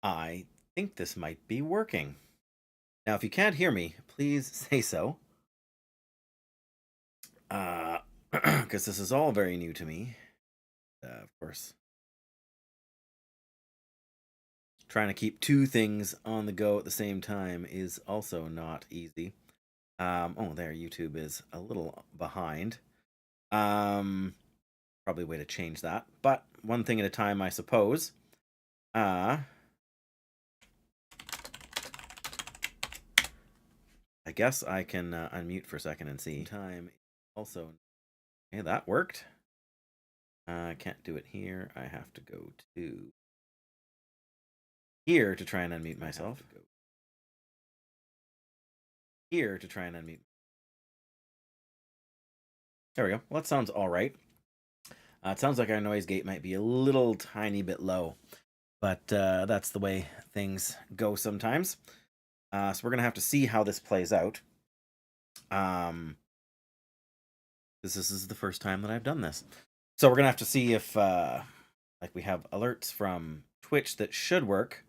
I think this might be working. Now, if you can't hear me, please say so. Because this is all very new to me. Of course, trying to keep two things on the go at the same time is also not easy. Oh, there, YouTube is a little behind. Probably a way to change that, but one thing at a time, I suppose. I guess I can unmute for a second and see. Time also. Okay, that worked. I can't do it here. I have to go to here to try and unmute myself. Here to try and unmute. There we go. Well, that sounds all right. It sounds like our noise gate might be a little tiny bit low, but that's the way things go sometimes. So we're going to have to see how this plays out. This is the first time that I've done this. So we're going to have to see if like we have alerts from Twitch that should work.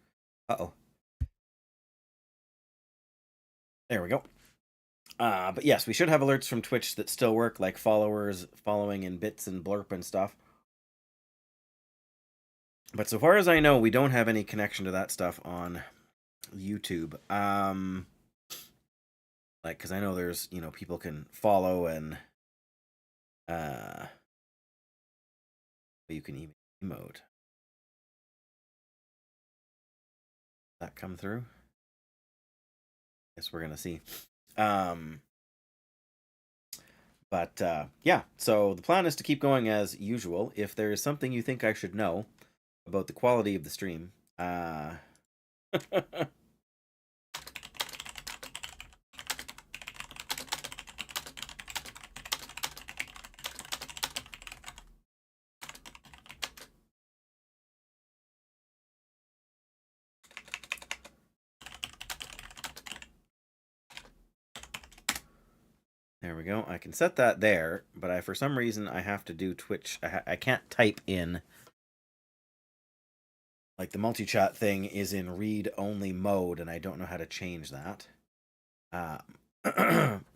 Uh-oh. There we go. But yes, we should have alerts from Twitch that still work, like followers following in bits and blurp and stuff. But so far as I know, we don't have any connection to that stuff on YouTube. Like, because I know there's, people can follow and you can even emote. That come through? Guess we're gonna see. But yeah, so the plan is to keep going as usual. If there is something you think I should know about the quality of the stream, there we go. I can set that there, but for some reason I have to do Twitch. I can't type in. Like the multi-chat thing is in read-only mode, and I don't know how to change that.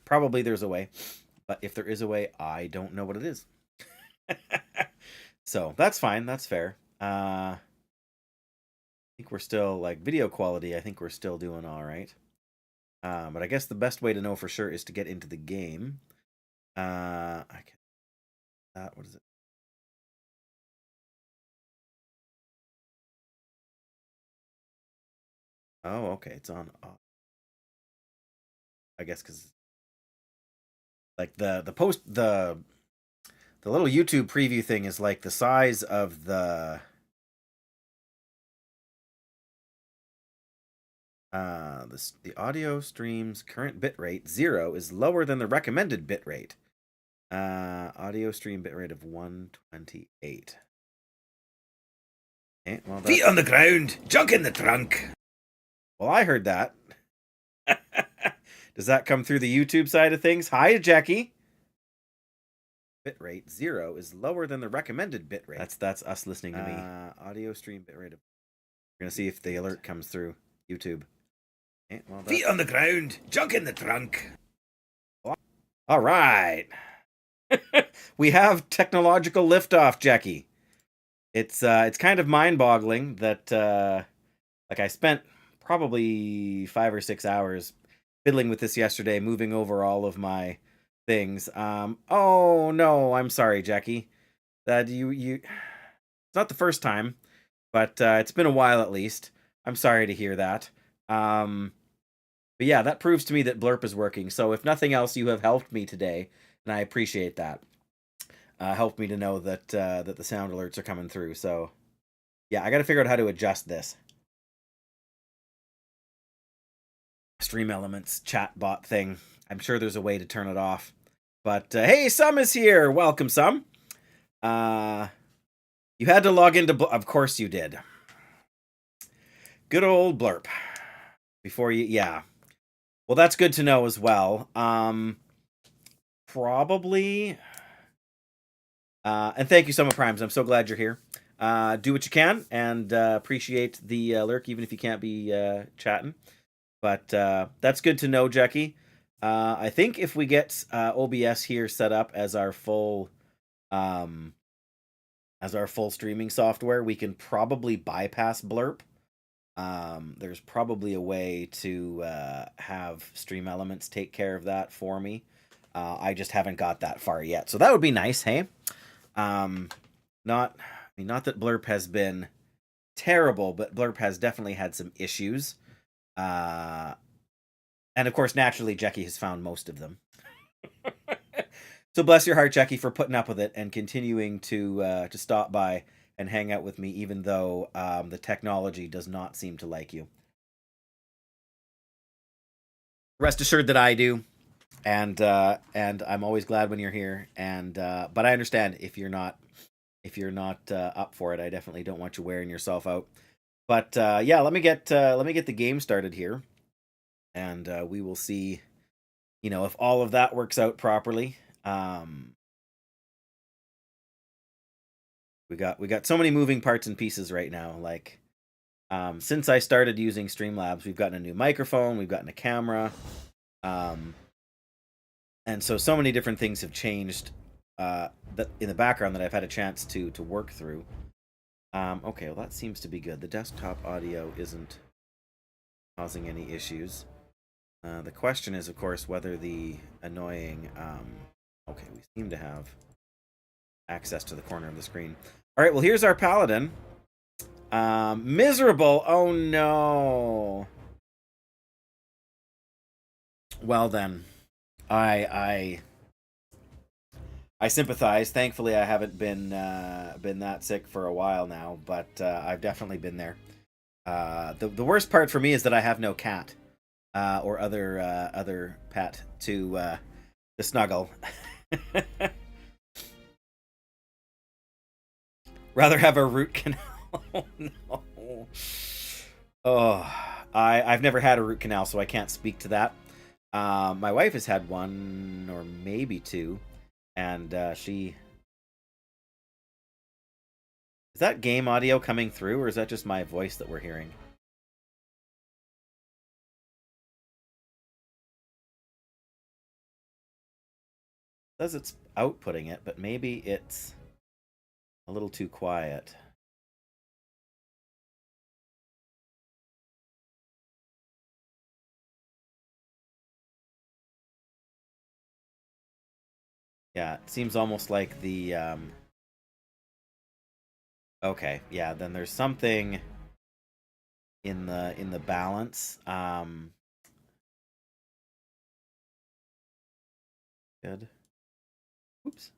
Probably there's a way, but if there is a way, I don't know what it is. So that's fine. That's fair. I think we're still, like, video quality, I think we're still doing all right. But I guess the best way to know for sure is to get into the game. I can. What is it? Oh, okay. It's on. I guess because like the little YouTube preview thing is like the size of the audio stream's current bitrate 0 is lower than the recommended bitrate. Audio stream bitrate of 128. Okay, well, feet on the ground, junk in the trunk. Well, I heard that. Does that come through the YouTube side of things? Hi, Jackie. Bitrate 0 is lower than the recommended bitrate. That's us listening to me. Audio stream bitrate of. We're gonna see if the alert comes through YouTube. Okay, well, feet on the ground, junk in the trunk. All right. We have technological liftoff, Jackie. It's kind of mind-boggling that like I spent probably 5 or 6 hours fiddling with this yesterday, moving over all of my things. Oh no, I'm sorry, Jackie. That you it's not the first time, but it's been a while at least. I'm sorry to hear that. But yeah, that proves to me that Blurp is working. So if nothing else, you have helped me today, and I appreciate that. Helped me to know that that the sound alerts are coming through. So yeah, I got to figure out how to adjust this. Stream Elements chat bot thing. I'm sure there's a way to turn it off. But hey, Sum is here. Welcome, Sum. You had to log into... Of course you did. Good old Blurp. Before you... Yeah. Well, that's good to know as well. Probably... and thank you, Summer Primes. I'm so glad you're here. do what you can, and appreciate the lurk, even if you can't be chatting. But that's good to know, Jackie. I think if we get OBS here set up um, as our full streaming software, we can probably bypass Blurp. There's probably a way to have Stream Elements take care of that for me. I just haven't got that far yet, so that would be nice. Hey, not that Blurp has been terrible, but Blurp has definitely had some issues. And of course, naturally, Jackie has found most of them. So bless your heart, Jackie, for putting up with it and continuing to stop by and hang out with me, even though the technology does not seem to like you. Rest assured that I do, and I'm always glad when you're here. And but I understand if you're not up for it. I definitely don't want you wearing yourself out. But yeah, let me get the game started here, and we will see, if all of that works out properly. We got so many moving parts and pieces right now. Like, since I started using Streamlabs, we've gotten a new microphone, we've gotten a camera, and so many different things have changed that in the background that I've had a chance to work through. Okay, well that seems to be good. The desktop audio isn't causing any issues. The question is, of course, whether the annoying. Okay, we seem to have access to the corner of the screen. All right, well, here's our Paladin. Miserable. Oh no. Well then, I sympathize. Thankfully, I haven't been that sick for a while now, but I've definitely been there. The worst part for me is that I have no cat or other pet to snuggle. Rather have a root canal. Oh no. Oh, I've never had a root canal, so I can't speak to that. My wife has had one or maybe two, and she. Is that game audio coming through, or is that just my voice that we're hearing? It says it's outputting it, but maybe it's a little too quiet. Yeah, it seems almost like the okay, yeah, then there's something in the balance. Good. Oops.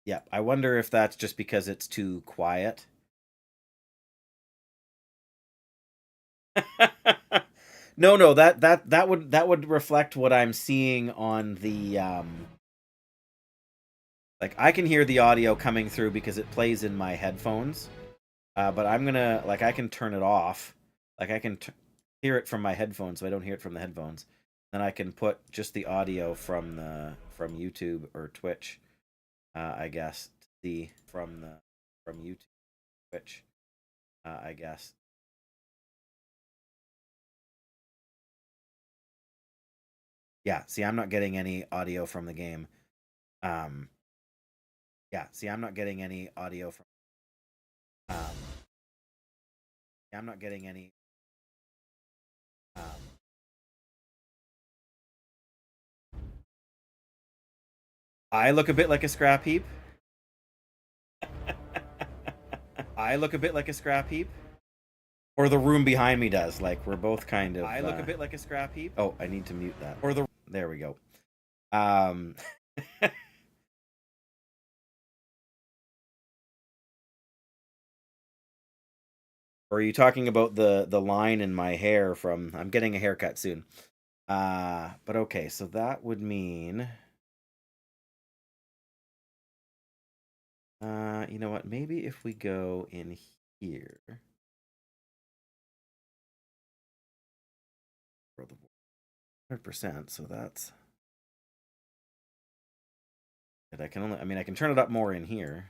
Yeah, I wonder if that's just because it's too quiet. No, that would reflect what I'm seeing on the like I can hear the audio coming through because it plays in my headphones. But I'm gonna I can turn it off. Like I can hear it from my headphones, so I don't hear it from the headphones. Then I can put just the audio from YouTube or Twitch, I guess. The from YouTube, Twitch, I guess. Yeah, see, I'm not getting any audio from the game. Yeah, see, I'm not getting any audio from. Yeah, I'm not getting any. Um, I look a bit like a scrap heap. I look a bit like a scrap heap. Or the room behind me does. Like, we're both kind of. I look a bit like a scrap heap. Oh, I need to mute that. Or the. There we go. Or are you talking about the line in my hair from I'm getting a haircut soon. But okay, so that would mean you know what? Maybe if we go in here. For the 100%, so that's I can only, I mean, I can turn it up more in here.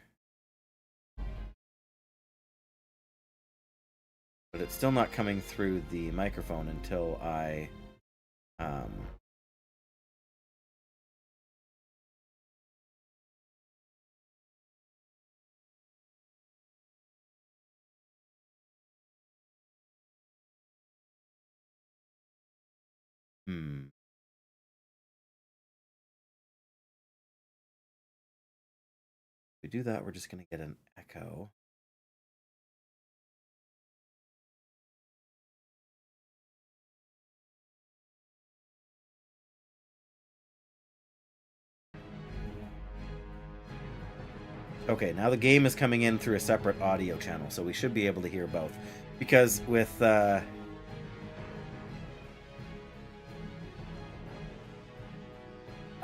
But it's still not coming through the microphone until I if we do that, we're just going to get an echo. Okay, now the game is coming in through a separate audio channel, so we should be able to hear both. Because with...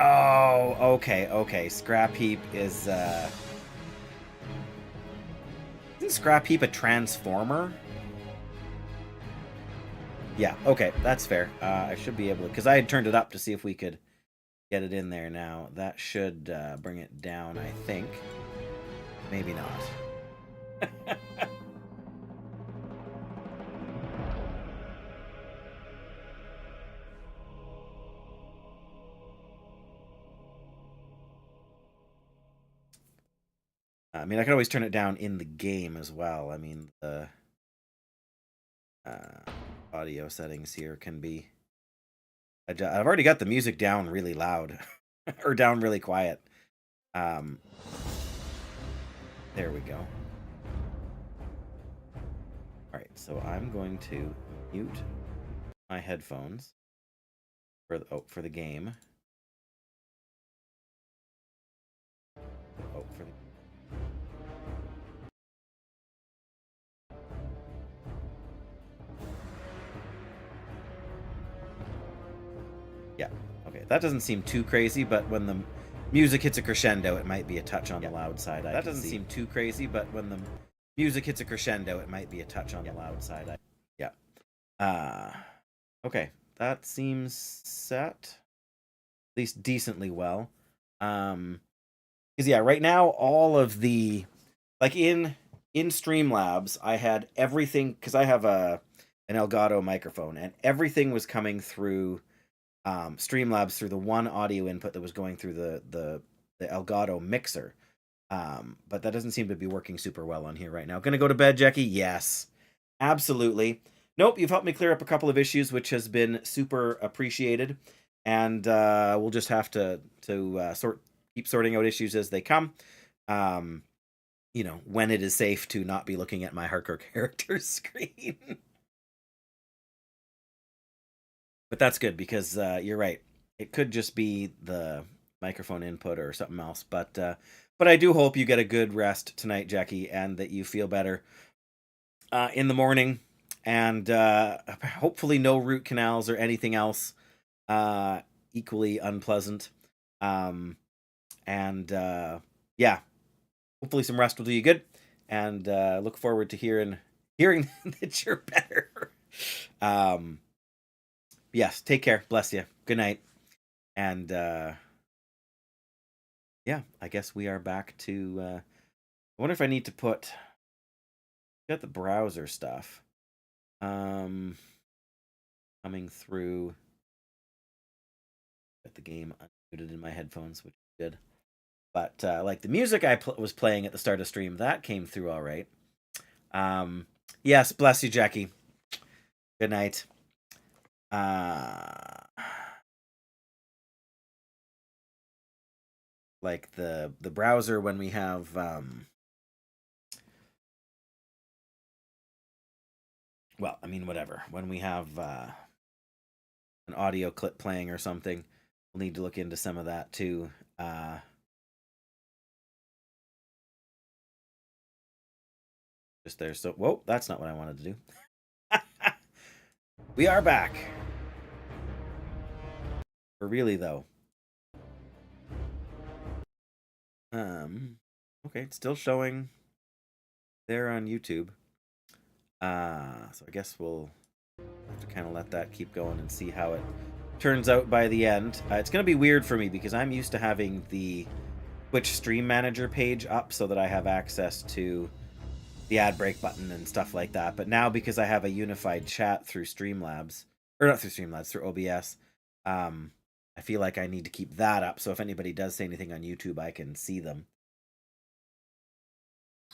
Oh, okay. Scrap Heap is... Isn't Scrap Heap a transformer? Yeah, okay, that's fair. I should be able to... Because I had turned it up to see if we could get it in there now. That should bring it down, I think. Maybe not. I mean, I could always turn it down in the game as well. I mean, the audio settings here can be... I've already got the music down really loud. Or down really quiet. There we go. Alright, so I'm going to mute my headphones for the game. Oh, for the... Yeah, okay, that doesn't seem too crazy, but when the music hits a crescendo, it might be a touch on the loud side. That doesn't seem too crazy, but when the music hits a crescendo, it might be a touch on the loud side. Okay, that seems set, at least decently well. Because yeah, right now all of the, like in Streamlabs, I had everything, because I have an Elgato microphone, and everything was coming through Streamlabs through the one audio input that was going through the Elgato mixer. But that doesn't seem to be working super well on here right now. Gonna go to bed, Jackie? Yes, absolutely. Nope, you've helped me clear up a couple of issues, which has been super appreciated. And we'll just have to keep sorting out issues as they come. You know, when it is safe to not be looking at my hardcore character's screen. But that's good, because you're right. It could just be the microphone input or something else. But I do hope you get a good rest tonight, Jackie, and that you feel better in the morning. And hopefully no root canals or anything else equally unpleasant. Yeah, hopefully some rest will do you good. And look forward to hearing that you're better. Yes, take care. Bless you. Good night. And yeah, I guess we are back to... I wonder if I need to put... Got the browser stuff coming through. Got the game unmuted in my headphones, which is good. But like the music I was playing at the start of stream, that came through all right. Yes, bless you, Jackie. Good night. Like the browser, when we have well, I mean, whatever. When we have an audio clip playing or something, we'll need to look into some of that too. Just there. So, whoa, that's not what I wanted to do. We are back. For really, though. Okay, it's still showing there on YouTube. So I guess we'll have to kind of let that keep going and see how it turns out by the end. It's going to be weird for me because I'm used to having the Twitch Stream Manager page up so that I have access to the ad break button and stuff like that. But now, because I have a unified chat through Streamlabs, or not through Streamlabs, through OBS, I feel like I need to keep that up. So if anybody does say anything on YouTube, I can see them.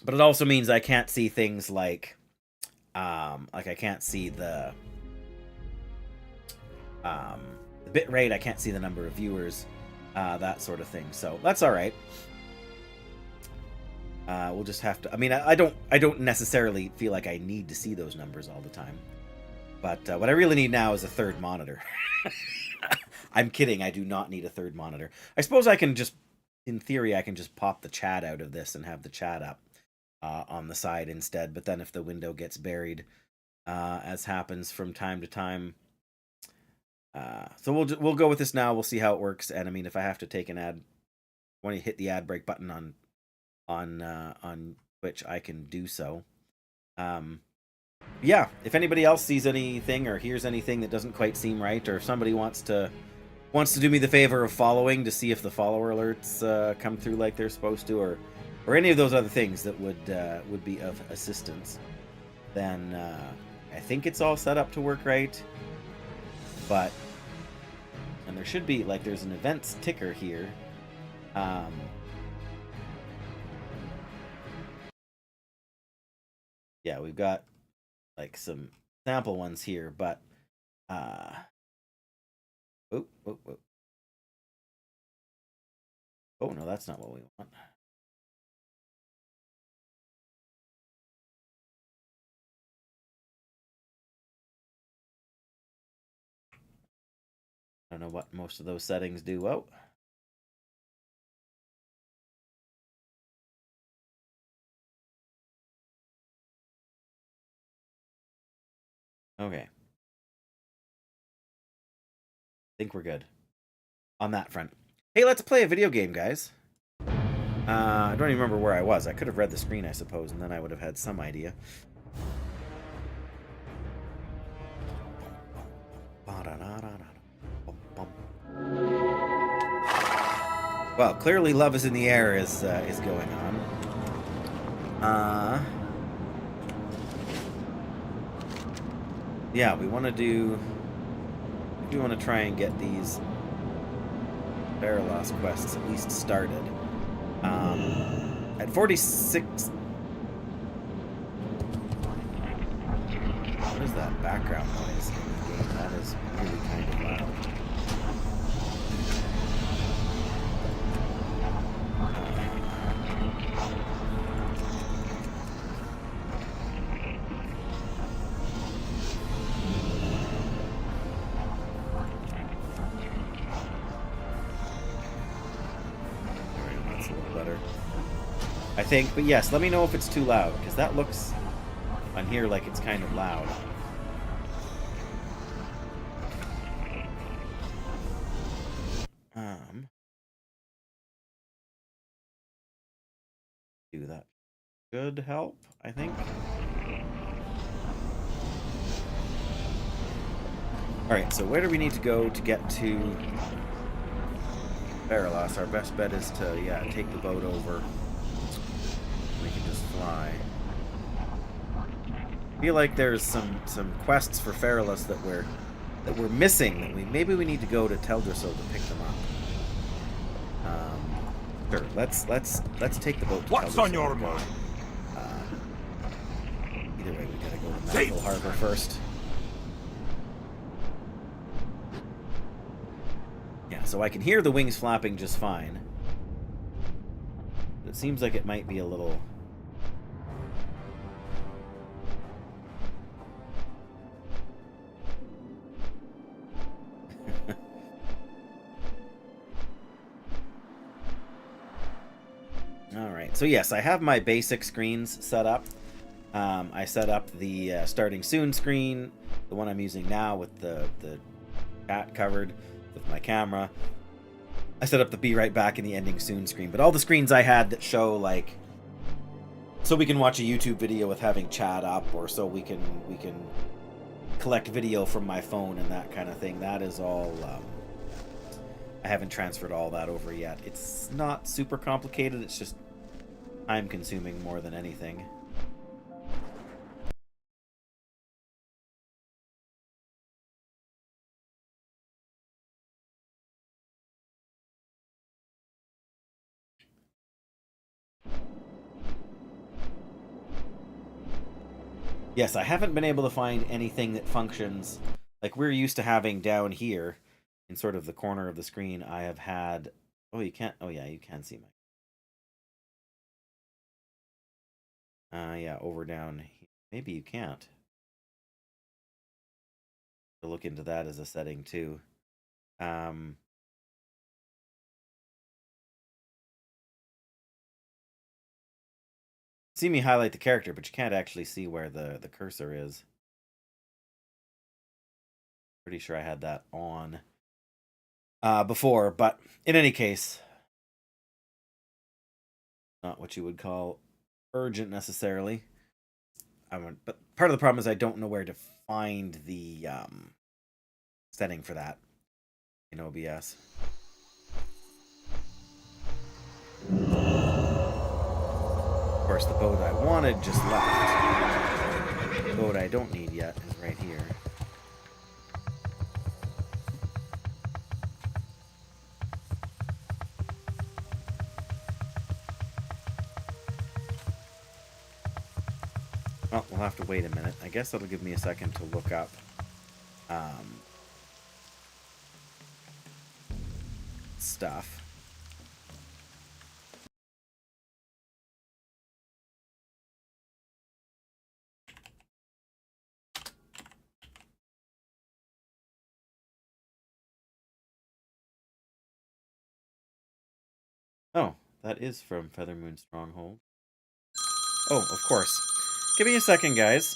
But it also means I can't see things like I can't see the bit rate. I can't see the number of viewers, that sort of thing. So that's all right. We'll just have to. I mean, I don't necessarily feel like I need to see those numbers all the time. But what I really need now is a third monitor. I'm kidding. I do not need a third monitor. I suppose I can just, in theory, I can just pop the chat out of this and have the chat up on the side instead. But then if the window gets buried, as happens from time to time, so we'll go with this now. We'll see how it works. And I mean, if I have to take an ad, when you hit the ad break button on Twitch, I can do so. Yeah, if anybody else sees anything or hears anything that doesn't quite seem right, or if somebody wants to do me the favor of following to see if the follower alerts come through like they're supposed to, or any of those other things that would be of assistance, then I think it's all set up to work right. But and there should be, like, there's an events ticker here. Yeah, we've got like some sample ones here, but oh, no, that's not what we want. I don't know what most of those settings do. Oh. Okay. I think we're good on that front. Hey, let's play a video game, guys. I don't even remember where I was. I could have read the screen, I suppose, and then I would have had some idea. Well, clearly Love is in the Air is going on. Yeah, we want to try and get these Ferelas quests at least started. At 46... What is that background noise in the game? That is really kind of loud. I think, but yes, let me know if it's too loud, because that looks on here like it's kind of loud. Do that should help, I think. Alright, so where do we need to go to get to Ferelas? Our best bet is to, yeah, take the boat over. We can just fly. I feel like there's some quests for Ferelas that we're missing. That maybe we need to go to Teldrassil to pick them up. Sure. Let's take the boat to What's Teldrassil. on your mind? Either way, we gotta go to Magical Harbor first. Yeah, so I can hear the wings flapping just fine. It seems like it might be a little... Alright, so yes, I have my basic screens set up. I set up the starting soon screen, the one I'm using now with the chat covered with my camera. I set up the be right back in the ending soon screen, but all the screens I had that show, like, so we can watch a YouTube video with having chat up, or so we can collect video from my phone and that kind of thing, that is all I haven't transferred all that over yet. It's not super complicated, it's just time consuming more than anything. Yes, I haven't been able to find anything that functions like we're used to having down here in sort of the corner of the screen. I have had. Oh, you can't. Oh, yeah, you can see my. Yeah, over down here. Maybe you can't. To look into that as a setting too. Um, See me highlight the character, but you can't actually see where the cursor is. Pretty sure I had that on before, but in any case, not what you would call urgent necessarily. But part of the problem is I don't know where to find the setting for that in OBS. Of course, the boat I wanted just left. The boat I don't need yet is right here. Well, we'll have to wait a minute. I guess that'll give me a second to look up stuff. Oh, that is from Feathermoon Stronghold. Oh, of course. Give me a second, guys.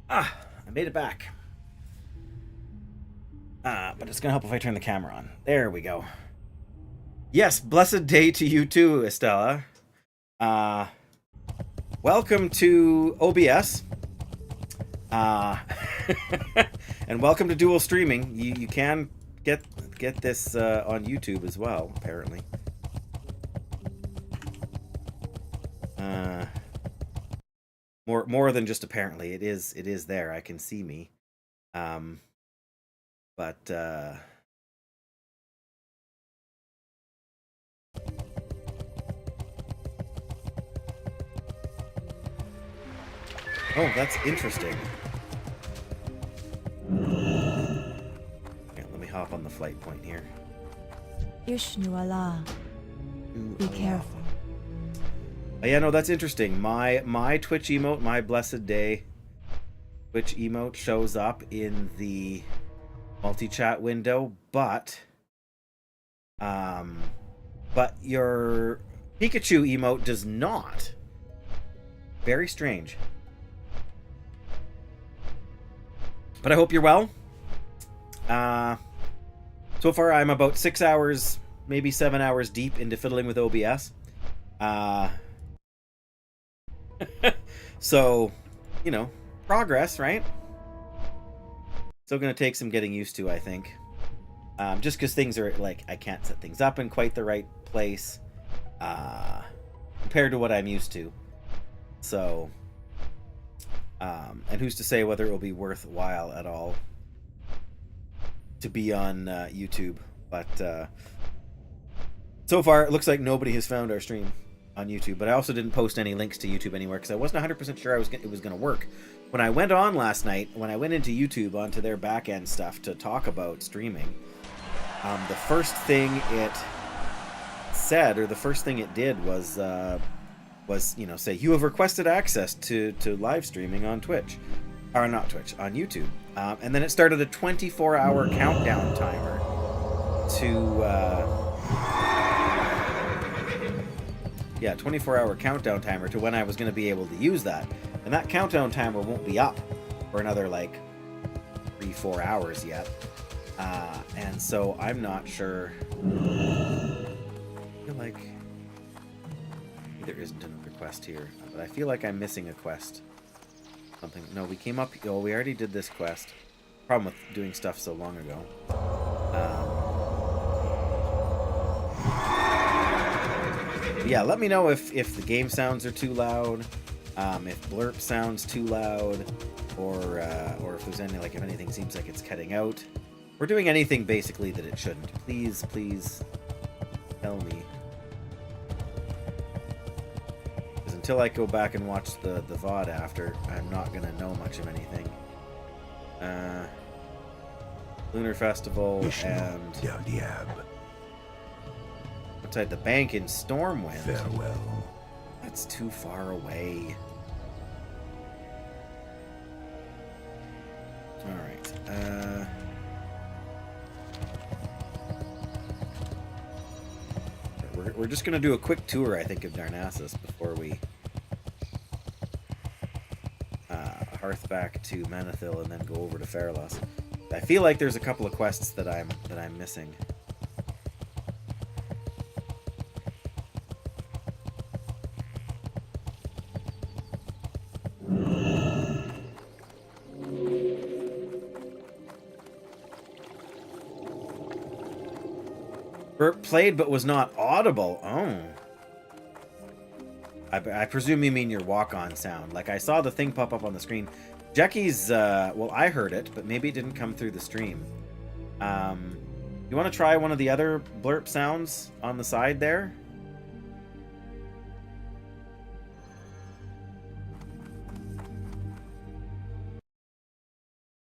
Ah, I made it back. But it's gonna help if I turn the camera on. There we go. Yes, blessed day to you too, Estella. Welcome to OBS. And welcome to dual streaming. You can get this on YouTube as well, apparently. More than just apparently. It is there. I can see me. But oh, that's interesting. Yeah, let me hop on the flight point here. Ishnu Allah. Be careful. Oh, yeah, no, that's interesting. My Twitch emote, my blessed day Twitch emote shows up in the multi-chat window, but your Pikachu emote does not. Very strange. But I hope you're well. So far I'm about 6 hours, maybe 7 hours deep into fiddling with OBS. So, you know, progress, right? Still gonna take some getting used to, I think. Just because things are, like, I can't set things up in quite the right place compared to what I'm used to. So, and who's to say whether it will be worthwhile at all to be on YouTube. But so far, it looks like nobody has found our stream on YouTube. But I also didn't post any links to YouTube anywhere because I wasn't 100% sure it was going to work. When I went on last night, when I went into YouTube, onto their back-end stuff to talk about streaming, the first thing it said, or the first thing it did was you know, say, you have requested access to live streaming on Twitch. Or not Twitch, on YouTube. And then it started a 24-hour countdown timer to... yeah, 24-hour countdown timer to when I was going to be able to use that. And that countdown timer won't be up for another, like, 3-4 hours yet. And so I'm not sure... I feel like... there isn't another quest here, but I feel like I'm missing a quest. Something. No, we came up... oh, we already did this quest. Problem with doing stuff so long ago. Yeah, let me know if the game sounds are too loud, if blurp sounds too loud, or if there's any, like, if anything seems like it's cutting out. We're doing anything basically that it shouldn't. Please tell me. Because until I go back and watch the VOD after, I'm not gonna know much of anything. Lunar Festival and outside the bank in Stormwind. Farewell. That's too far away. Alright. We're just gonna do a quick tour, I think, of Darnassus before we hearth back to Manethil and then go over to Ferelas. I feel like there's a couple of quests that I'm missing. Burp played but was not audible. Oh. I presume you mean your walk-on sound. Like, I saw the thing pop up on the screen. Jackie's, well, I heard it, but maybe it didn't come through the stream. You want to try one of the other blurp sounds on the side there?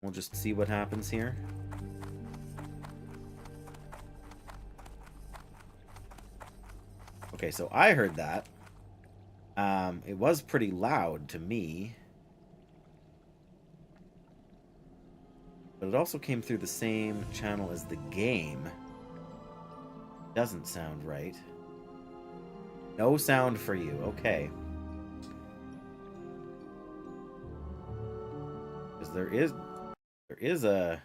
We'll just see what happens here. Okay, so I heard that. It was pretty loud to me. But it also came through the same channel as the game. Doesn't sound right. No sound for you. Okay. There is a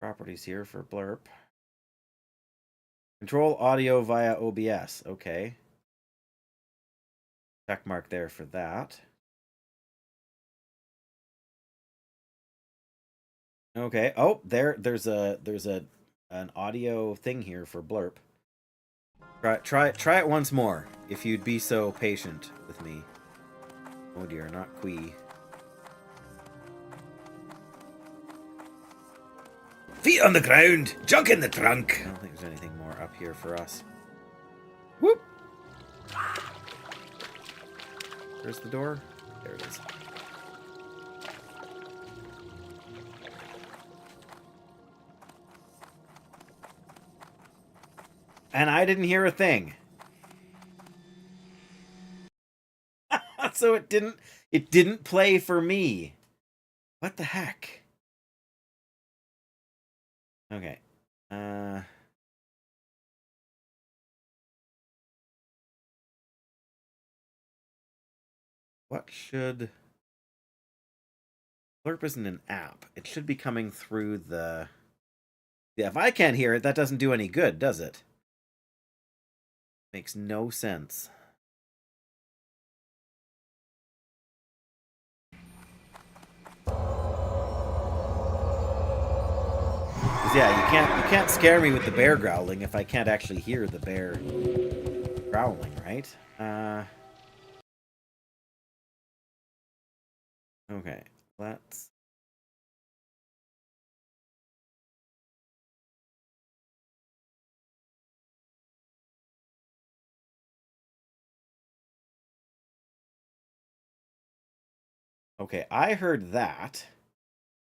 properties here for Blurp. Control audio via OBS. Okay. Check mark there for that. Okay. Oh, there's an audio thing here for Blurp. Try it once more, if you'd be so patient with me. Oh dear, not Quee. Feet on the ground, junk in the trunk. I don't think there's anything more up here for us. Whoop! Where's the door? There it is. And I didn't hear a thing. So it didn't play for me. What the heck? Okay. What should... Blurp isn't an app. It should be coming through the... Yeah, if I can't hear it, that doesn't do any good, does it? Makes no sense. Yeah, you can't scare me with the bear growling if I can't actually hear the bear growling, right? Okay, let's... Okay, I heard that,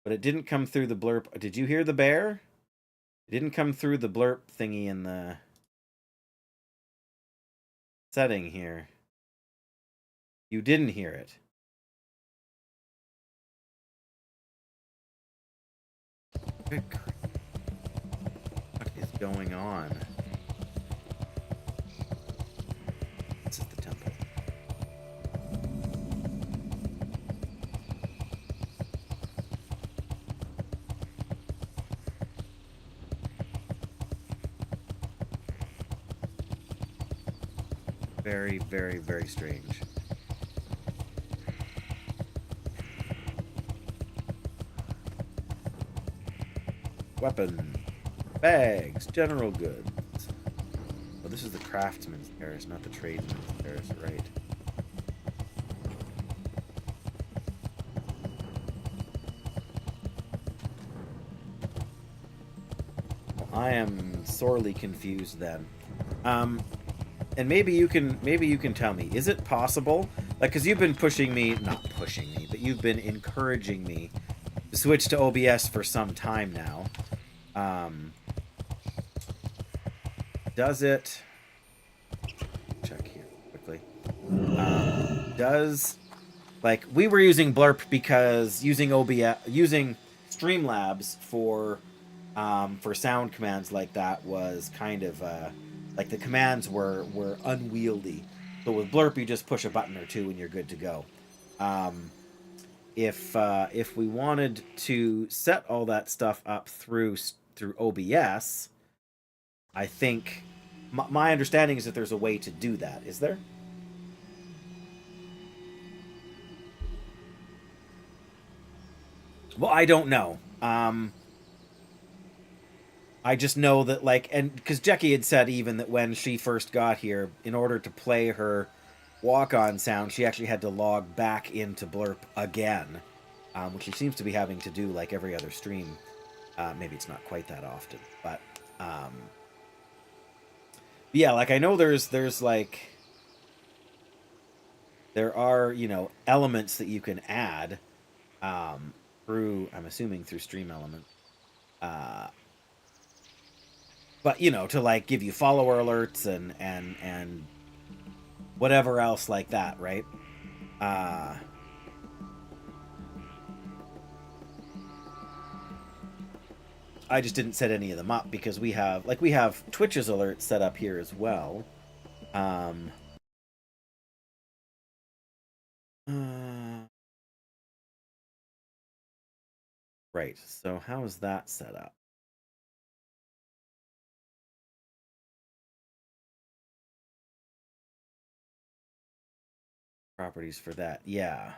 but it didn't come through the blurp. Did you hear the bear? It didn't come through the blurp thingy in the setting here. You didn't hear it. What is going on? This is the temple. Very, very, very strange. Weapon. Bags. General goods. Oh, this is the craftsman's terrace, not the tradesman's terrace, right? Well, I am sorely confused then. And maybe you can tell me, is it possible, like, because you've been not pushing me, but you've been encouraging me to switch to OBS for some time now. Does it, check here quickly, does, like, we were using Blurp because using Streamlabs for sound commands like that was kind of, like, the commands were unwieldy. So with Blurp, you just push a button or two and you're good to go. If we wanted to set all that stuff up through OBS, I think my understanding is that there's a way to do that. Is there? Well, I don't know. I just know that, like, and because Jackie had said even that when she first got here, in order to play her walk-on sound, she actually had to log back into Blurp again, which she seems to be having to do like every other stream. Maybe it's not quite that often, but yeah, like, I know there's like, there are, you know, elements that you can add through, I'm assuming through Stream Element. But, you know, to, like, give you follower alerts and whatever else like that, right? I just didn't set any of them up because we have Twitch's alerts set up here as well. Right. So how is that set up? Properties for that. Yeah.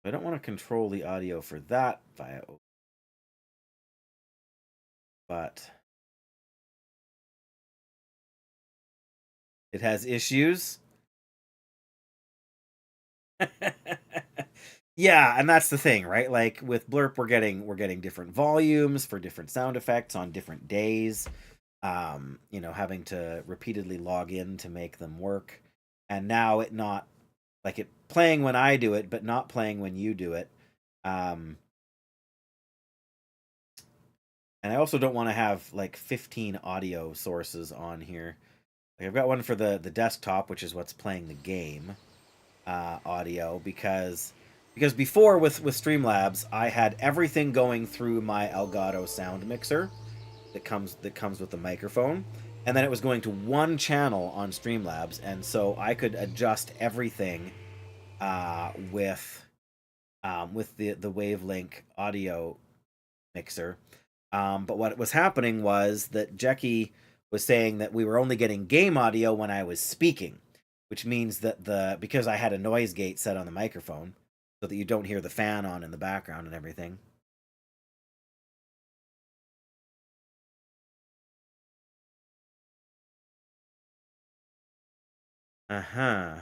I don't want to control the audio for that via OBS, but it has issues. Yeah, and that's the thing, right? Like with Blurp, we're getting different volumes for different sound effects on different days. You know, having to repeatedly log in to make them work. And now it not like it playing when I do it, but not playing when you do it. And I also don't want to have like 15 audio sources on here. Like I've got one for the desktop, which is what's playing the game audio, because before with Streamlabs, I had everything going through my Elgato sound mixer that comes with the microphone, and then it was going to one channel on Streamlabs, and so I could adjust everything with the Wavelink audio mixer. But what was happening was that Jackie was saying that we were only getting game audio when I was speaking, which means that because I had a noise gate set on the microphone so that you don't hear the fan on in the background and everything. Uh-huh.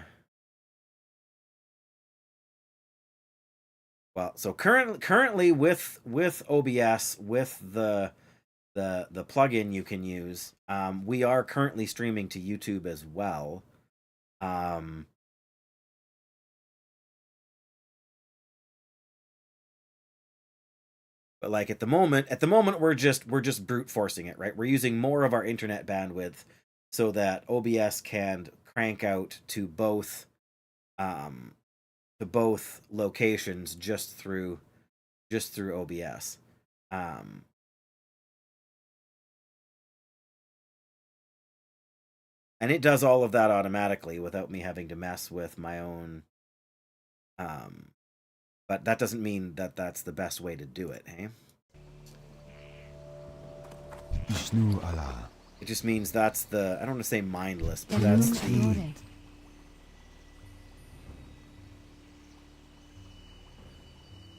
Well, so currently with OBS, with the plugin you can use, we are currently streaming to YouTube as well. But like at the moment we're just brute forcing it, right? We're using more of our internet bandwidth so that OBS can crank out to both locations just through OBS. And it does all of that automatically without me having to mess with my own. But that doesn't mean that that's the best way to do it, hey? It just means that's the, I don't want to say mindless, but that's the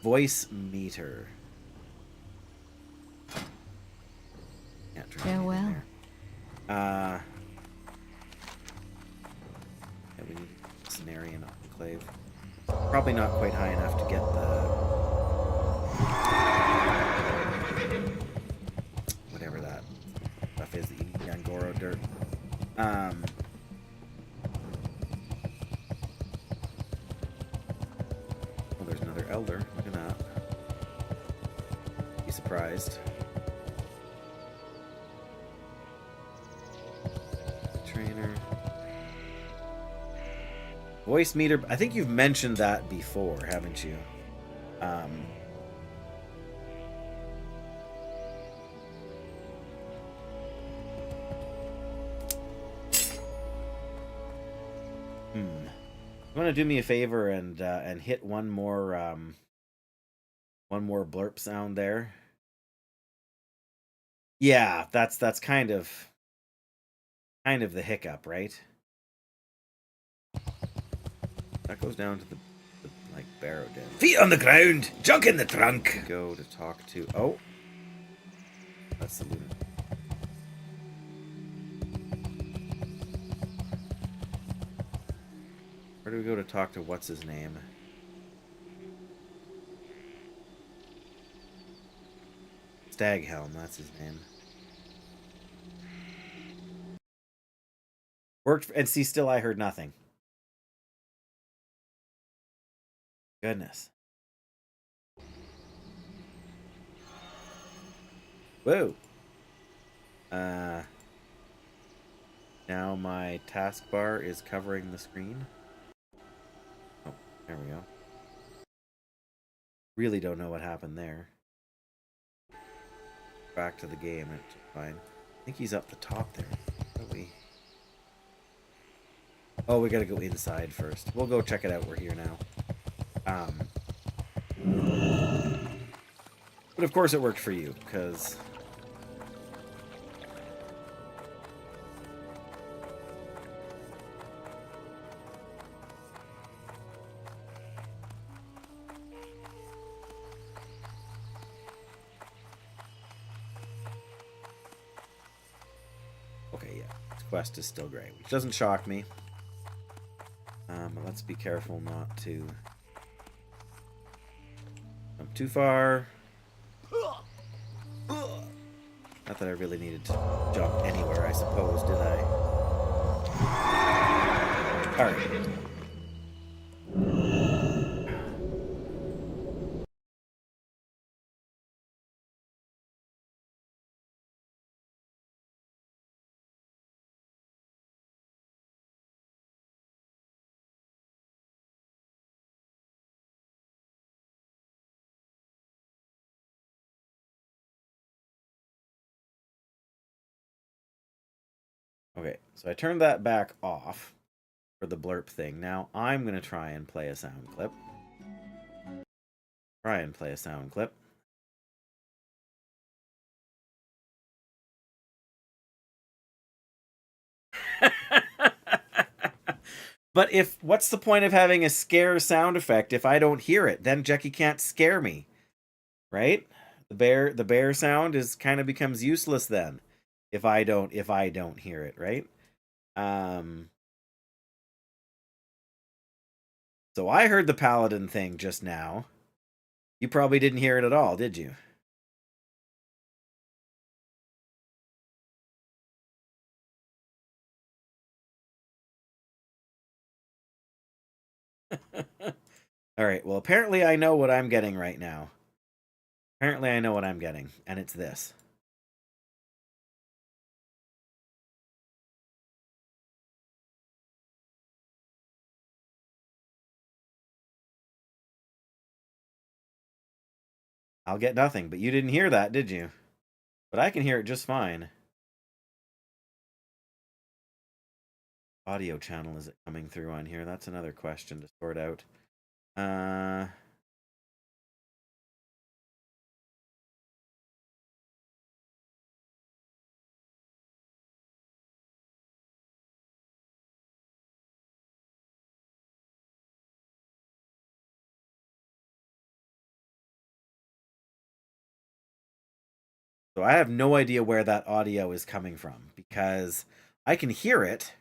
voice meter. Farewell. Yeah, we need Cenarian Enclave. Probably not quite high enough to get whatever that stuff is that you need, Angoro dirt. Oh, there's another elder. Look at that. Be surprised. Trainer. Voice meter. I think you've mentioned that before, haven't you? You want to do me a favor and hit one more blurp sound there? Yeah, that's kind of the hiccup, right? That goes down to the like barrow den. Feet on the ground, junk in the trunk. Go to talk to. Oh, that's the lunar. Where do we go to talk to what's his name? Staghelm, that's his name. Worked and see, still I heard nothing. Goodness. Whoa. Now my taskbar is covering the screen. Oh, there we go. Really don't know what happened there. Back to the game, it's fine. I think he's up the top there. Oh, we gotta go inside first. We'll go check it out. We're here now. But of course it worked for you, because... Okay, yeah. This quest is still great, which doesn't shock me. But let's be careful not to jump too far. Not that I really needed to jump anywhere, I suppose, did I? Alright. Okay, so I turned that back off for the blurp thing. Now I'm going to try and play a sound clip. But what's the point of having a scare sound effect if I don't hear it? Then Jackie can't scare me, right? The bear sound kind of becomes useless then if I don't hear it, right? So I heard the Paladin thing just now. You probably didn't hear it at all, did you? All right, well, apparently I know what I'm getting right now. Apparently I know what I'm getting, and it's this. I'll get nothing, but you didn't hear that, did you? But I can hear it just fine. Audio channel is it coming through on here? That's another question to sort out. So I have no idea where that audio is coming from because I can hear it.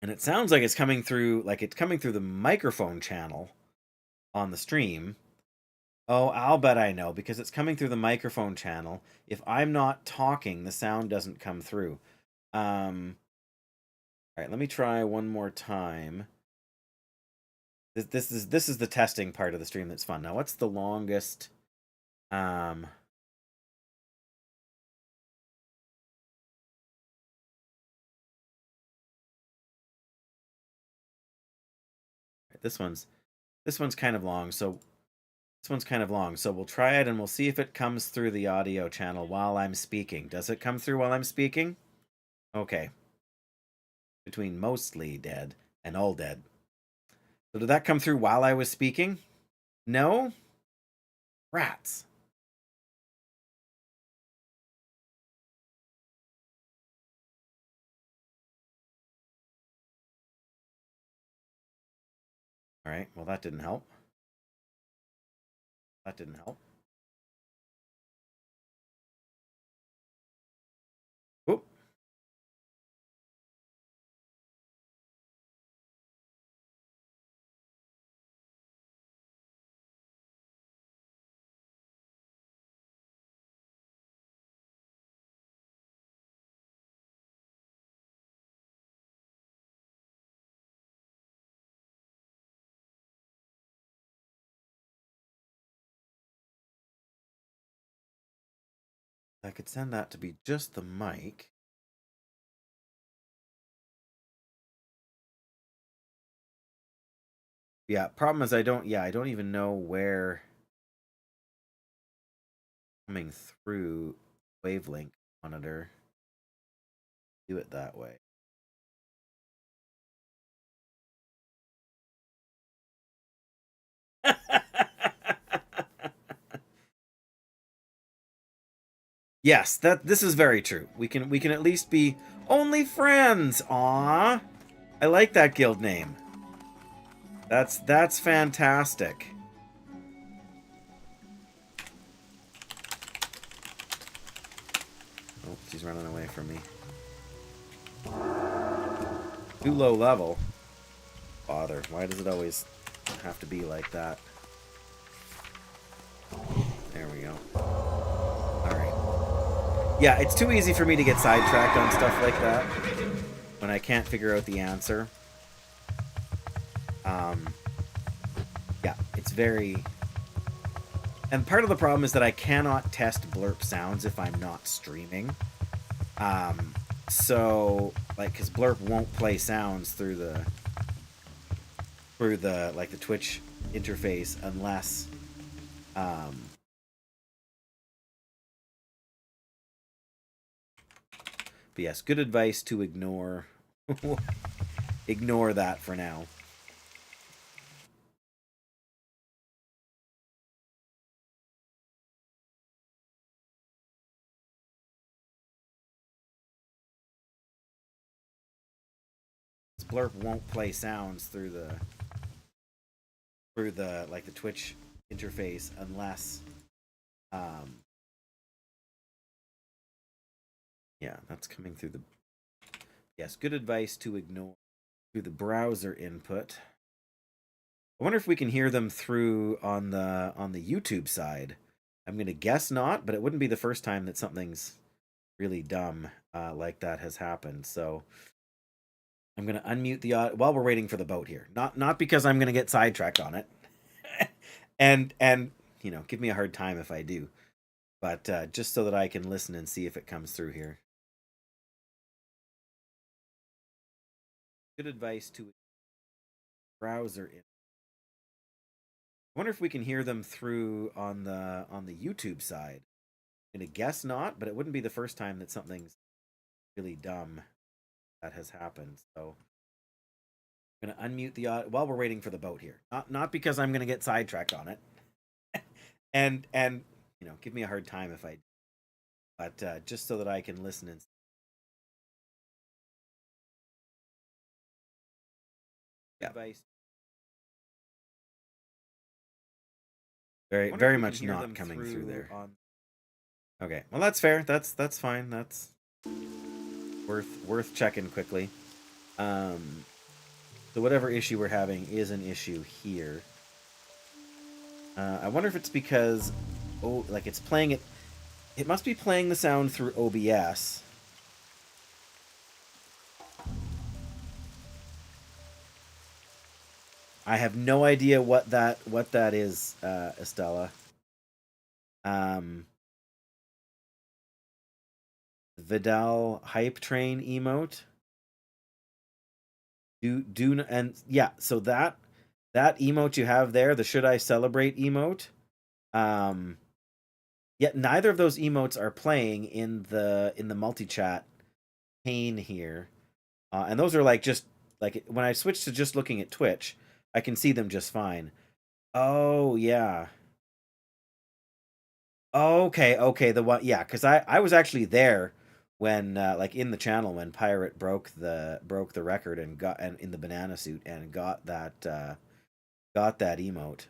And it sounds like it's coming through the microphone channel on the stream. Oh, I'll bet I know because it's coming through the microphone channel. If I'm not talking, the sound doesn't come through. All right, let me try one more time. This is the testing part of the stream that's fun. Now, what's the longest this one's kind of long, so we'll try it and we'll see if it comes through the audio channel while I'm speaking. Does it come through while I'm speaking? Okay. Between mostly dead and all dead. So did that come through while I was speaking? No? Rats. All right, well, that didn't help. Oop. I could send that to be just the mic. Yeah, problem is I don't even know where coming through wavelength monitor. Do it that way. Yes, this is very true. We can at least be only friends. Aww. I like that guild name. That's fantastic. Oh, she's running away from me. Too low level. Bother. Why does it always have to be like that? There we go. Alright. Yeah, it's too easy for me to get sidetracked on stuff like that when I can't figure out the answer. Yeah, it's very... And part of the problem is that I cannot test blurp sounds if I'm not streaming. So, like, because blurp won't play sounds through the like the Twitch interface unless but yes, good advice to ignore ignore that for now. Blurp won't play sounds through the like the Twitch interface unless yeah, that's coming through the... Yes, good advice to ignore through the browser input. I wonder if we can hear them through on the YouTube side. I'm going to guess not, but it wouldn't be the first time that something's really dumb like that has happened. So I'm going to unmute the audio while we're waiting for the boat here. Not because I'm going to get sidetracked on it. and you know, give me a hard time if I do. But just so that I can listen and see if it comes through here. Good advice to browser in. I wonder if we can hear them through on the YouTube side. I'm going to guess not, but it wouldn't be the first time that something's really dumb that has happened. So I'm going to unmute the audio while we're waiting for the boat here. Not because I'm going to get sidetracked on it. and you know, give me a hard time if I do. But just so that I can listen and yeah. Advice. Very much not coming through there. Okay, well that's fair. That's fine. That's worth checking quickly. So whatever issue we're having is an issue here. I wonder if it's because like it's playing it. It must be playing the sound through OBS. I have no idea what that is, Estella. Vidal hype train emote. Do and yeah, so that emote you have there, the should I celebrate emote, yet neither of those emotes are playing in the multi-chat pane here. And those are like just like when I switch to just looking at Twitch, I can see them just fine. Oh yeah. Okay, the one, yeah, because I was actually there when like in the channel when Pirate broke the record and got and in the banana suit and got that emote.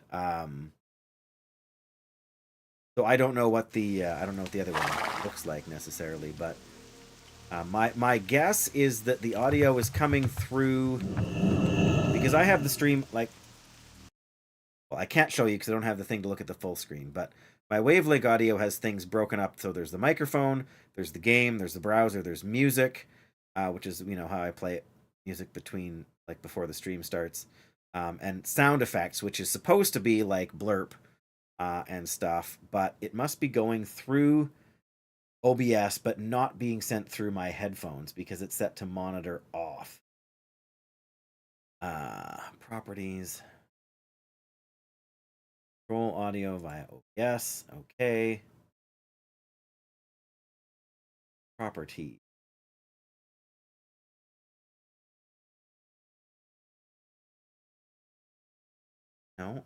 So I don't know what the other one looks like necessarily, but my guess is that the audio is coming through because I have the stream like, well, I can't show you because I don't have the thing to look at the full screen, but my Wavelink audio has things broken up. So there's the microphone, there's the game, there's the browser, there's music, which is, you know, how I play music between, like, before the stream starts, and sound effects, which is supposed to be like blurp and stuff, but it must be going through OBS, but not being sent through my headphones because it's set to monitor off. Properties. Control audio via OBS. Okay. Property. No.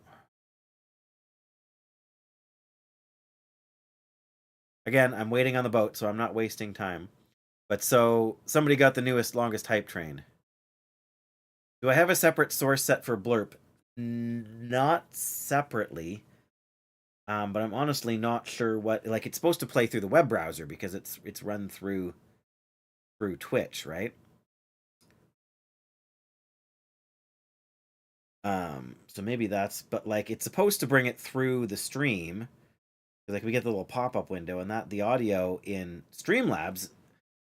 Again, I'm waiting on the boat, so I'm not wasting time. But so, somebody got the newest, longest hype train. Do I have a separate source set for Blurp? Not separately. But I'm honestly not sure what... Like, it's supposed to play through the web browser because it's run through Twitch, right? So maybe that's... But, like, it's supposed to bring it through the stream. Like, we get the little pop-up window, and that the audio in Streamlabs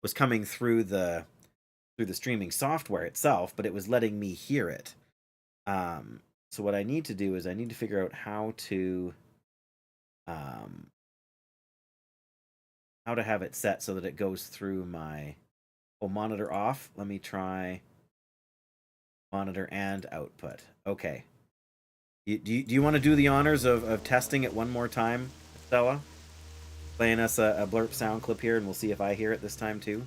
was coming through the streaming software itself, but it was letting me hear it. So what I need to do is I need to figure out how to have it set so that it goes through my monitor off. Let me try monitor and output. Okay. Do you want to do the honors of testing it one more time, Stella? Playing us a Blurp sound clip here, and we'll see if I hear it this time too.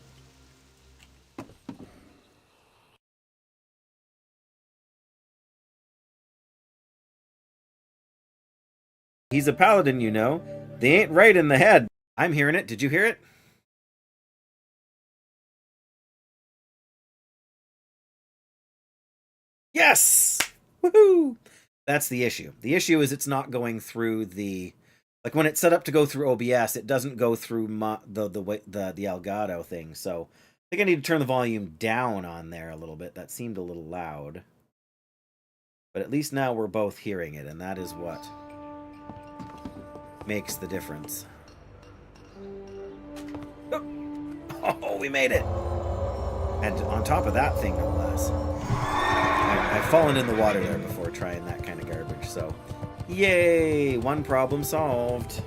He's a paladin, you know. They ain't right in the head. I'm hearing it. Did you hear it? Yes! Woohoo! That's the issue. The issue is it's not going through the... Like, when it's set up to go through OBS, it doesn't go through the Elgato thing, so... I think I need to turn the volume down on there a little bit. That seemed a little loud. But at least now we're both hearing it, and that is what makes the difference. Oh, we made it! And on top of that thing, no less. I've fallen in the water there before trying that kind of garbage, so... Yay! One problem solved.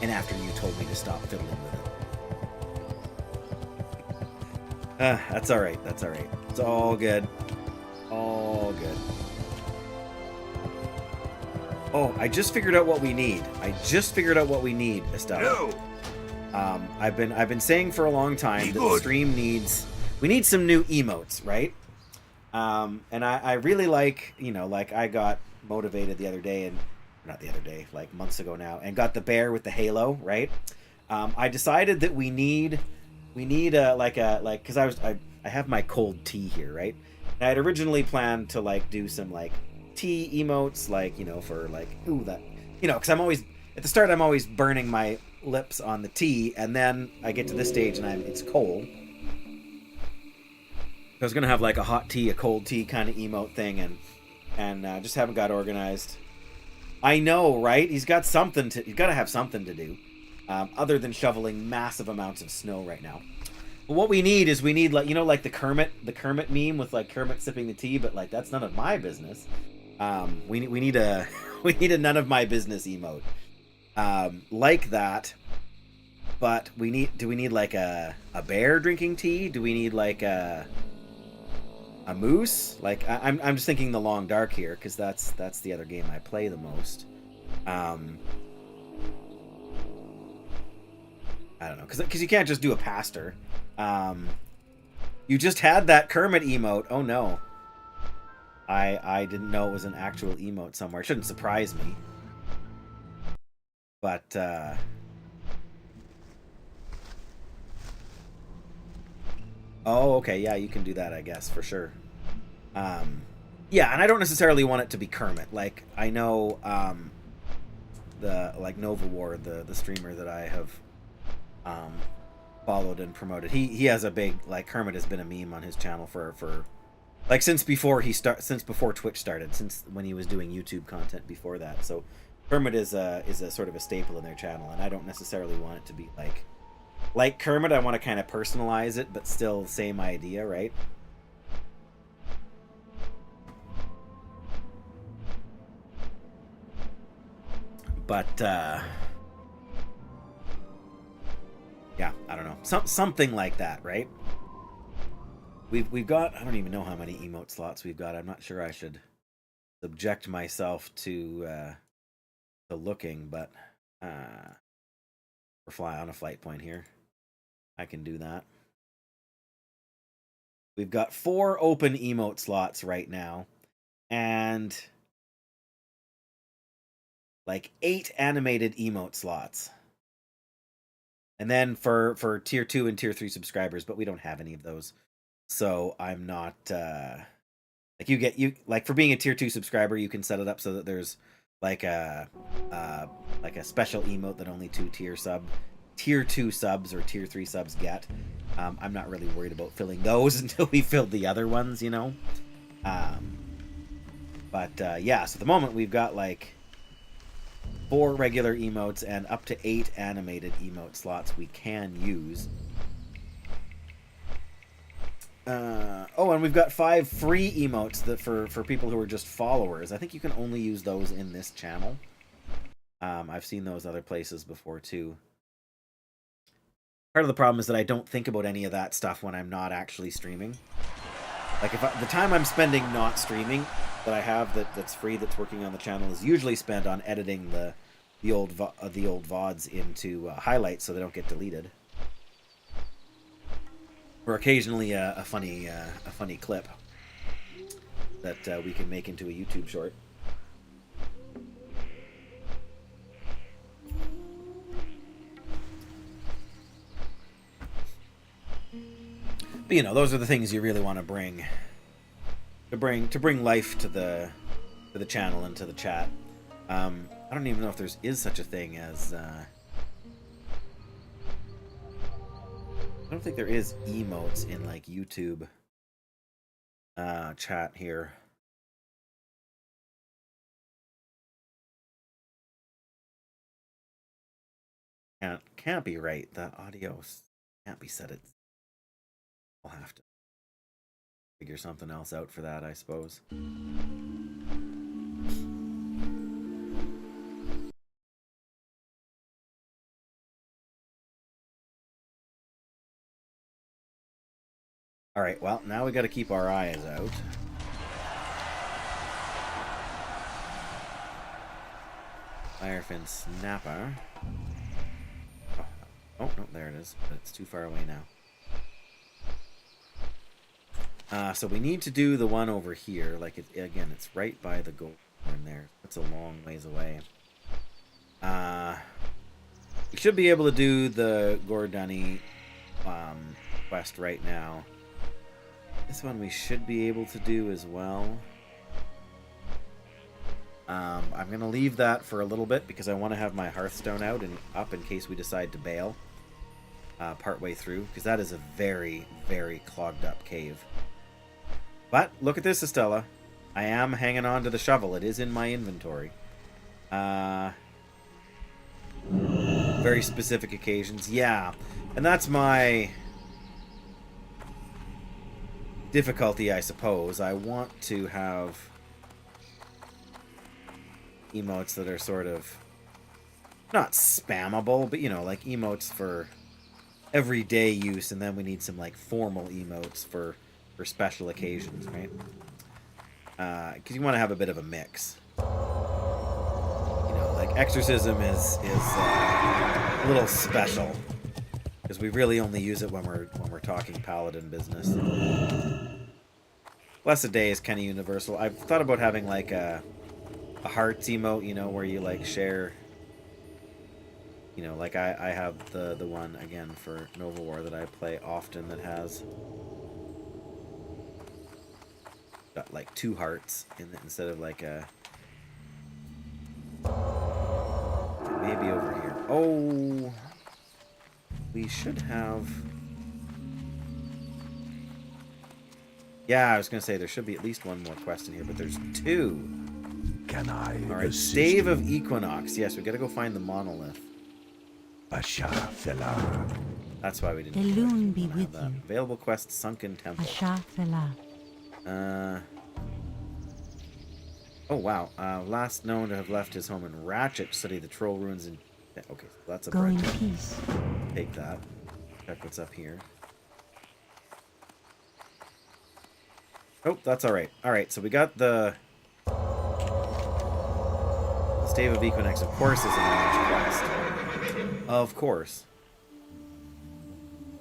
And after you told me to stop fiddling with it. That's alright, that's alright. It's all good. All good. Oh, I just figured out what we need. Estella. No. I've been saying for a long time that the stream needs... We need some new emotes, right? And I really like, you know, like I got motivated the other day, and not the other day, like months ago now, and got the bear with the halo, right? I decided that we need because I have my cold tea here, right? And I had originally planned to like do some like tea emotes, like, you know, for like, ooh, that, you know, because I'm always at the start I'm always burning my lips on the tea, and then I get to this stage and it's cold. I was gonna have like a hot tea, a cold tea kind of emote thing, and just haven't got organized. I know, right? He's got to have something to do, other than shoveling massive amounts of snow right now. But what we need is like, you know, like the Kermit meme with like Kermit sipping the tea, but like that's none of my business. We need a none of my business emote, like that. But do we need like a bear drinking tea? Do we need like a moose? Like I'm just thinking the Long Dark here, because that's the other game I play the most. I don't know, because you can't just do a pastor. You just had that Kermit emote. Oh no, I didn't know it was an actual emote somewhere. It shouldn't surprise me. But oh, okay, yeah, you can do that, I guess, for sure. Yeah, and I don't necessarily want it to be Kermit. Like, I know, the, like, Nova War, the streamer that I have, followed and promoted, he has a big, like, Kermit has been a meme on his channel for like, since before Twitch started, since when he was doing YouTube content before that. So, Kermit is a sort of a staple in their channel, and I don't necessarily want it to be, like Kermit. I want to kind of personalize it, but still same idea, right? But yeah, I don't know, something like that, right? We've got, I don't even know how many emote slots we've got. I'm not sure I should subject myself to looking, but we're fly on a flight point here. I can do that. We've got 4 open emote slots right now, and like 8 animated emote slots. And then for tier 2 and tier 3 subscribers, but we don't have any of those. So I'm not like for being a tier 2 subscriber, you can set it up so that there's like a special emote that only tier 2 subs or tier 3 subs get. I'm not really worried about filling those until we filled the other ones, you know. Yeah, so at the moment we've got like 4 regular emotes and up to 8 animated emote slots we can use. And we've got 5 free emotes that for people who are just followers. I think you can only use those in this channel. I've seen those other places before too. Part of the problem is that I don't think about any of that stuff when I'm not actually streaming. Like the time I'm spending not streaming that I have that's free that's working on the channel is usually spent on editing the old VODs into highlights so they don't get deleted. Or occasionally a funny clip that we can make into a YouTube short. But you know, those are the things you really want to bring life to the channel and to the chat. I don't even know if is such a thing as I don't think there is emotes in like YouTube chat here. Can't be right. The audio can't be set. I'll have to figure something else out for that, I suppose. All right, well, now we got to keep our eyes out. Firefin Snapper. Oh, no, there it is. But it's too far away now. So we need to do the one over here. Like, again, it's right by the gold horn there. That's a long ways away. We should be able to do the Gordani quest right now. This one we should be able to do as well. I'm going to leave that for a little bit because I want to have my Hearthstone out and up in case we decide to bail partway through, because that is a very, very clogged up cave. But look at this, Estella. I am hanging on to the shovel. It is in my inventory. Very specific occasions. Yeah. And that's my difficulty, I suppose. I want to have emotes that are sort of not spammable, but you know, like emotes for everyday use, and then we need some like formal emotes for special occasions, right? Because you want to have a bit of a mix. You know, like exorcism is a little special because we really only use it when we're talking paladin business. Blessed Day is kind of universal. I've thought about having like a hearts emote, you know, where you like share. You know, like I have the one again for Nova War that I play often that has got like 2 hearts in it instead of like a maybe over here. Oh, we should have. Yeah, I was gonna say there should be at least one more quest in here, but there's 2. Can I? All right, Stave of Equinox. Yes, we gotta go find the monolith. That's why we didn't. The loon be with you. Available quest: Sunken Temple. Oh wow. Last known to have left his home in Ratchet, study the troll ruins in. Okay, so that's a. Go in peace. Take that. Check what's up here. Oh, that's all right. All right, so we got the Stave of Equinox. Of course, is a launch quest. Of course.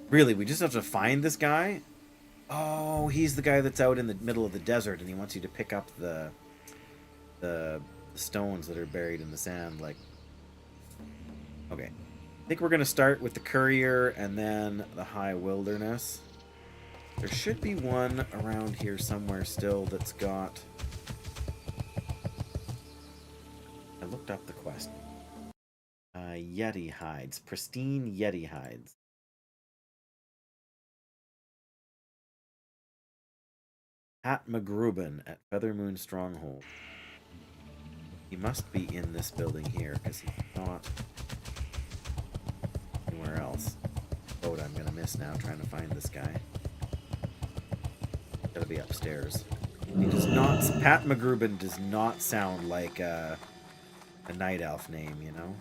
Really, we just have to find this guy? Oh, he's the guy that's out in the middle of the desert, and he wants you to pick up the stones that are buried in the sand. Like, okay, I think we're going to start with the courier and then the high wilderness. There should be one around here somewhere still that's got... I looked up the quest. Yeti hides. Pristine Yeti hides. Pat McGruben at Feathermoon Stronghold. He must be in this building here because he's not anywhere else. Boat I'm gonna miss now trying to find this guy. Gotta be upstairs. He does not. Pat McGruben does not sound like a night elf name, you know.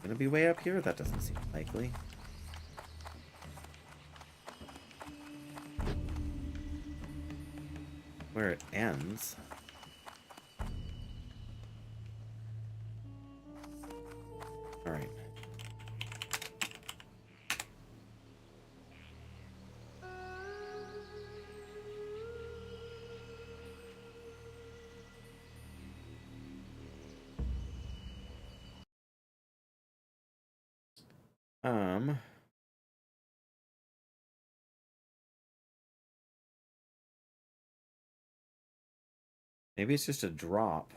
Gonna be way up here? That doesn't seem likely. Where it ends. All right. Maybe it's just a drop.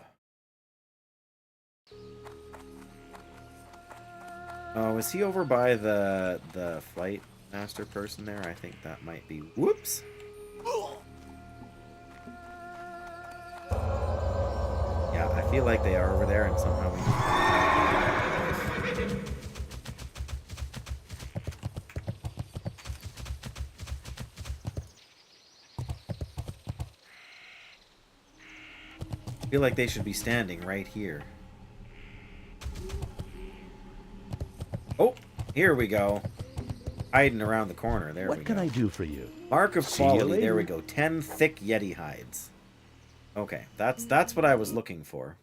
Oh, is he over by the flight master person there? I think that might be. Whoops. Yeah, I feel like they are over there, and somehow we. I feel like they should be standing right here. Oh, here we go. Hiding around the corner. There we go. What can I do for you? Mark of See you quality. There we later. go. 10 thick Yeti hides. Okay, that's what I was looking for.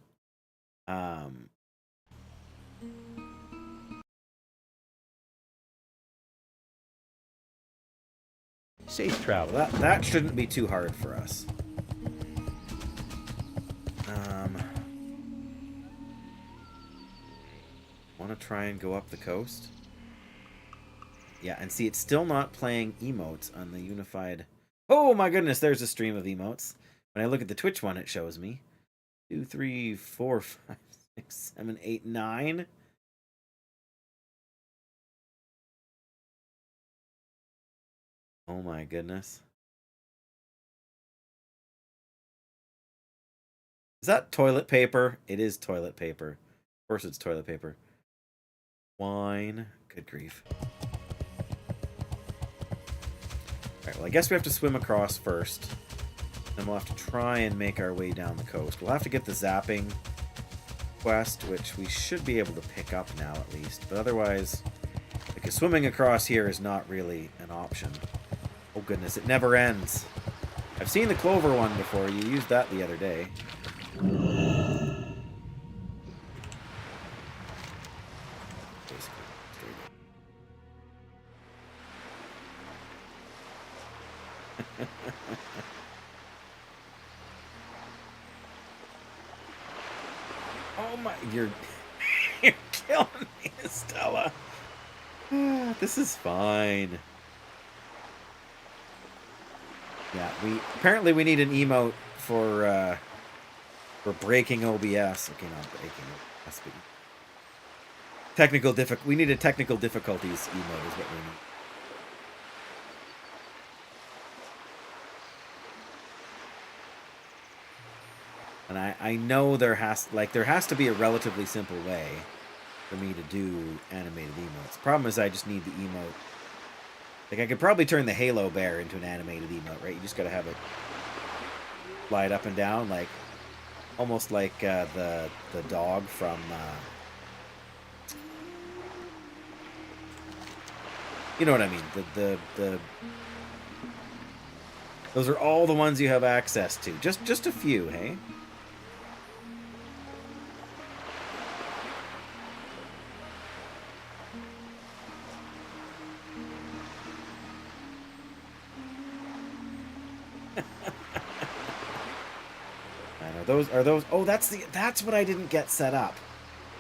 Safe travel. That shouldn't be too hard for us. Want to try and go up the coast? Yeah, and see, it's still not playing emotes on the unified. Oh my goodness, there's a stream of emotes. When I look at the Twitch one, it shows me 2, 3, 4, 5, 6, 7, 8, 9. Oh my goodness. Is that toilet paper? It is toilet paper. Of course it's toilet paper. Wine. Good grief. Alright, well I guess we have to swim across first. Then we'll have to try and make our way down the coast. We'll have to get the zapping quest, which we should be able to pick up now at least. But otherwise, because swimming across here is not really an option. Oh goodness, it never ends. I've seen the clover one before. You used that the other day. Oh my, you're killing me, Estella. This is fine. Yeah, apparently we need an emote for breaking OBS. Okay, not breaking OBS, but we need a technical difficulties emote is what we need. And I know there has to be a relatively simple way for me to do animated emotes. The problem is I just need the emote. Like, I could probably turn the Halo Bear into an animated emote, right? You just gotta have it slide up and down, like almost like the dog from you know what I mean? The those are all the ones you have access to. Just a few, hey? Are those? Oh, that's what I didn't get set up.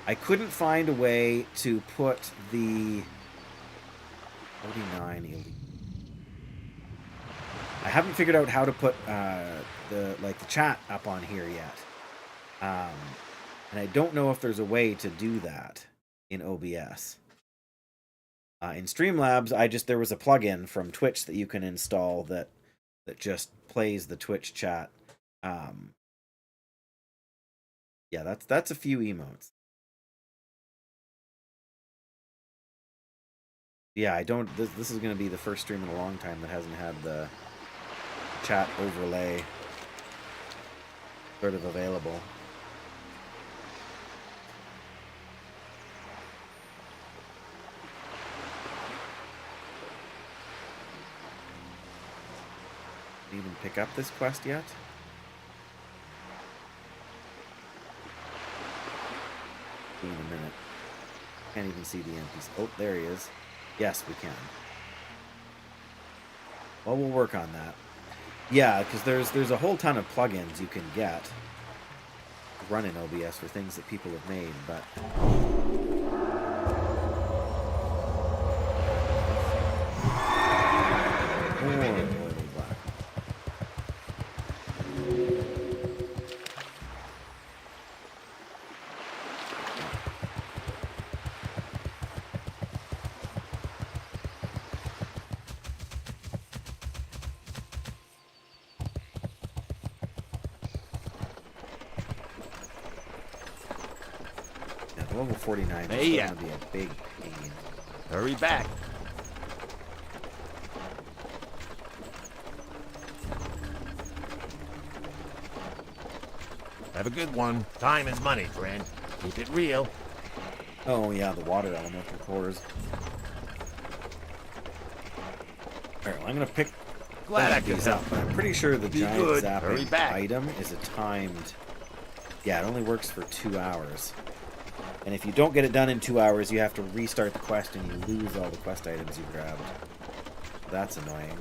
I couldn't find a way to put the 49 illegal. I haven't figured out how to put the chat up on here yet, and I don't know if there's a way to do that in OBS. In Streamlabs, there was a plugin from Twitch that you can install that just plays the Twitch chat. Yeah, that's a few emotes. Yeah, I don't. This is going to be the first stream in a long time that hasn't had the chat overlay sort of available. Did even pick up this quest yet? In a minute. Can't even see the NPC. Oh, there he is. Yes, we can. Well, we'll work on that. Yeah, because there's a whole ton of plugins you can get to run in OBS for things that people have made, but level 49 is going to be a big pain. Hurry back. Have a good one. Time is money, friend. Keep it real. Oh yeah, the water elemental cores. Alright, well, I'm going to pick Glad I could these help. up, but I'm pretty sure the Be giant good. Hurry zapping back. item is a timed... Yeah, it only works for 2 hours. And if you don't get it done in 2 hours, you have to restart the quest and you lose all the quest items you grabbed. That's annoying.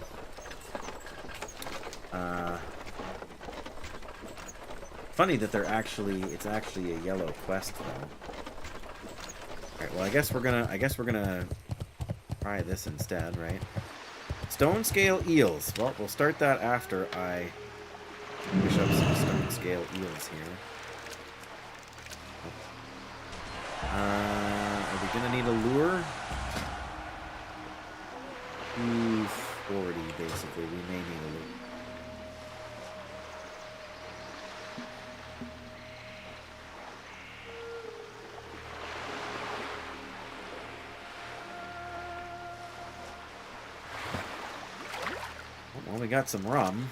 Funny that it's actually a yellow quest though. Alright, well I guess we're gonna try this instead, right? Stone scale eels. Well, we'll start that after I fish up some stone scale eels here. Are we gonna need a lure? 240 basically. We may need a lure. Well, we got some rum.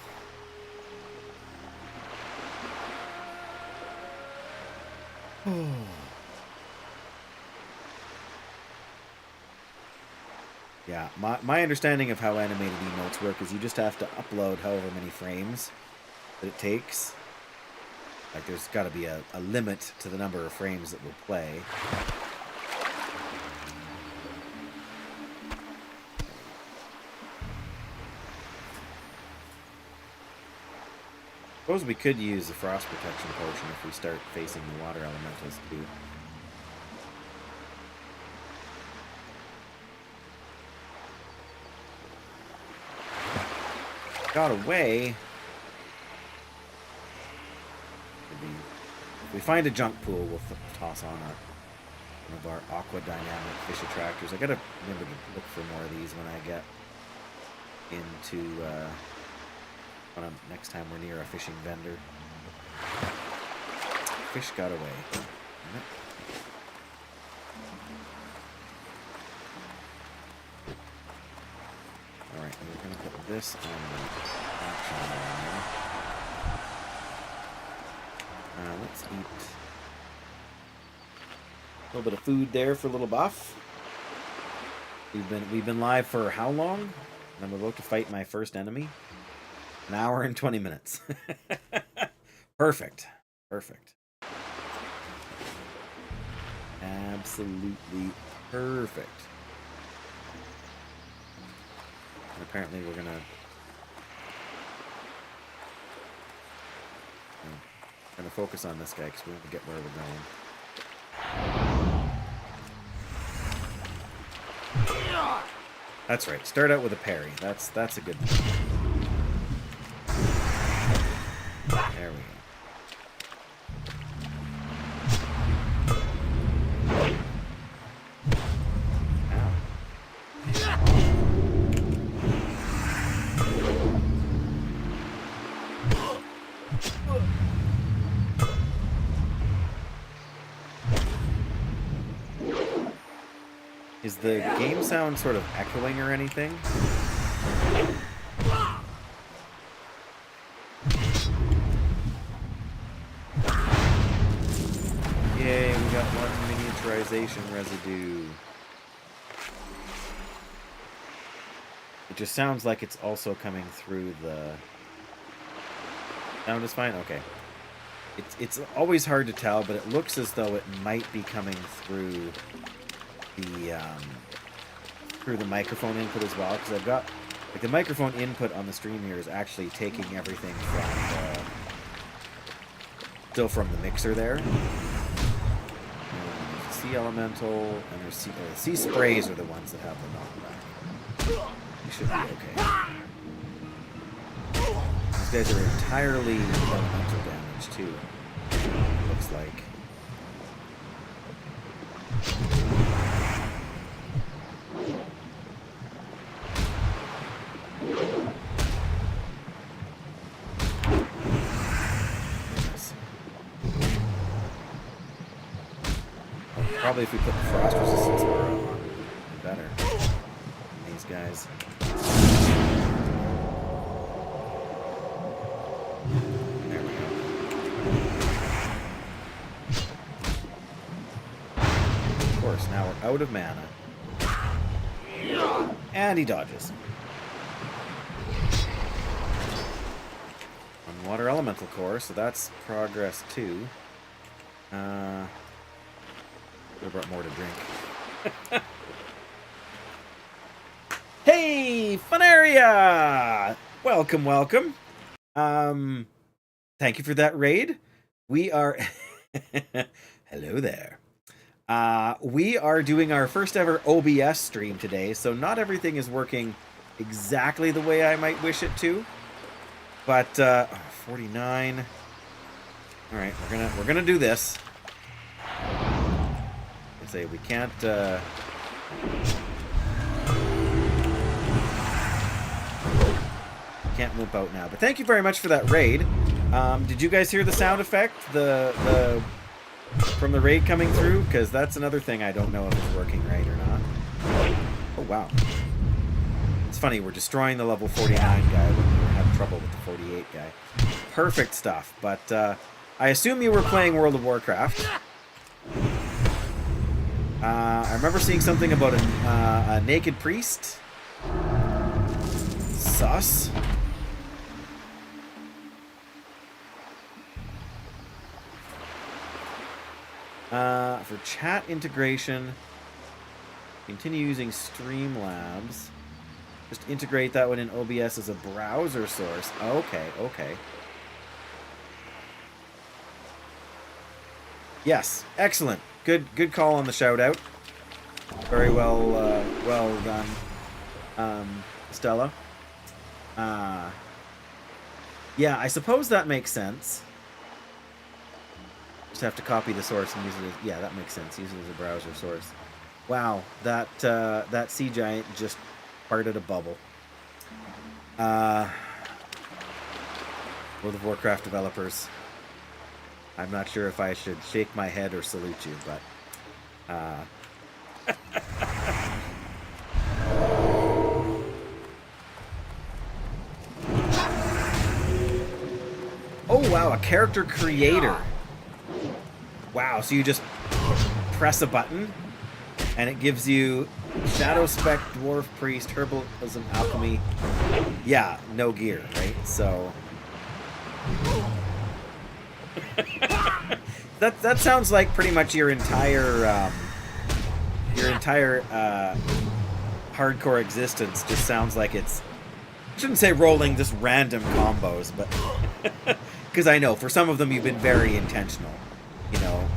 Yeah, my understanding of how animated emotes work is you just have to upload however many frames that it takes. Like, there's got to be a limit to the number of frames that will play. Suppose we could use the frost protection potion if we start facing the water elementals too. Got away. If we find a junk pool, we'll toss on one of our aqua dynamic fish attractors. I gotta remember to look for more of these when I get into next time we're near a fishing vendor. Fish got away. Alright, we're gonna put this on the action line. Let's eat a little bit of food there for a little buff. We've been live for how long? I'm about to fight my first enemy. 1 hour and 20 minutes. Perfect. Perfect. Absolutely perfect. And apparently we're gonna I'm gonna focus on this guy because we want to get where we're going. That's right. Start out with a parry. That's a good thing. There we go. Is the game sound sort of echoing or anything? Yay, we got one miniaturization residue. It just sounds like it's also coming through the... Sound is fine? Okay. It's always hard to tell, but it looks as though it might be coming through the microphone input as well, because I've got like the microphone input on the stream here is actually taking everything from still from the mixer there. Sea elemental and there's sea sprays are the ones that have the knockback. We should be okay. These guys are entirely elemental damage too. Looks like. Probably if we put the frost resistance aura on, better. These guys. There we go. Of course, now we're out of mana. And he dodges. On water elemental core, so that's progress too. I brought more to drink. Hey, Funaria! Welcome, welcome. Thank you for that raid. We are... Hello there. We are doing our first ever OBS stream today, so not everything is working exactly the way I might wish it to. But, 49. Alright, we're gonna do this. Say we can't limp out now, but thank you very much for that raid. Did you guys hear the sound effect the from the raid coming through? Because that's another thing I don't know if it's working right or not. Oh wow, it's funny, we're destroying the level 49 guy when we have trouble with the 48 guy. Perfect stuff. But I assume you were playing World of Warcraft. I remember seeing something about a naked priest. Sus. For chat integration, continue using Streamlabs. Just integrate that one in OBS as a browser source. Okay, okay. Yes, excellent. Good call on the shout out. Very well done, Stella. Yeah, I suppose that makes sense. Just have to copy the source and use it as, yeah, that makes sense. Use it as a browser source. Wow, that sea giant just farted a bubble. World of Warcraft developers. I'm not sure if I should shake my head or salute you, but... Oh, wow, a character creator. Wow, so you just press a button, and it gives you Shadow Spec, Dwarf, Priest, Herbalism, Alchemy. Yeah, no gear, right? So... that sounds like pretty much your entire hardcore existence just sounds like it's, I shouldn't say rolling just random combos, but Because I know for some of them you've been very intentional, you know.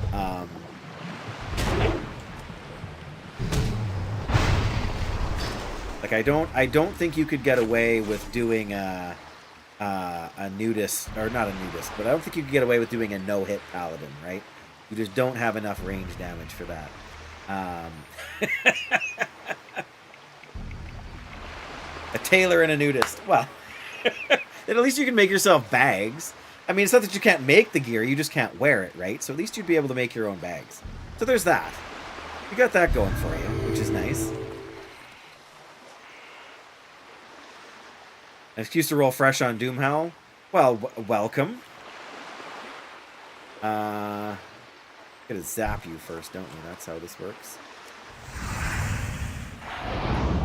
Like I don't think you could get away with doing a nudist, or not a nudist, but I don't think you could get away with doing a no-hit paladin, right? You just don't have enough range damage for that. A tailor and a nudist. Well, then at least you can make yourself bags. I mean, it's not that you can't make the gear, you just can't wear it, right? So at least you'd be able to make your own bags. So there's that. You got that going for you, which is nice. An excuse to roll fresh on Doomhowl? Well, welcome. Gotta zap you first, don't you? That's how this works.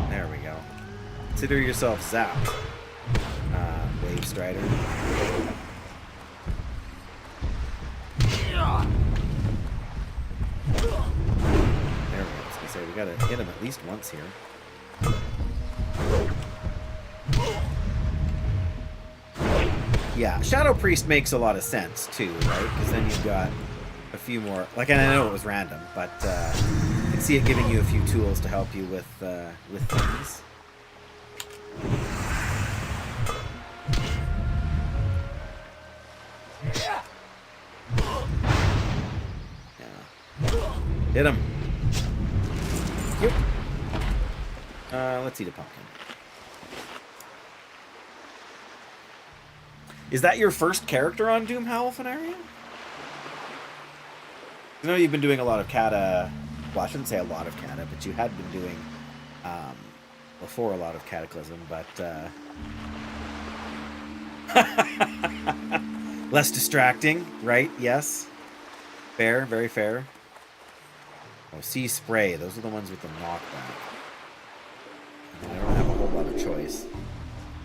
There we go. Consider yourself zapped. Wave Strider. There we go. I was gonna say, we gotta hit him at least once here. Yeah, Shadow Priest makes a lot of sense too, right? Because then you've got a few more. Like, and I know it was random, but I can see it giving you a few tools to help you with things. Yeah. Hit him. Yep. Let's eat a pumpkin. Is that your first character on Doomhowl, Fenaria? I know you've been doing a lot of Kata. Well, I shouldn't say a lot of Kata, but you had been doing before a lot of Cataclysm, but less distracting, right? Yes. Fair, very fair. Oh, Sea Spray. Those are the ones with the knockback. I mean, I don't have a whole lot of choice.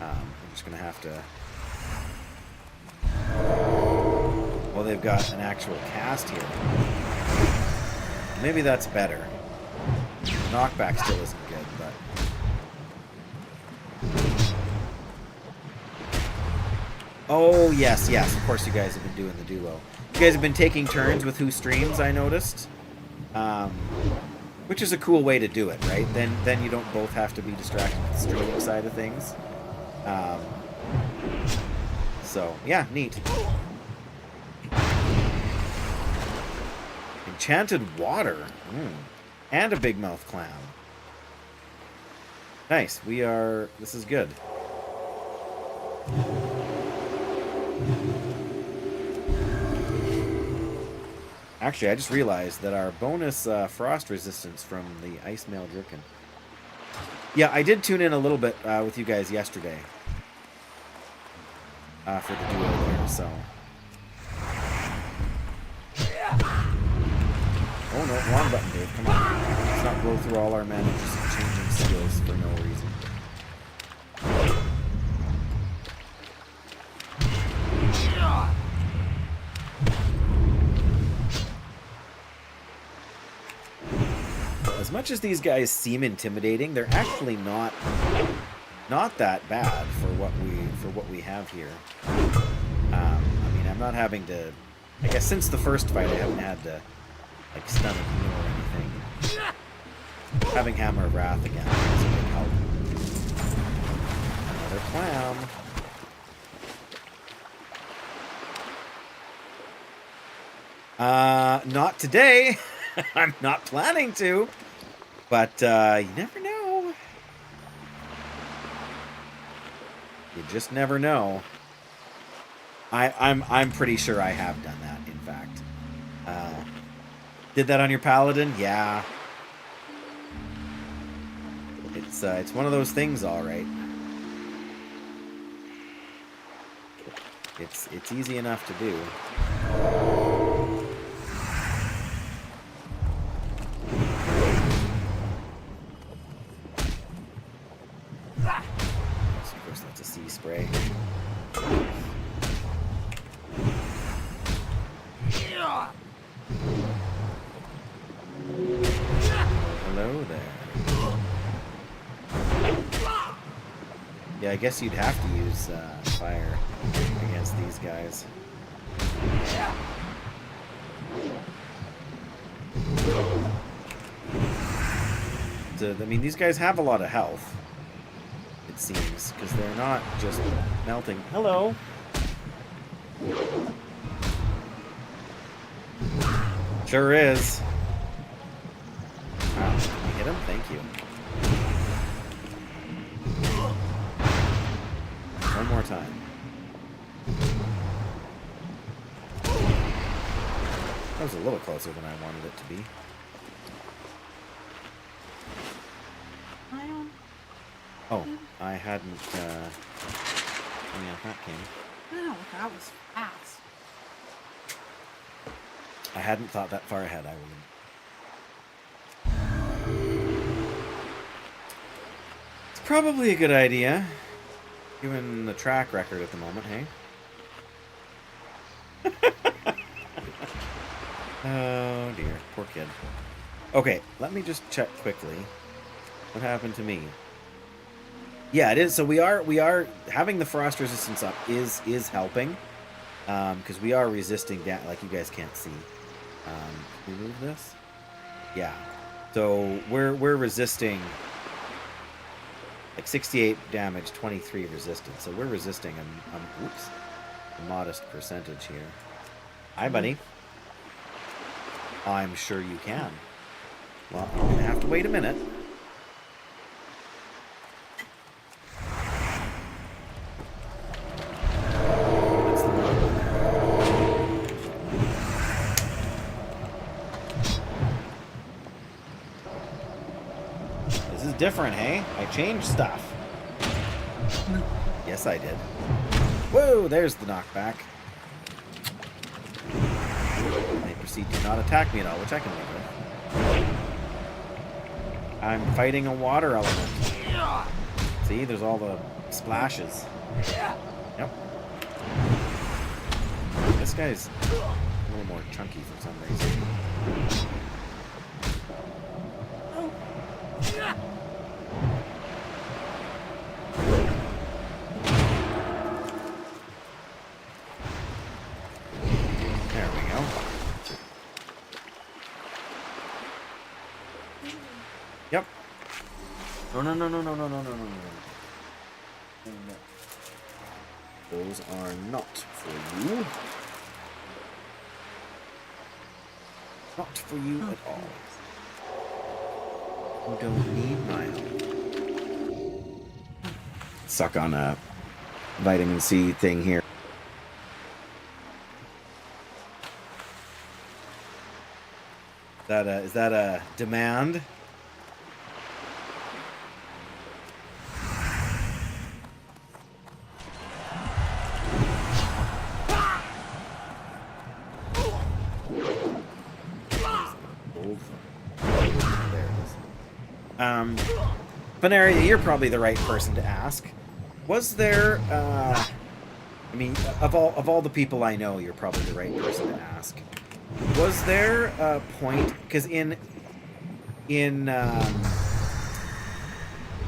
I'm just going to have to... Well, they've got an actual cast here. Maybe that's better. Knockback still isn't good, but... Oh, yes, yes. Of course you guys have been doing the duo. You guys have been taking turns with who streams, I noticed. Which is a cool way to do it, right? Then you don't both have to be distracted with the streaming side of things. So, yeah, neat. Enchanted water. And a big mouth clam. Nice. This is good. Actually, I just realized that our bonus frost resistance from the Ice Mail Dripkin. Yeah, I did tune in a little bit with you guys yesterday. For the duo there, so... Oh no, wrong button, Dave, come on. Let's not blow through all our mana just changing skills for no reason. As much as these guys seem intimidating, they're actually not that bad for what we have here. I mean, I'm not having to... I guess since the first fight, I haven't had to like stun a heal or anything. Having Hammer of Wrath again is a big help. Another clam. Not today. I'm not planning to. But you never know. You just never know. I'm pretty sure I have done that, in fact. Did that on your Paladin? Yeah. It's one of those things, all right. It's easy enough to do. Of course, that's a Sea Spray. Hello there. Yeah, I guess you'd have to use fire against these guys. I mean, these guys have a lot of health, it seems, because they're not just melting. Hello. Sure is. Wow, can we hit him? Thank you. One more time. That was a little closer than I wanted it to be. Oh, I hadn't, yeah, that came. Wow, that was fast. I hadn't thought that far ahead, I would. It's probably a good idea, given the track record at the moment, hey? Oh dear, poor kid. Okay, let me just check quickly. What happened to me? Yeah, it is. So we are having the frost resistance up is helping, because we are resisting that. Like you guys can't see. Can we move this? Yeah. So we're resisting like 68 damage, 23 resistance. So we're resisting a modest percentage here. Hi, buddy. I'm sure you can. Well, you're gonna have to wait a minute. This is different, hey? I changed stuff. Yes, I did. Whoa, there's the knockback. They proceed to not attack me at all, which I can live with. I'm fighting a water element. See, there's all the splashes. Yep. This guy's a little more chunky for some reason. There we go. Yep. No. Those are not for you. Not for you at all. You don't need my help. Suck on a vitamin C thing here. Is that a demand? Benaria, you're probably the right person to ask. Was there, I mean, of all the people I know, you're probably the right person to ask. Was there a point, because in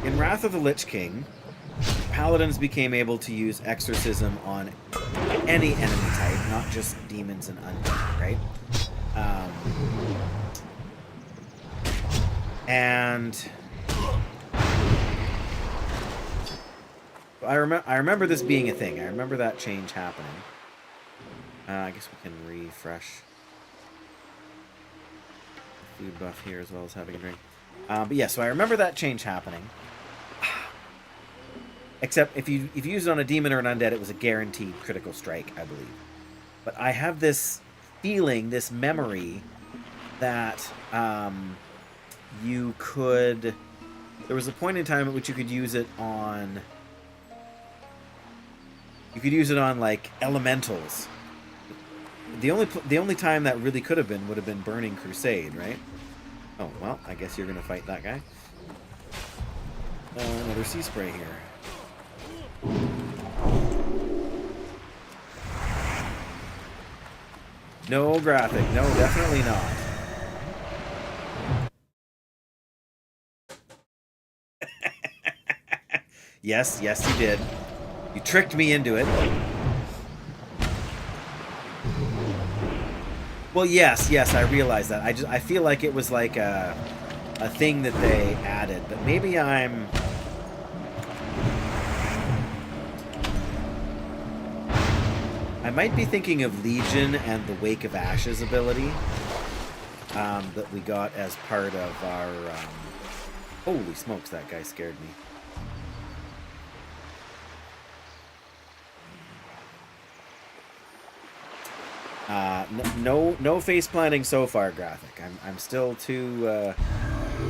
Wrath of the Lich King, Paladins became able to use exorcism on any enemy type, not just demons and undead, right? And I remember this being a thing. I remember that change happening. I guess we can refresh the food buff here as well as having a drink. But yeah, so I remember that change happening. Except if you use it on a demon or an undead, it was a guaranteed critical strike, I believe. But I have this feeling, this memory, that you could... There was a point in time at which you could use it on... You could use it on, like, elementals. The only time that really could have been would have been Burning Crusade, right? Oh, well, I guess you're going to fight that guy. Another sea spray here. No graphic. No, definitely not. Yes, you did. You tricked me into it. Well, yes, I realize that. I feel like it was like a a thing that they added, but maybe I might be thinking of Legion and the Wake of Ashes ability that we got as part of our... holy smokes, that guy scared me. No face planting so far, Graphic. I'm still too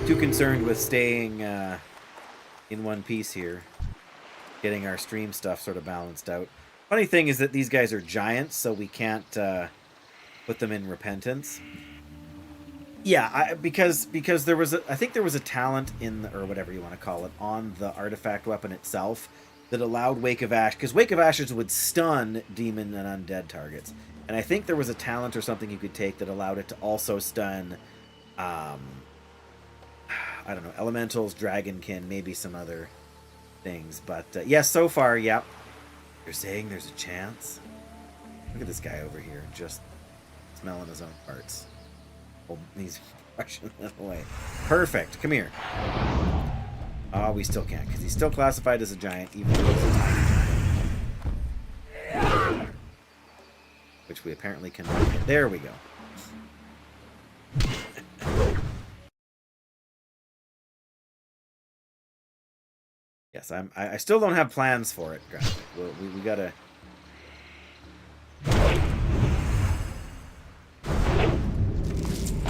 concerned with staying in one piece here, getting our stream stuff sort of balanced out. Funny thing is that these guys are giants, so we can't put them in repentance. Yeah, because there was I think there was a talent in or whatever you want to call it on the artifact weapon itself that allowed Wake of Ash, because Wake of Ashes would stun demon and undead targets. And I think there was a talent or something you could take that allowed it to also stun, I don't know, elementals, dragonkin, maybe some other things. But yes, so far, yep. You're saying there's a chance? Look at this guy over here, just smelling his own parts. Oh, he's brushing that away. Perfect. Come here. Oh, we still can't, because he's still classified as a giant, even though he's a tiny giant. Which we apparently cannot get. There we go. Yes, I still don't have plans for it, Graphic. We gotta...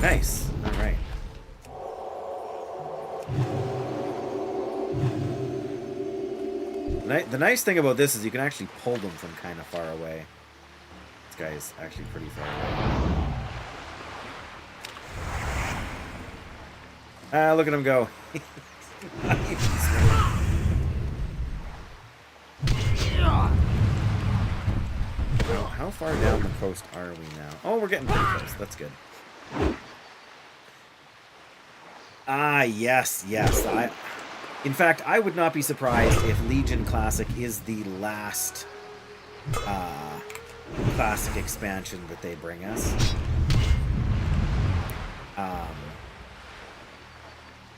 Nice. All right. The nice thing about this is you can actually pull them from kind of far away. This guy is actually pretty far away. Look at him go. How far down the coast are we now? Oh, we're getting pretty close. That's good. Ah, yes. In fact, I would not be surprised if Legion Classic is the last Classic expansion that they bring us.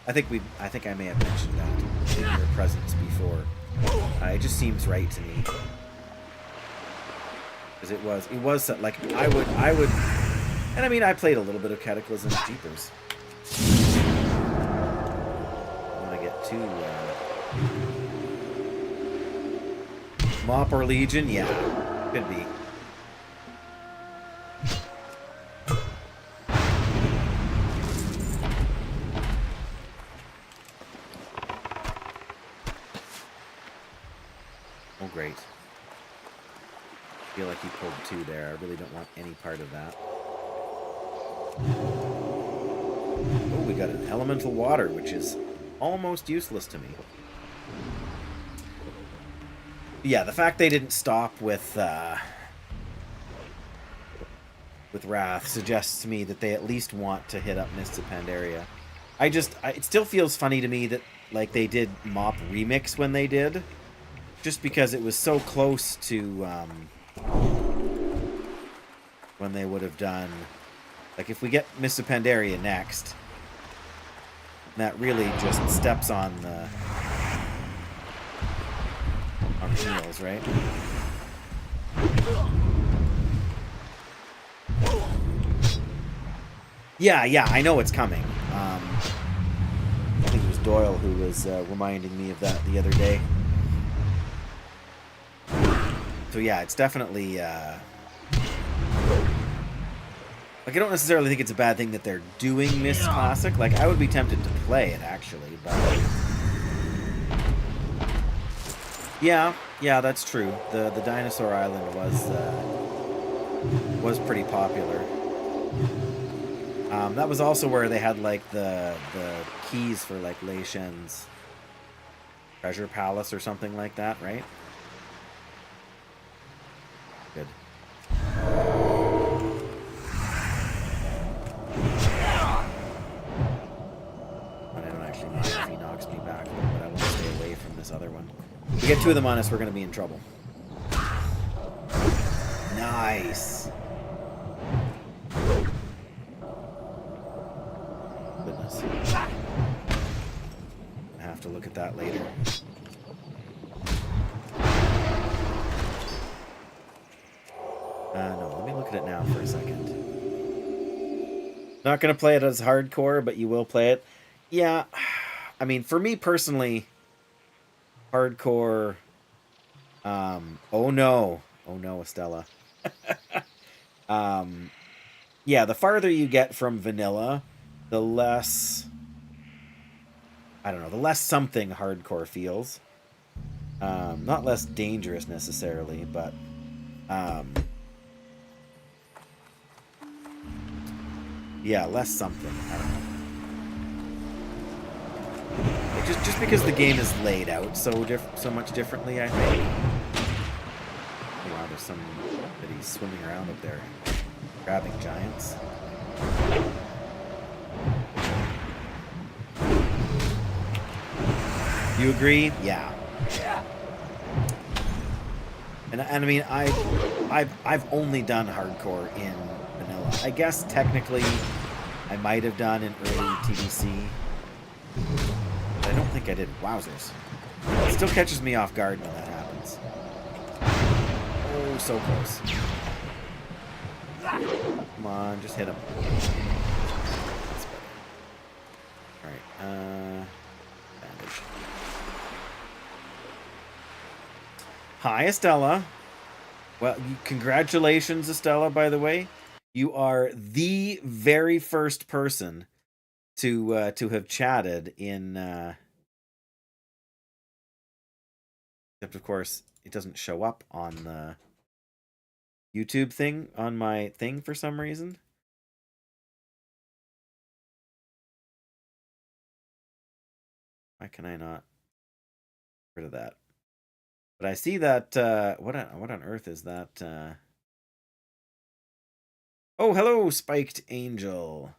I think I may have mentioned that in your presence before. It just seems right to me. Because it was like I would, and I mean I played a little bit of Cataclysm, Jeepers. Want to get to Mop or Legion? Yeah, could be. Oh, great. I feel like he pulled two there. I really don't want any part of that. Oh, we got an elemental water, which is almost useless to me. Yeah, the fact they didn't stop with Wrath suggests to me that they at least want to hit up Mists of Pandaria. It still feels funny to me that like they did Mop Remix when they did, just because it was so close to when they would have done, like if we get Mists of Pandaria next, that really just steps on the heels, right? Yeah, I know it's coming. I think it was Doyle who was reminding me of that the other day. So yeah, it's definitely like I don't necessarily think it's a bad thing that they're doing Mist Classic. Like I would be tempted to play it actually, but yeah, that's true. The Dinosaur Island was pretty popular. That was also where they had like the keys for like Lei Shen's treasure palace or something like that, right? Good. I don't actually mind if he knocks me back, but I want to stay away from this other one. If we get two of them on us, we're going to be in trouble. Nice. Goodness. look at that later. No, let me look at it now for a second. Not going to play it as hardcore, but you will play it. Yeah, I mean, for me personally, hardcore... oh no, Estella. Yeah, the farther you get from vanilla, the less... I don't know, the less something hardcore feels. Not less dangerous necessarily, but... yeah, less something. I don't know. Just because the game is laid out so much differently, I think. Oh, wow, there's somebody swimming around up there, grabbing giants. You agree? Yeah. And I mean, I've only done hardcore in vanilla. I guess technically I might have done in early TBC, but I don't think I did. Wowzers. It still catches me off guard when that happens. Oh, so close. Come on, just hit him. Alright, bandage. Hi, Estella. Well, congratulations, Estella, by the way. You are the very first person to have chatted in... except, of course, it doesn't show up on the YouTube thing, on my thing for some reason. Why can I not get rid of that? But I see that, what on earth is that? Oh, hello, Spiked Angel.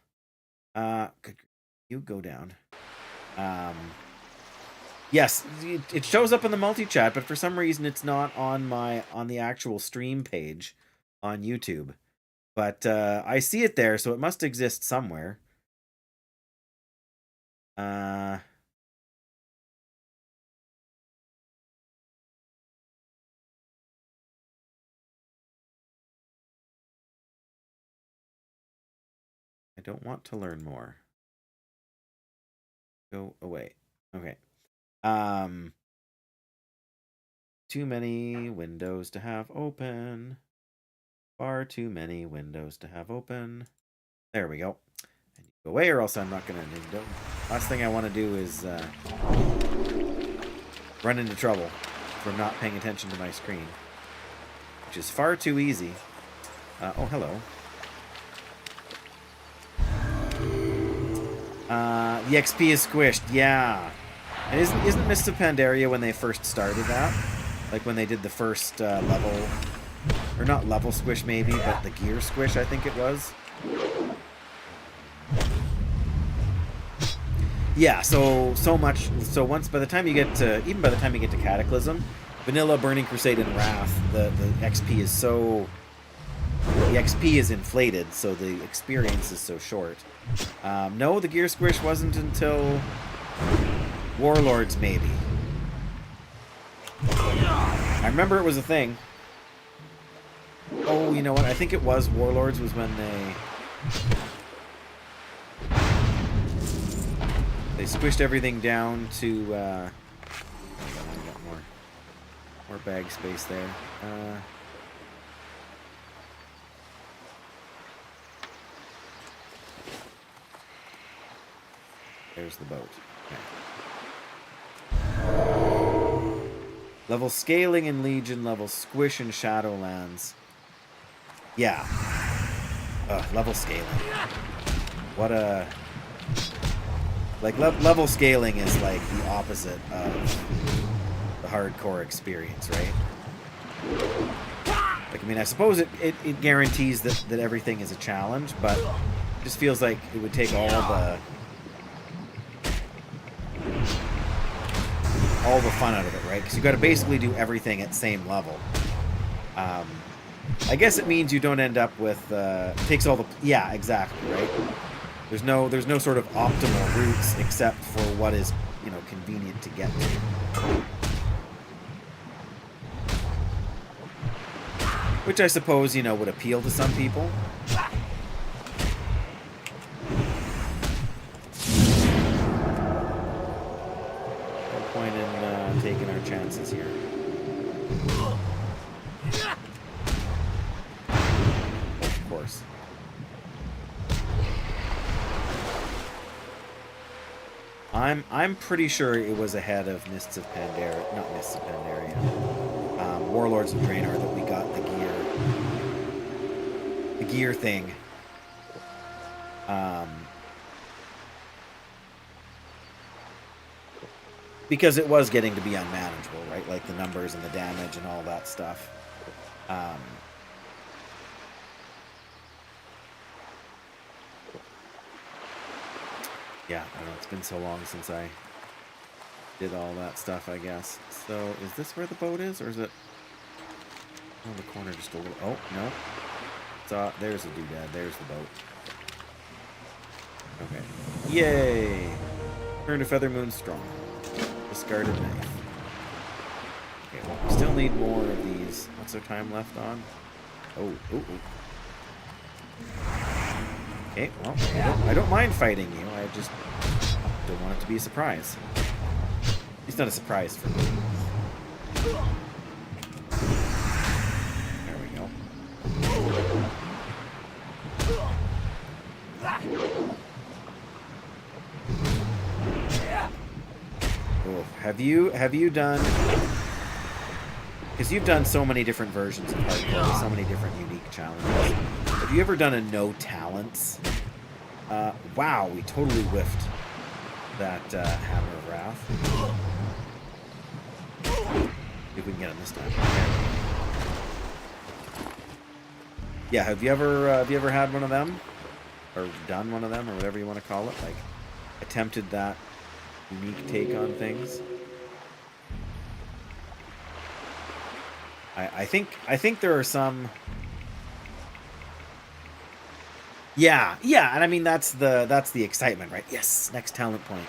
Could you go down? Yes, it shows up in the multi-chat, but for some reason it's not on the actual stream page on YouTube. But I see it there, so it must exist somewhere. I don't want to learn more. Go away. Okay. Too many windows to have open. Far too many windows to have open. There we go. And you go away, or else I'm not gonna. Last thing I want to do is run into trouble for not paying attention to my screen, which is far too easy. Oh, hello. The XP is squished. Yeah. And isn't Mists of Pandaria when they first started that? Like when they did the first level, or not level squish maybe, but the gear squish, I think it was. Yeah, so once, by the time you get to, even by the time you get to Cataclysm, Vanilla, Burning Crusade, and Wrath, the XP is so, the XP is inflated, so the experience is so short. No, the gear squish wasn't until Warlords, maybe. I remember it was a thing. Oh, you know what? I think it was Warlords was when they squished everything down to I got more bag space there. There's the boat. Okay. Level scaling in Legion, level squish in Shadowlands. Yeah. Level scaling. What a... Like, level scaling is like the opposite of the hardcore experience, right? Like, I mean, I suppose it guarantees that everything is a challenge, but it just feels like it would take all the fun out of it, right? Because you got to basically do everything at same level. I guess it means you don't end up with takes all the, yeah, exactly, right? There's no sort of optimal routes except for what is you know, convenient to get to. Which I suppose, you know, would appeal to some people. No point in taking our chances here. Of course. I'm pretty sure it was ahead of Mists of Pandaria, not Mists of Pandaria, Warlords of Draenor that we got the gear thing. Because it was getting to be unmanageable, right? Like the numbers and the damage and all that stuff. Yeah, I don't know, it's been so long since I did all that stuff, I guess. So, is this where the boat is, or is it on the corner just a little... Oh, no. So, there's the doodad, there's the boat. Okay. Yay! Turn to Feathermoon Strong. Discarded knife. Okay, well, we still need more of these. What's our time left on? Oh. Okay, well, I don't mind fighting you. I just don't want it to be a surprise. It's not a surprise for me. There we go. Oh, have you done? Because you've done so many different versions of hardcore, so many different unique challenges. Have you ever done a no talents? Wow, we totally whiffed that Hammer of Wrath. If we can get him this time. Yeah, have you ever had one of them, or done one of them, or whatever you want to call it? Like, attempted that unique take on things. I think there are some. Yeah, and I mean that's the excitement, right? Yes, next talent point.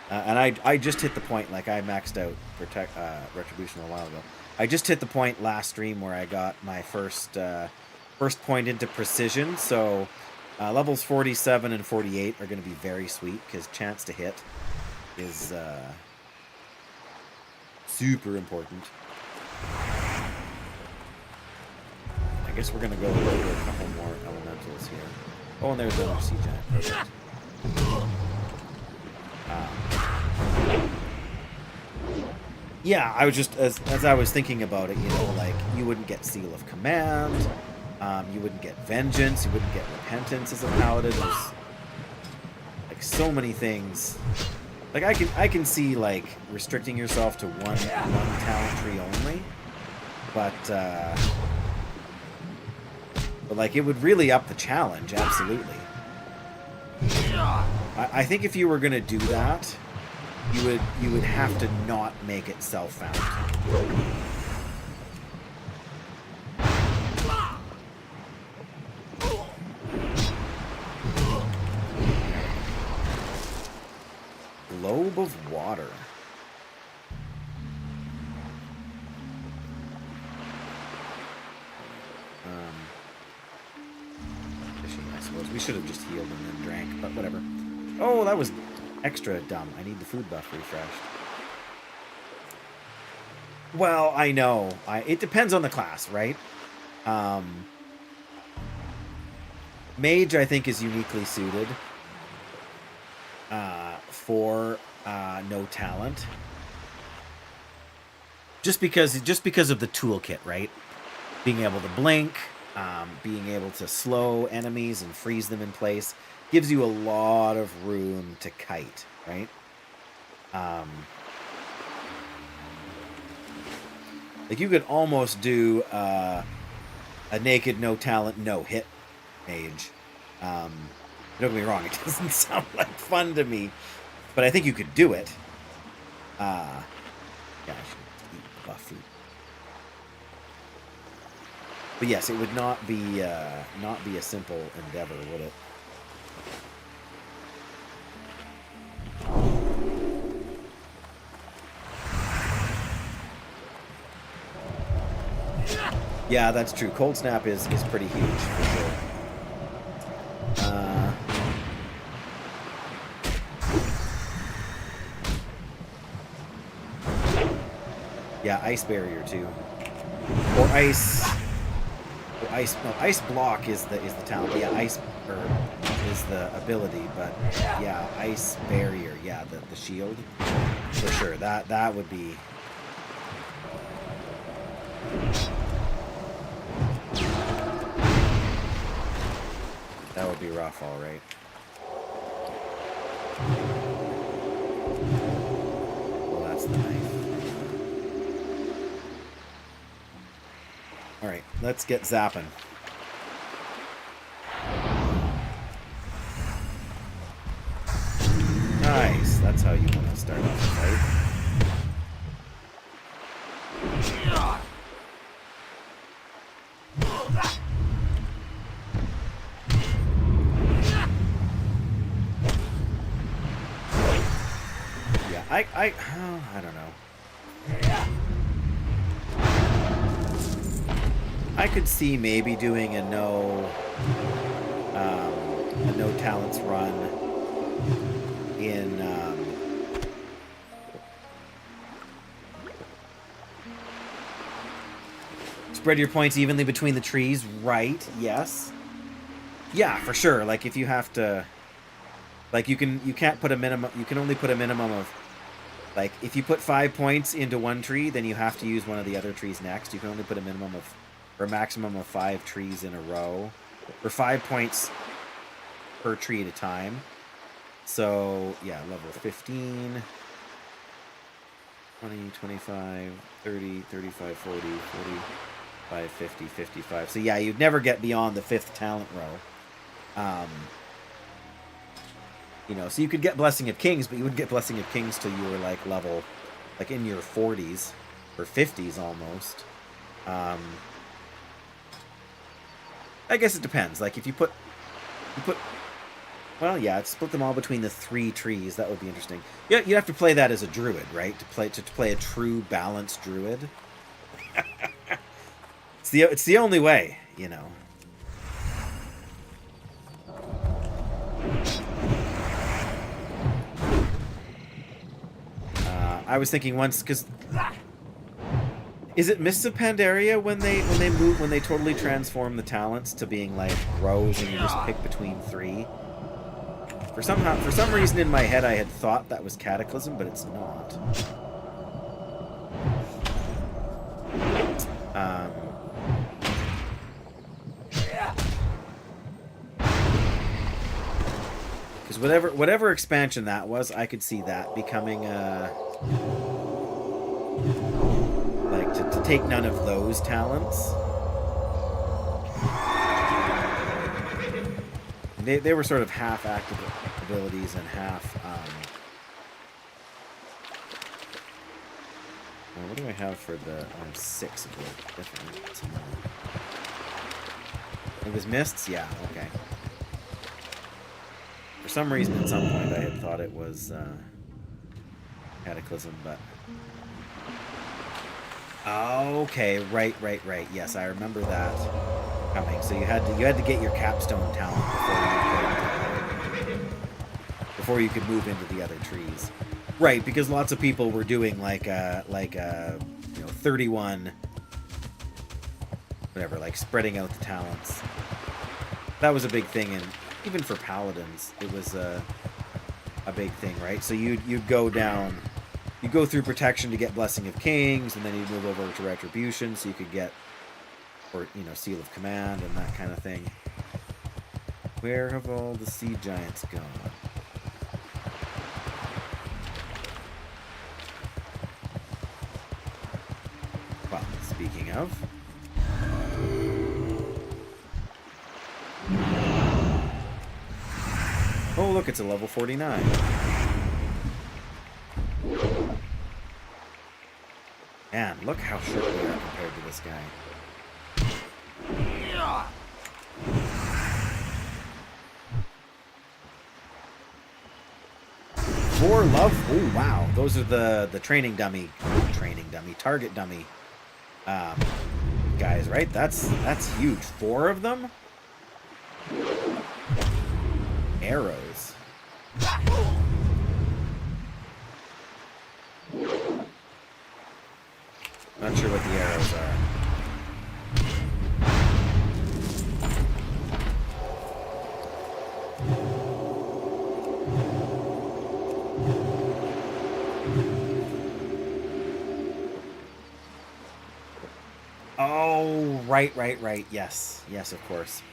And I just hit the point, like I maxed out Retribution a while ago. I just hit the point last stream where I got my first point into precision. So levels 47 and 48 are going to be very sweet because chance to hit is super important. I guess we're gonna go over a couple more elementals here. Oh, and there's another sea giant. Perfect. Yeah, I was just as I was thinking about it, you know, like you wouldn't get Seal of Command, you wouldn't get Vengeance, you wouldn't get Repentance as a paladin. There's like so many things. Like I can see like restricting yourself to one talent tree only, but like it would really up the challenge, absolutely. I think if you were gonna do that, you would have to not make it self-found. Globe of water. Fishing, I suppose. We should have just healed and then drank, but whatever. Oh, that was extra dumb. I need the food buff refreshed. Well, I know. It depends on the class, right? Mage, I think, is uniquely suited for no talent. Just because of the toolkit, right? Being able to blink, being able to slow enemies and freeze them in place gives you a lot of room to kite, right? Like you could almost do a naked, no talent, no hit mage. Don't get me wrong, it doesn't sound like fun to me, but I think you could do it. Yeah, I should eat buff food. But yes, it would not be a simple endeavor, would it? Yeah, that's true. Cold Snap is pretty huge for sure. Yeah, Ice Barrier too, or Ice. Well, ice. No, Ice Block is the talent. Yeah, Ice is the ability, but yeah, Ice Barrier. Yeah, the shield for sure. That would be. That would be rough, all right. Well, that's the knife. All right, let's get zapping. Nice. That's how you want to start off the fight. I don't know. I could see maybe doing a no talents run in spread your points evenly between the trees, right? Yes. Yeah, for sure. Like if you have to, like you can't put a minimum. You can only put a minimum of. Like, if you put 5 points into one tree, then you have to use one of the other trees next. You can only put a minimum of, or a maximum of 5 trees in a row. Or 5 points per tree at a time. So, yeah, level 15, 20, 25, 30, 35, 40, 45, 50, 55. So, yeah, you'd never get beyond the 5th talent row. You know, so you could get Blessing of Kings, but you wouldn't get Blessing of Kings till you were like level, like in your 40s or 50s almost. I guess it depends. Like if you put, well, yeah, split them all between the 3 trees. That would be interesting. Yeah, you'd have to play that as a druid, right? To play a true balanced druid. It's the only way, you know. I was thinking once, because is it Mists of Pandaria when they totally transform the talents to being like rows and you just pick between 3? For some reason in my head I had thought that was Cataclysm, but it's not. Because whatever expansion that was, I could see that becoming like to take none of those talents. They were sort of half active abilities and half. Well, what do I have for the? I have 6 of it. Definitely. It was Mists, yeah. Okay. For some reason, at some point, I had thought it was Cataclysm, but okay, right. Yes, I remember that coming. So you had to get your capstone talent before you could move into the other trees, right? Because lots of people were doing like 31, whatever, like spreading out the talents. That was a big thing, and even for paladins, it was a big thing, right? So you'd go down, you go through protection to get Blessing of Kings, and then you'd move over to Retribution, so you could get, or Seal of Command and that kind of thing. Where have all the sea giants gone? Well, speaking of. Oh, look, it's a level 49. Man, look how short we are compared to this guy. For love. Oh, wow. Those are the target dummy guys, right? That's huge. 4 of them? Arrows. Not sure what the arrows are. Oh, right. Yes, of course.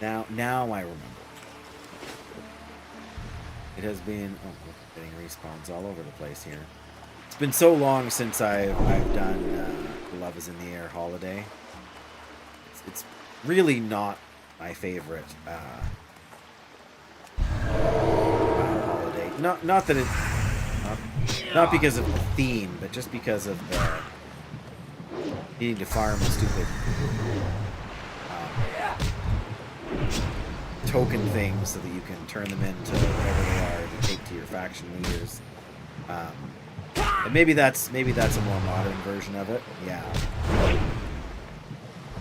Now I remember. It has been. Oh, look, getting respawns all over the place here. It's been so long since I've done Love Is in the Air Holiday. It's really not my favorite holiday. Not that it. Not because of the theme, but just because of the needing to farm stupid token things so that you can turn them into whatever they are to take to your faction leaders. And maybe that's a more modern version of it. Yeah.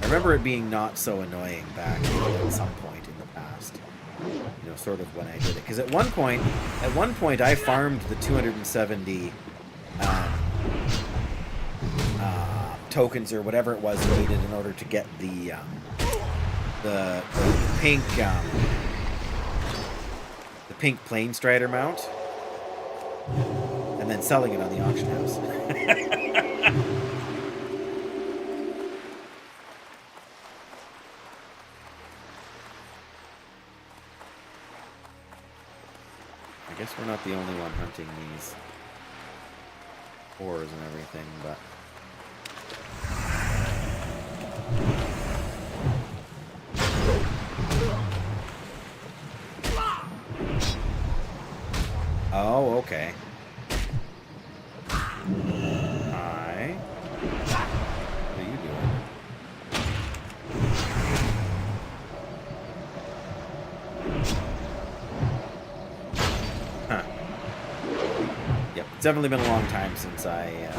I remember it being not so annoying back at some point in the past. You know, sort of when I did it, because at one point I farmed the 270 tokens or whatever it was needed in order to get the pink plane strider mount, and then selling it on the auction house. I guess we're not the only one hunting these ores and everything, but oh, okay. Hi. What are you doing? Huh. Yep, it's definitely been a long time since I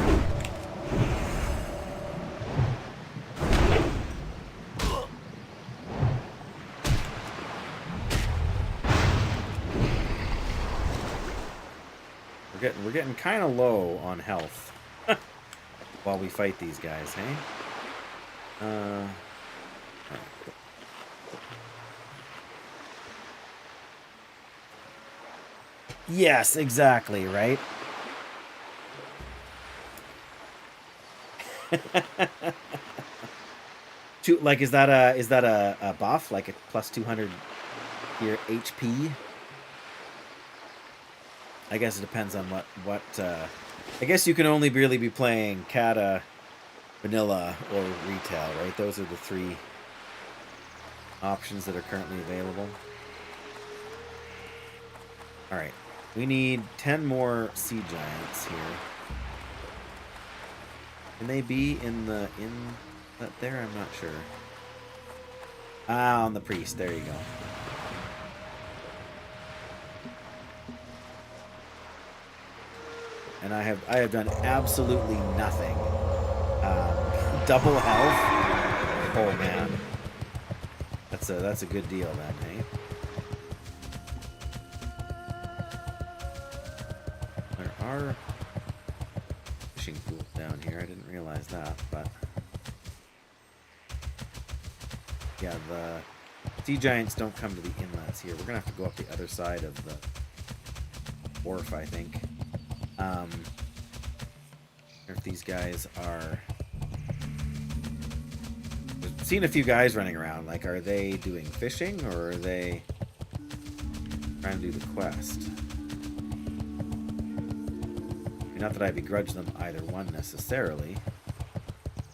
We're getting kind of low on health while we fight these guys, hey? Yes, exactly, right? Like, is that a buff? Like a plus 200 your HP? I guess it depends on what I guess you can only really be playing Kata, Vanilla, or Retail, right? Those are the 3 options that are currently available. Alright. We need 10 more Sea Giants here. Can they be in that there? I'm not sure. Ah, on the Priest. There you go. And I have done absolutely nothing. Double health. Oh man, that's a good deal, then, eh? There are fishing pools down here. I didn't realize that, but yeah, the Sea Giants don't come to the inlets here. We're gonna have to go up the other side of the wharf, I think. If these guys are... I've seen a few guys running around. Like, are they doing fishing, or are they trying to do the quest? I mean, not that I begrudge them either one necessarily.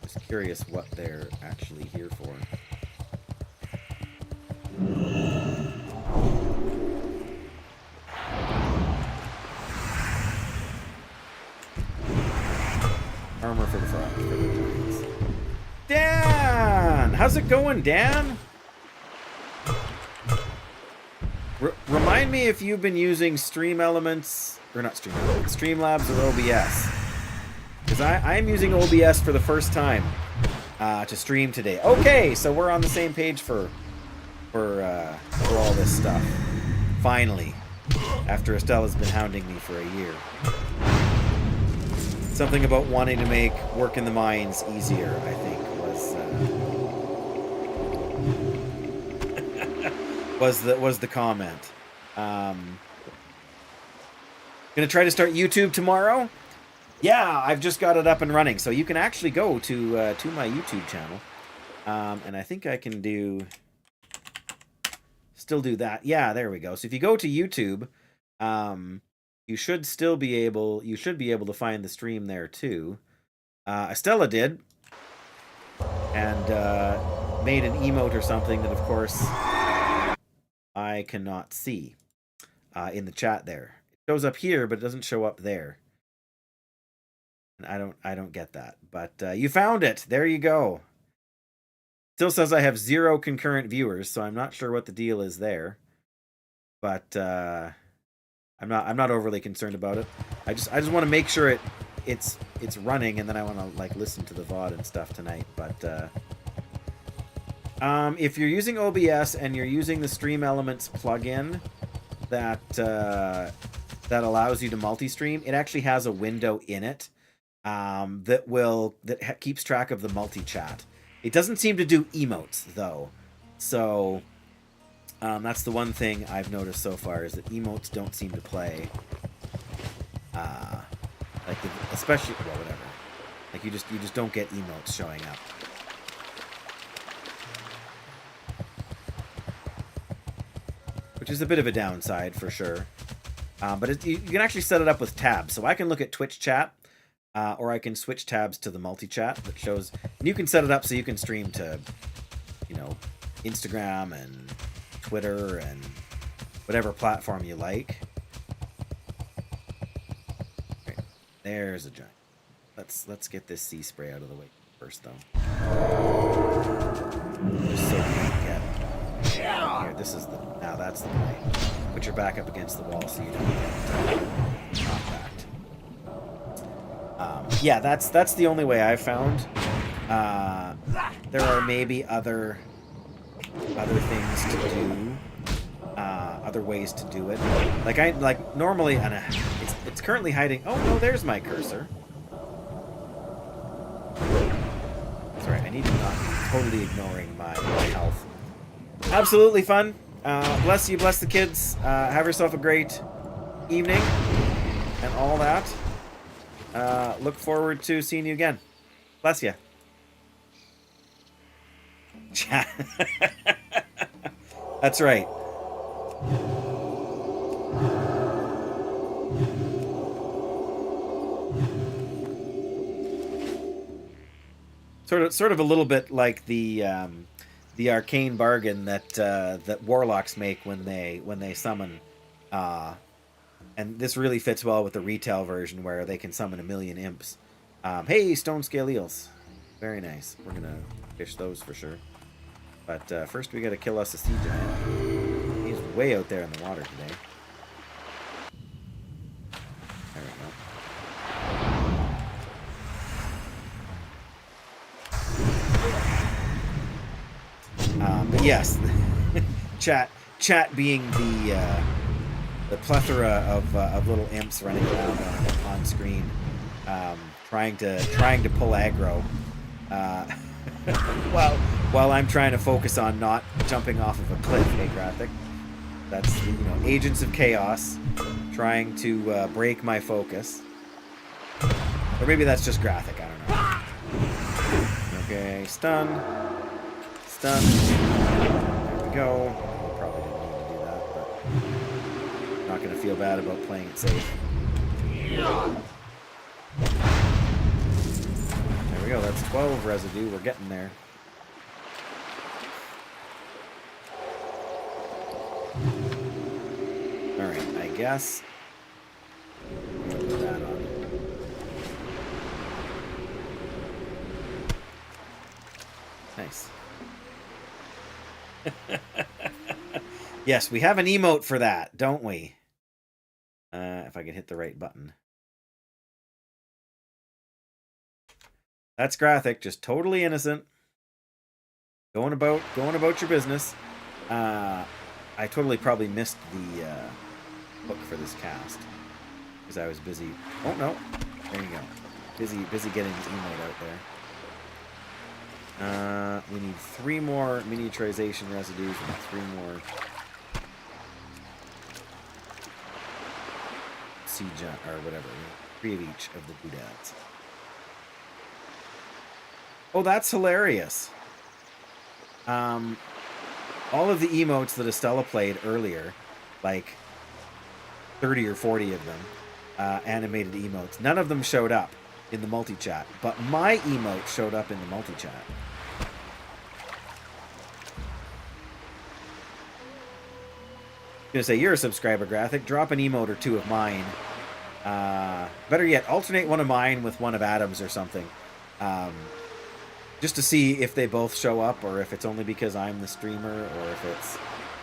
Just curious what they're actually here for. Armor for the Giants. Dan! How's it going, Dan? Remind me if you've been using Stream Elements, or not Stream Elements, Streamlabs or OBS Because I'm using OBS for the first time to stream today. Okay, so we're on the same page for all this stuff. Finally, after Estella's been hounding me for a year. Something about wanting to make work in the mines easier, I think, was the comment. Gonna try to start YouTube tomorrow. Yeah, I've just got it up and running, so you can actually go to my YouTube channel, and I think I can still do that. Yeah, there we go. So if you go to YouTube, you should be able to find the stream there too. Estella did, and made an emote or something that, of course, I cannot see in the chat there. It shows up here, but it doesn't show up there. And I don't get that. But you found it. There you go. Still says I have 0 concurrent viewers, so I'm not sure what the deal is there. But I'm not overly concerned about it. I just want to make sure it's running, and then I want to like listen to the VOD and stuff tonight. But if you're using OBS and you're using the Stream Elements plugin that allows you to multi-stream, it actually has a window in it that keeps track of the multi-chat. It doesn't seem to do emotes though, so that's the one thing I've noticed so far, is that emotes don't seem to play. Especially, well, whatever. Like you just don't get emotes showing up. Which is a bit of a downside for sure. But you can actually set it up with tabs. So I can look at Twitch chat, or I can switch tabs to the multi-chat that shows. And you can set it up so you can stream to, Instagram and Twitter and whatever platform you like. Okay, there's a giant. Let's get this sea spray out of the way first, though. Just so we can get. Here, this is now that's the play. Put your back up against the wall so you don't get knocked. Yeah, that's the only way I've found. There are maybe other things to do, other ways to do it. Like normally, and it's currently hiding. Oh no, there's my cursor. That's right. I need to not be totally ignoring my health. Absolutely fun. Bless you, bless the kids. Have yourself a great evening and all that. Look forward to seeing you again. Bless you. That's right. Sort of a little bit like the arcane bargain that warlocks make when they summon, and this really fits well with the retail version where they can summon 1,000,000 imps. Hey, stone scale eels, very nice. We're gonna fish those for sure. But first we gotta kill us a sea giant. He's way out there in the water today. There we go. But yes, chat being the plethora of little imps running around on screen, trying to pull aggro, while I'm trying to focus on not jumping off of a cliff. Hey, Graphic, that's agents of chaos trying to break my focus, or maybe that's just Graphic. I don't know. Okay, stun. There we go. Probably didn't need to do that, but not going to feel bad about playing it safe. There we go. That's 12 residue. We're getting there. Alright, I guess. Put that on. Nice. Yes, we have an emote for that, don't we? If I can hit the right button. That's Graphic, just totally innocent. Going about your business. I totally probably missed the hook for this cast because I was busy. Oh no, there you go. Busy getting the emote out there. We need 3 more miniaturization residues and 3 more siege or whatever. 3 of each of the doodads. Oh, that's hilarious. All of the emotes that Estella played earlier, like 30 or 40 of them, animated emotes, none of them showed up in the multi-chat, but my emote showed up in the multi-chat. I'm gonna say, you're a subscriber, Graphic. Drop an emote or 2 of mine. Better yet, alternate one of mine with one of Adam's or something. Just to see if they both show up, or if it's only because I'm the streamer, or if it's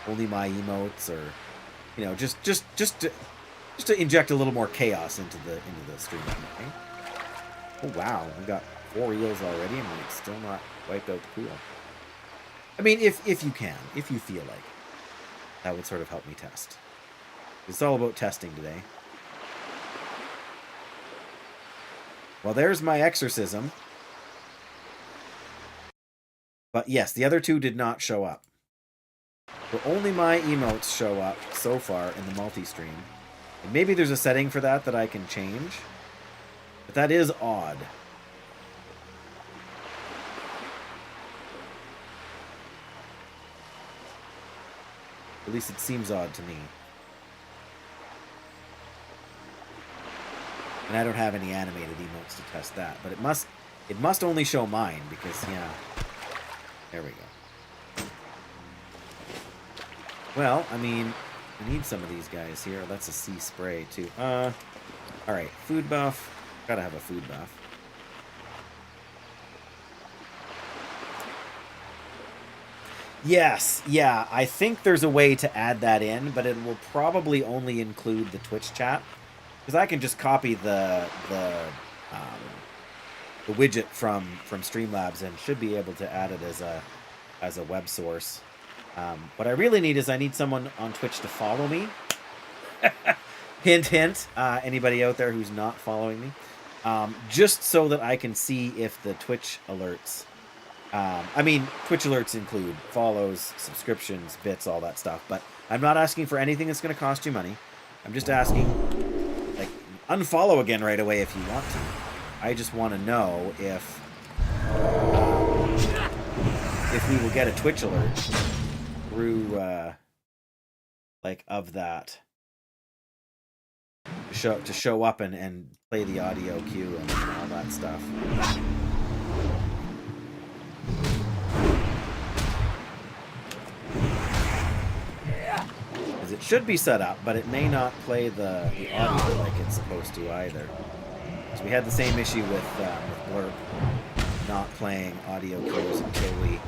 only my emotes, or just to inject a little more chaos into the stream. Okay? Oh wow, we got 4 eels already, and it's still not wiped out the pool. I mean, if you can, if you feel like it, that would sort of help me test. It's all about testing today. Well, there's my exorcism. But yes, the other 2 did not show up. So only my emotes show up so far in the multi-stream. And maybe there's a setting for that I can change. But that is odd. At least it seems odd to me. And I don't have any animated emotes to test that. But it must only show mine because, yeah. There we go. Well, I mean, we need some of these guys here. That's a sea spray, too. Alright, food buff. Gotta have a food buff. Yes, yeah, I think there's a way to add that in, but it will probably only include the Twitch chat. Because I can just copy the widget from Streamlabs and should be able to add it as a web source. What I really need is I need someone on Twitch to follow me. Hint, hint. Anybody out there who's not following me. Just so that I can see if the Twitch alerts... I mean, Twitch alerts include follows, subscriptions, bits, all that stuff. But I'm not asking for anything that's going to cost you money. I'm just asking, like, unfollow again right away if you want to. I just want to know if we will get a Twitch alert through, like, of that to show up and play the audio cue and all that stuff. Because it should be set up, but it may not play the audio like it's supposed to either. So we had the same issue with Dwarf not playing audio cues until we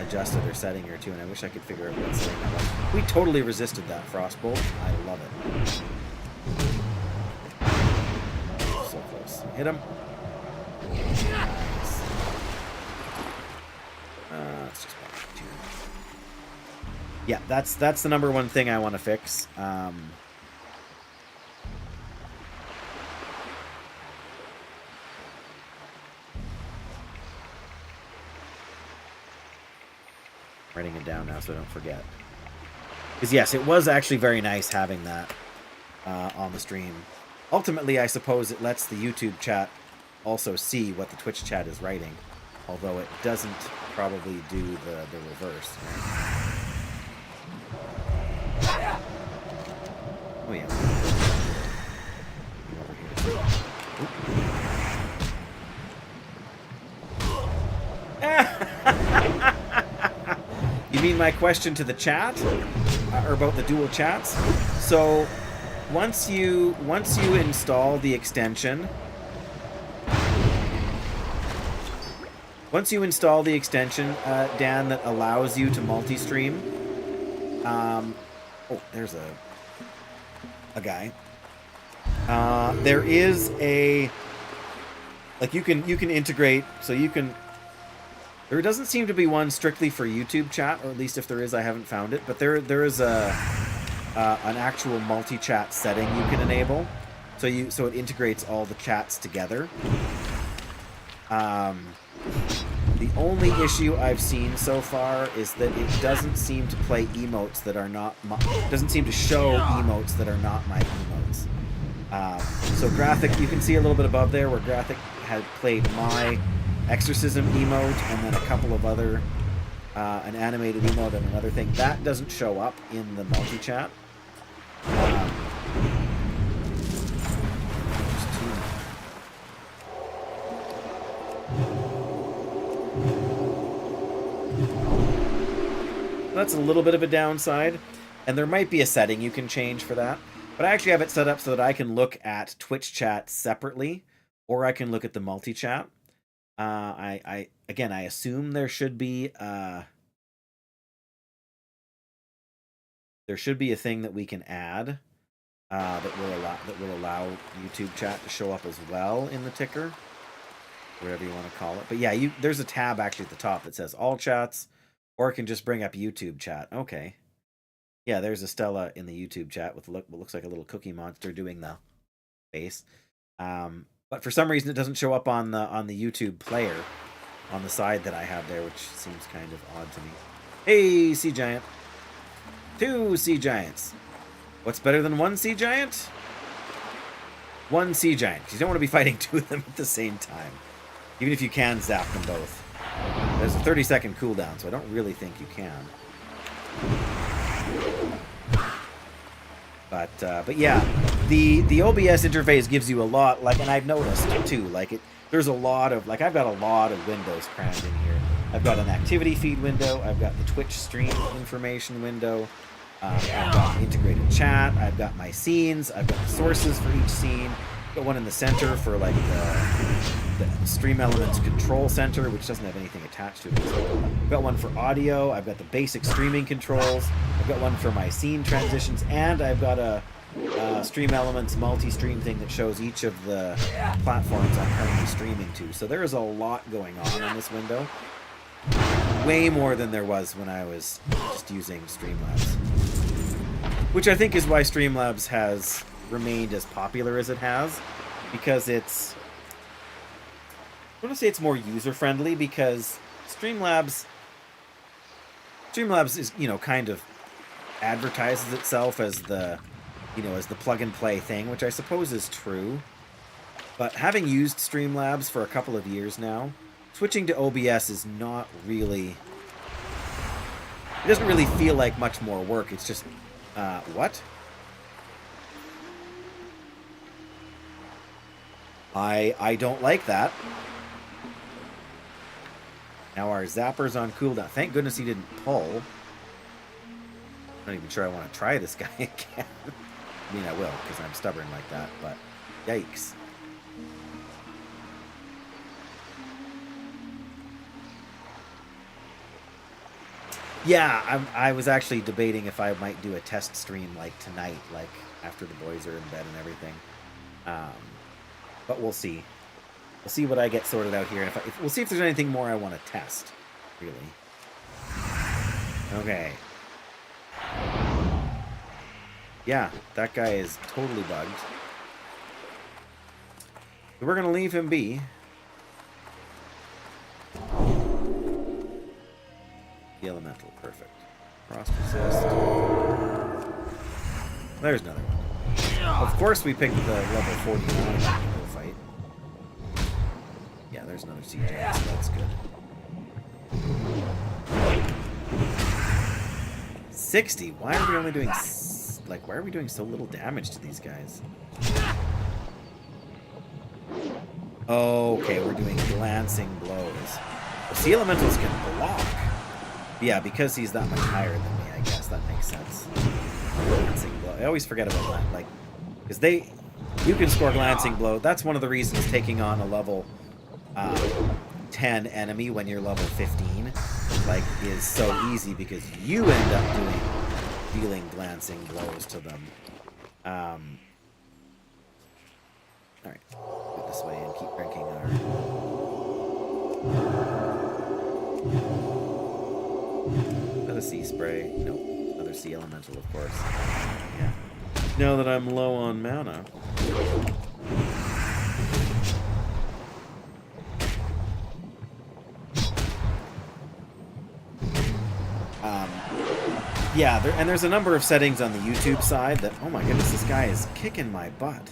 adjusted their setting or two, and I wish I could figure out what setting that was. We totally resisted that Frostbolt. I love it. So close. Hit him. Nice. Let's just back to... Yeah, that's the number one thing I want to fix. Writing it down now so I don't forget. Because yes, it was actually very nice having that on the stream. Ultimately, I suppose it lets the YouTube chat also see what the Twitch chat is writing, although it doesn't probably do the reverse. Oh yeah. You mean my question to the chat, or about the dual chats? So, once you install the extension, Dan, that allows you to multi-stream. Oh, there's a guy. There is a like you can integrate, so you can. There doesn't seem to be one strictly for YouTube chat, or at least if there is, I haven't found it. But there is a an actual multi-chat setting you can enable, so it integrates all the chats together. The only issue I've seen so far is that it doesn't seem to play emotes that are not doesn't seem to show emotes that are not my emotes. So Graphic, you can see a little bit above there where Graphic had played my exorcism emote and then a couple of other an animated emote and another thing that doesn't show up in the multi-chat. That's a little bit of a downside, and there might be a setting you can change for that. But I actually have it set up so that I can look at Twitch chat separately, or I can look at the multi-chat. I assume there should be a thing that we can add that will allow YouTube chat to show up as well in the ticker, whatever you want to call it. But yeah, there's a tab actually at the top that says all chats. Or it can just bring up YouTube chat. Okay. Yeah, there's a Stella in the YouTube chat with what looks like a little cookie monster doing the face. But for some reason it doesn't show up on the YouTube player on the side that I have there, which seems kind of odd to me. Hey, Sea Giant. 2 Sea Giants. What's better than 1 Sea Giant? 1 Sea Giant. Because you don't want to be fighting 2 of them at the same time. Even if you can zap them both. There's a 30-second cooldown, so I don't really think you can. But yeah, the OBS interface gives you a lot, like, and I've noticed too, like there's a lot of, like, I've got a lot of windows crammed in here. I've got an activity feed window, I've got the Twitch stream information window, I've got integrated chat, I've got my scenes, I've got the sources for each scene, I've got one in the center for like the Stream Elements Control Center, which doesn't have anything attached to it. So I've got one for audio, I've got the basic streaming controls, I've got one for my scene transitions, and I've got a Stream Elements multi-stream thing that shows each of the platforms I'm currently streaming to. So there is a lot going on this window. Way more than there was when I was just using Streamlabs. Which I think is why Streamlabs has remained as popular as it has, because it's, I want to say it's more user-friendly, because Streamlabs is, kind of advertises itself as the, as the plug-and-play thing, which I suppose is true. But having used Streamlabs for a couple of years now, switching to OBS is not really, it doesn't really feel like much more work. It's just, what? I don't like that. Now our zapper's on cooldown. Thank goodness he didn't pull. I'm not even sure I want to try this guy again. I mean, I will, because I'm stubborn like that, but yikes. Yeah, I was actually debating if I might do a test stream, like, tonight, like, after the boys are in bed and everything. But we'll see. We'll see what I get sorted out here. We'll see if there's anything more I want to test, really. Okay. Yeah, that guy is totally bugged. So we're going to leave him be. The elemental, perfect. Frost resist. There's another one. Of course we picked the level 49 fight. Yeah, there's another CJ, so that's good. 60? Why are we only doing, why are we doing so little damage to these guys? Okay, we're doing glancing blows. Well, sea elementals can block. Yeah, because he's that much higher than me, I guess that makes sense. Glancing blow. I always forget about that, like, because you can score glancing blow. That's one of the reasons taking on a level 10 enemy when you're level 15, like, is so easy, because you end up dealing glancing blows to them. Alright, go this way and keep drinking our... Is that a sea spray? Nope. Another sea elemental, of course. Yeah. Now that I'm low on mana... Yeah, there's a number of settings on the YouTube side that... Oh my goodness, this guy is kicking my butt.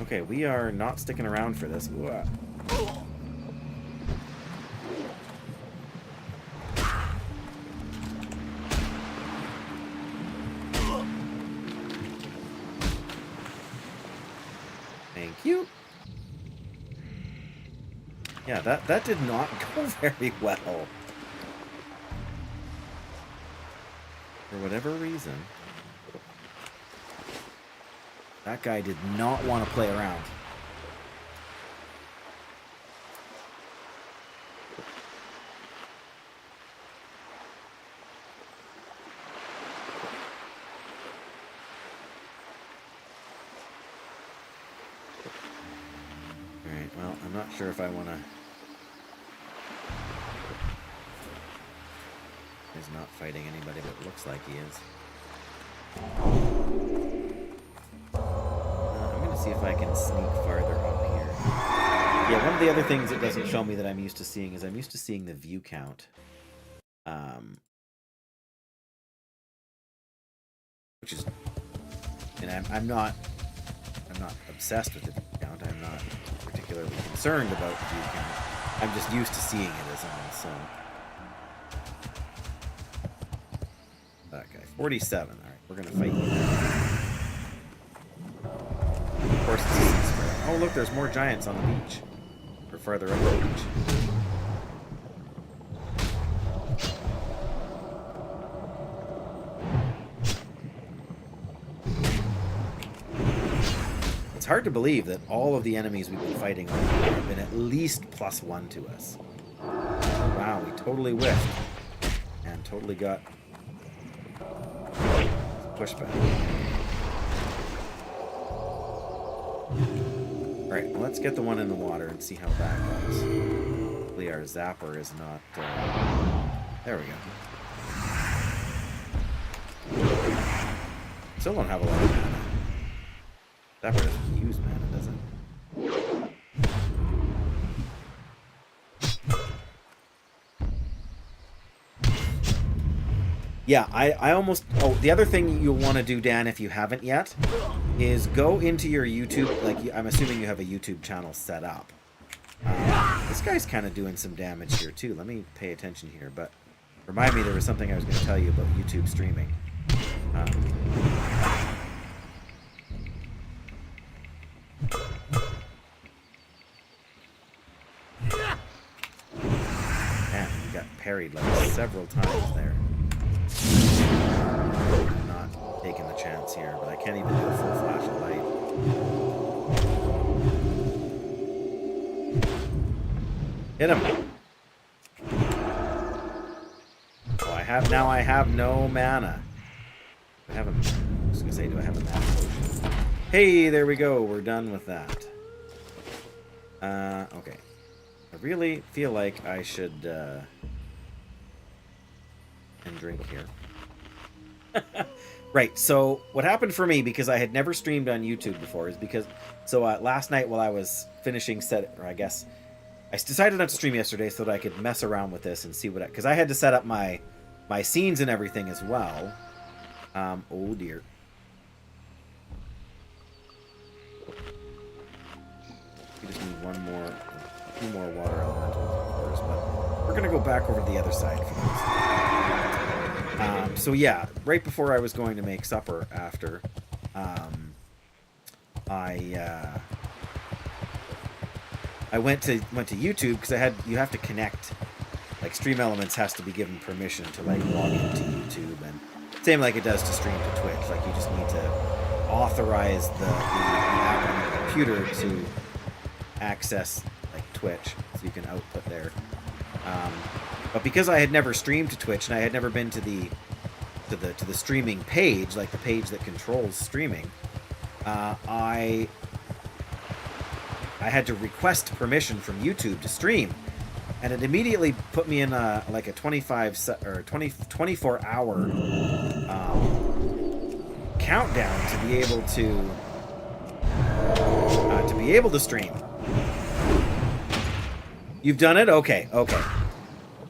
Okay, we are not sticking around for this. Thank you. Yeah, that did not go very well. For whatever reason, that guy did not want to play around. Alright, well, I'm not sure if I want to... He's not fighting anybody, but it looks like he is. I'm going to see if I can sneak farther up here. Yeah, one of the other things it doesn't show me that I'm used to seeing is I'm used to seeing the view count. Which is... And I'm not obsessed with the view count. I'm not particularly concerned about the view count. I'm just used to seeing it as all, so... That guy. 47. Alright, we're gonna fight you. Of course it's a sea spray. Oh look, there's more giants on the beach. Or farther up the beach. It's hard to believe that all of the enemies we've been fighting have been at least +1 to us. Wow, we totally whiffed. And totally got... pushback. Alright, well, let's get the one in the water and see how that goes. Hopefully our zapper is not... There we go. Still don't have a lot of mana. Zapper doesn't use mana, does it? Yeah, I almost... Oh, the other thing you'll want to do, Dan, if you haven't yet, is go into your YouTube... Like, I'm assuming you have a YouTube channel set up. This guy's kind of doing some damage here, too. Let me pay attention here, but... Remind me there was something I was going to tell you about YouTube streaming. Man, we got parried like several times there. I'm not taking the chance here, but I can't even do a full flash of light. Hit him! Oh, I have no mana. I have a... I was gonna say, do I have a mana potion? Hey, there we go. We're done with that. Okay. I really feel like I should, and drink here. Right, so what happened for me, because I had never streamed on YouTube before, is because... So last night while I was finishing I guess... I decided not to stream yesterday so that I could mess around with this and see what... Because I had to set up my scenes and everything as well. Oh dear. We just need two more water elementals, of course, but we're going to go back over to the other side for this. So yeah, right before I was going to make supper after, I went to YouTube because you have to connect, like Stream Elements has to be given permission to like log into YouTube, and same like it does to stream to Twitch. Like you just need to authorize the app on the computer to access like Twitch, so you can output there. But because I had never streamed to Twitch and I had never been to the streaming page, like the page that controls streaming, I had to request permission from YouTube to stream, and it immediately put me in like a 24-hour countdown to be able to stream. You've done it? Okay, okay.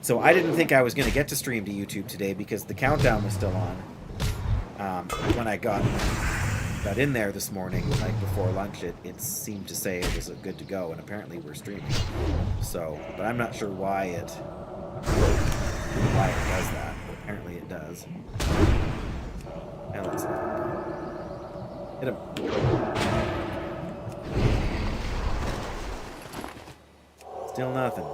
So I didn't think I was going to get to stream to YouTube today because the countdown was still on. When I got in there this morning, like before lunch, it seemed to say it was good to go, and apparently we're streaming. So, but I'm not sure why it does that. But apparently it does. Now let's hit him. Still nothing.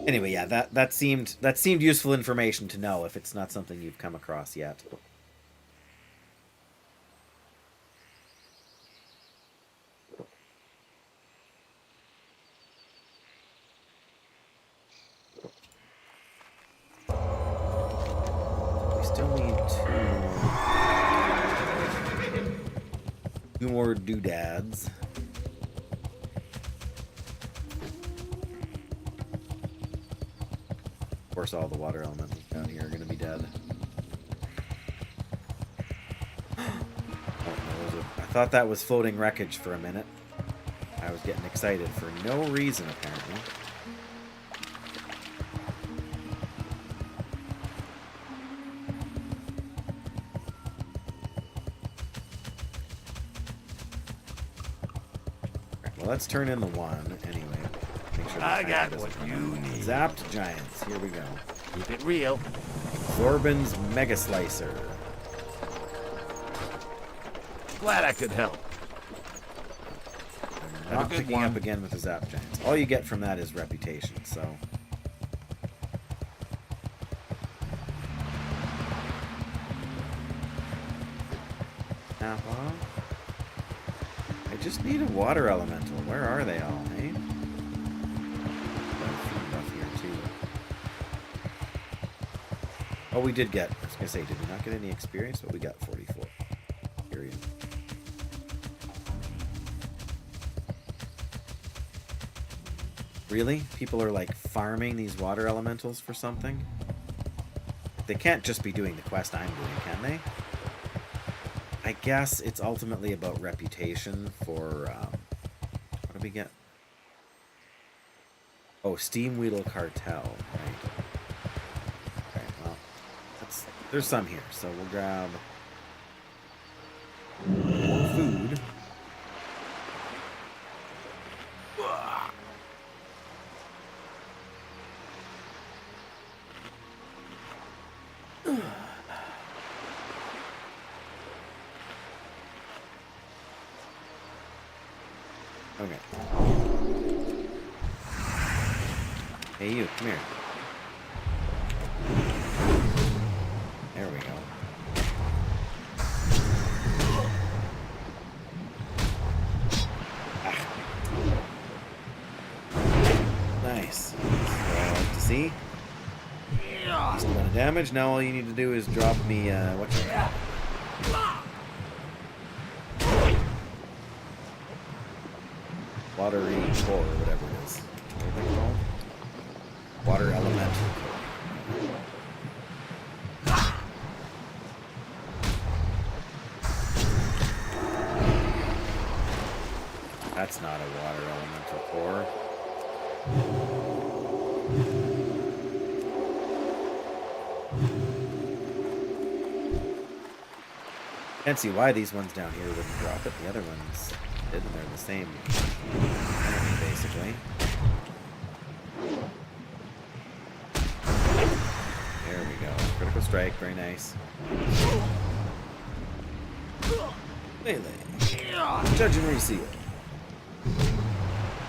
Anyway, yeah, that seemed useful information to know if it's not something you've come across yet. We still need two more doodads. Of course, all the water elementals down here are going to be dead. I thought that was floating wreckage for a minute. I was getting excited for no reason, apparently. Right, well, let's turn in the one anyway. Make sure I got what you need. Zapped Giants. Here we go. Keep it real. Zorbin's Mega Slicer. Glad I could help. Not picking up again with the Zap Giants. All you get from that is reputation, so... Nappa. I just need a water elemental. Where are they all, eh? Oh, we did get... I was going to say, did we not get any experience? But we got 44. Period. Really? People are, like, farming these water elementals for something? They can't just be doing the quest I'm doing, can they? I guess it's ultimately about reputation for... what do we get? Oh, Steam Weedle Cartel, right. There's some here, so we'll grab more food. Okay. Hey, you, come here. There we go. Ah. Nice. That's what I like to see. Just a lot of damage. Now all you need to do is drop me, what you got? Watery core, or whatever it is. What are they called? Water elemental. That's not a water elemental core. Can't see why these ones down here wouldn't drop it. The other ones did, and they're the same enemy, basically. There we go. Critical strike, very nice. Melee. Judge and reseal.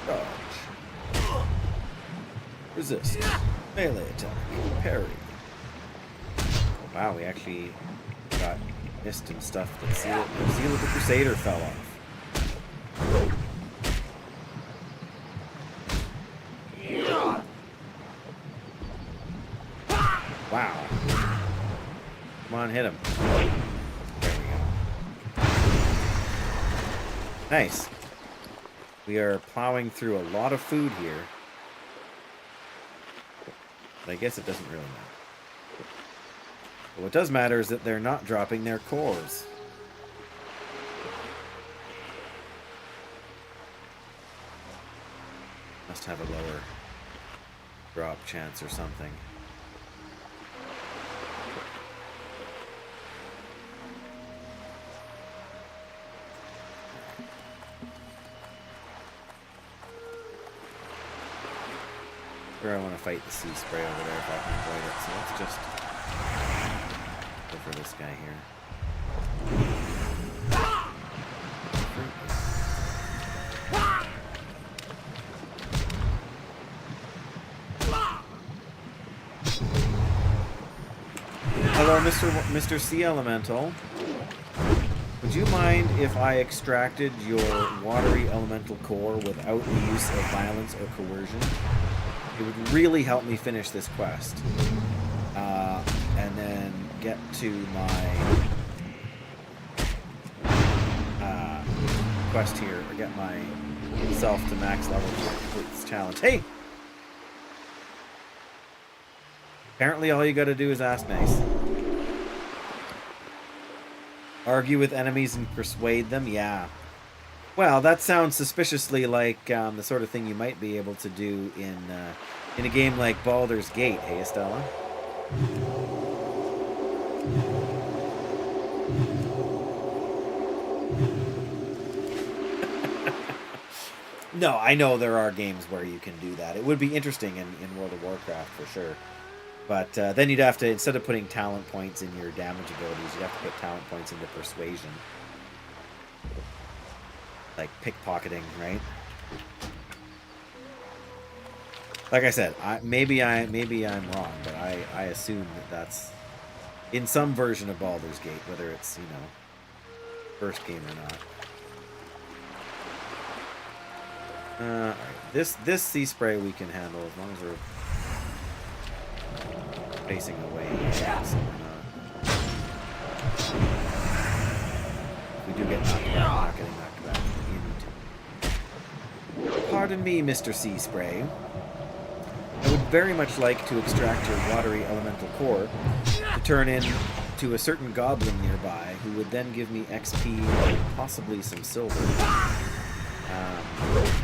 Dodge. Resist. Melee attack. Parry. Wow, we actually got mist and stuff. The seal of the Crusader fell off. Wow. Come on, hit him. There we go. Nice. We are plowing through a lot of food here. But I guess it doesn't really matter. But what does matter is that they're not dropping their cores. Must have a lower drop chance or something. Or I want to fight the sea spray over there if I can avoid it. So let's just go for this guy here. Hello, Mr. Sea Elemental. Would you mind if I extracted your watery elemental core without the use of violence or coercion? It would really help me finish this quest. And then get to my quest here, or get myself to max level to complete this challenge. Hey! Apparently all you gotta do is ask nice. Argue with enemies and persuade them? Yeah. Well, that sounds suspiciously like the sort of thing you might be able to do in a game like Baldur's Gate, hey Estella? No, I know there are games where you can do that. It would be interesting in World of Warcraft for sure. But then you'd have to, instead of putting talent points in your damage abilities, you'd have to put talent points into persuasion. Like pickpocketing, right? Like I said, maybe I'm wrong, but I assume that that's in some version of Baldur's Gate, whether it's, you know, first game or not. Alright. This sea spray we can handle as long as we're facing away. So we do get knocked back, not getting knocked back into. Pardon me, Mr. Sea Spray. I would very much like to extract your watery elemental core to turn into a certain goblin nearby, who would then give me XP and possibly some silver.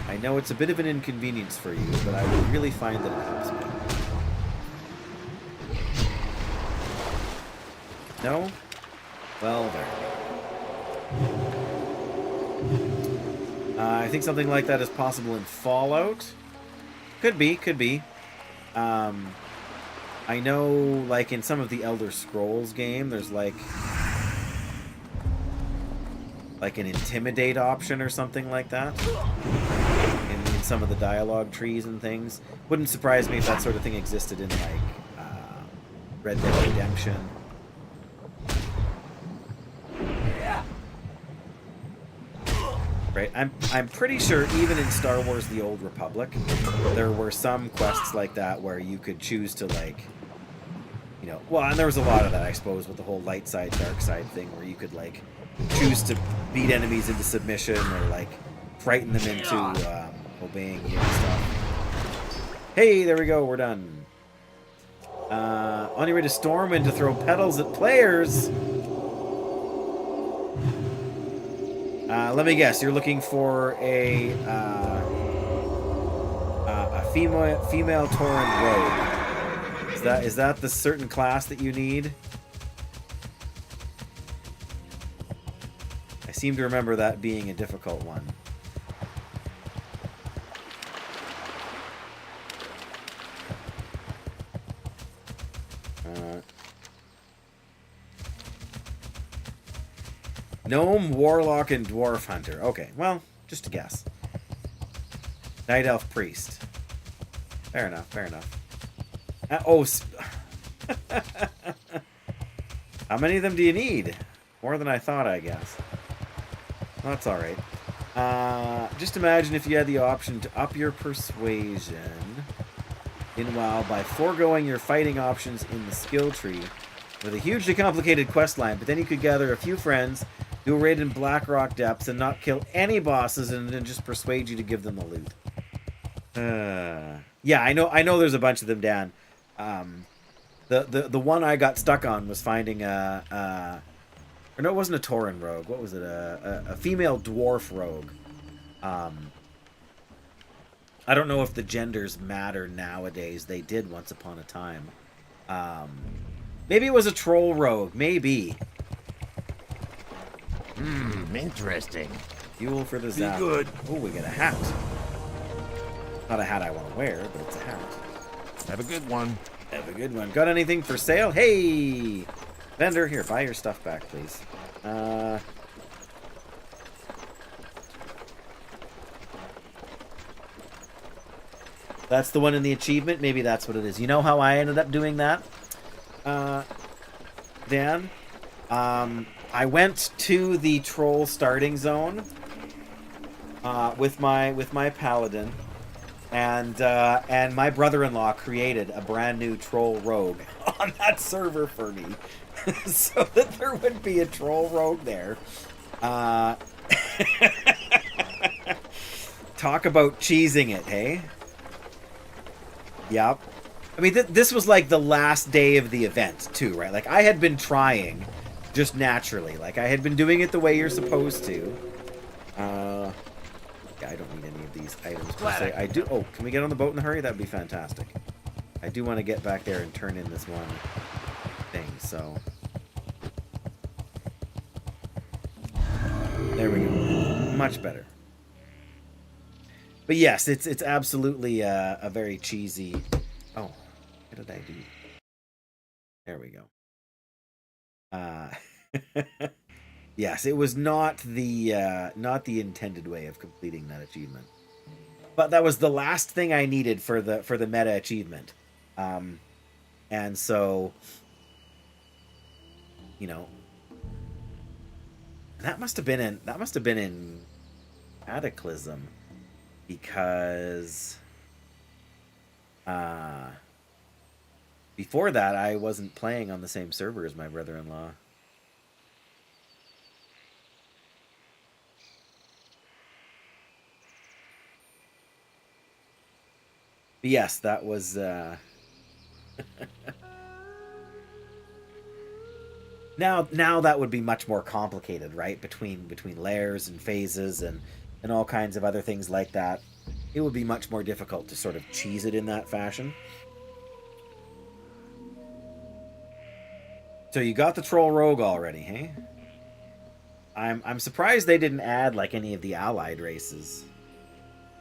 I know it's a bit of an inconvenience for you, but I would really find that it helps me. No? Well, there. I think something like that is possible in Fallout. Could be, could be. I know, like, in some of the Elder Scrolls game, there's, like an Intimidate option or something like that. In some of the dialogue trees and things. Wouldn't surprise me if that sort of thing existed in, like, Red Dead Redemption. Right? I'm pretty sure even in Star Wars The Old Republic, there were some quests like that where you could choose to, like, you know, well, and there was a lot of that, I suppose, with the whole light side, dark side thing, where you could, like, choose to beat enemies into submission or, like, frighten them into obeying you and stuff. Hey, there we go, we're done. On your way to Stormwind to throw petals at players. Let me guess, you're looking for a female Tauren rogue. Is that the certain class that you need? I seem to remember that being a difficult one. Gnome, Warlock, and Dwarf Hunter. Okay, well, just a guess. Night Elf Priest. Fair enough, fair enough. How many of them do you need? More than I thought, I guess. Well, that's alright. Just imagine if you had the option to up your persuasion in WoW by foregoing your fighting options in the skill tree with a hugely complicated quest line, but then you could gather a few friends, do a raid in Blackrock Depths, and not kill any bosses, and then just persuade you to give them the loot. Yeah, I know. There's a bunch of them, Dan. The one I got stuck on was finding or no, it wasn't a Tauren rogue. What was it? A female dwarf rogue. I don't know if the genders matter nowadays. They did once upon a time. Maybe it was a troll rogue. Maybe. Interesting. Fuel for the Be zap. good. Oh, we got a hat. Not a hat I want to wear, but it's a hat. Have a good one. Have a good one. Got anything for sale? Hey! Vendor, here, buy your stuff back, please. That's the one in the achievement? Maybe that's what it is. You know how I ended up doing that? Dan? I went to the troll starting zone with my Paladin, and my brother-in-law created a brand new troll rogue on that server for me, so that there would be a troll rogue there. Talk about cheesing it, hey? Yep. I mean, this was like the last day of the event, too, right? Like, I had been trying just naturally. Like, I had been doing it the way you're supposed to. Yeah, I don't need any of these items per se. I do... Oh, can we get on the boat in a hurry? That would be fantastic. I do want to get back there and turn in this one thing, so... There we go. Much better. But yes, it's absolutely a very cheesy... Oh, what did I do? There we go. Yes, it was not the intended way of completing that achievement. But that was the last thing I needed for the meta achievement. And so, you know, that must have been in Cataclysm, because before that I wasn't playing on the same server as my brother-in-law. But yes, that was now that would be much more complicated, right? Between layers and phases and all kinds of other things like that. It would be much more difficult to sort of cheese it in that fashion. So you got the troll rogue already, hey? I'm surprised they didn't add like any of the allied races.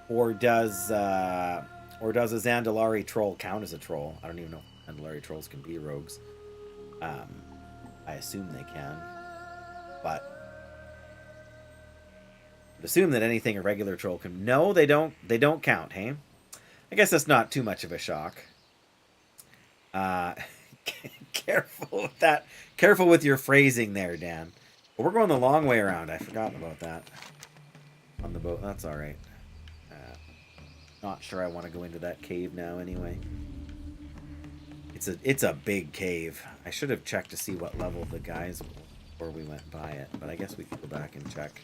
Or does a Zandalari troll count as a troll? I don't even know if Zandalari trolls can be rogues. I assume they can. But I'd assume that anything a regular troll can... No, they don't count, hey? I guess that's not too much of a shock. Careful with that. Careful with your phrasing there, Dan. But we're going the long way around. I forgot about that. On the boat. That's alright. Not sure I want to go into that cave now anyway. It's a big cave. I should have checked to see what level the guys were before we went by it. But I guess we could go back and check.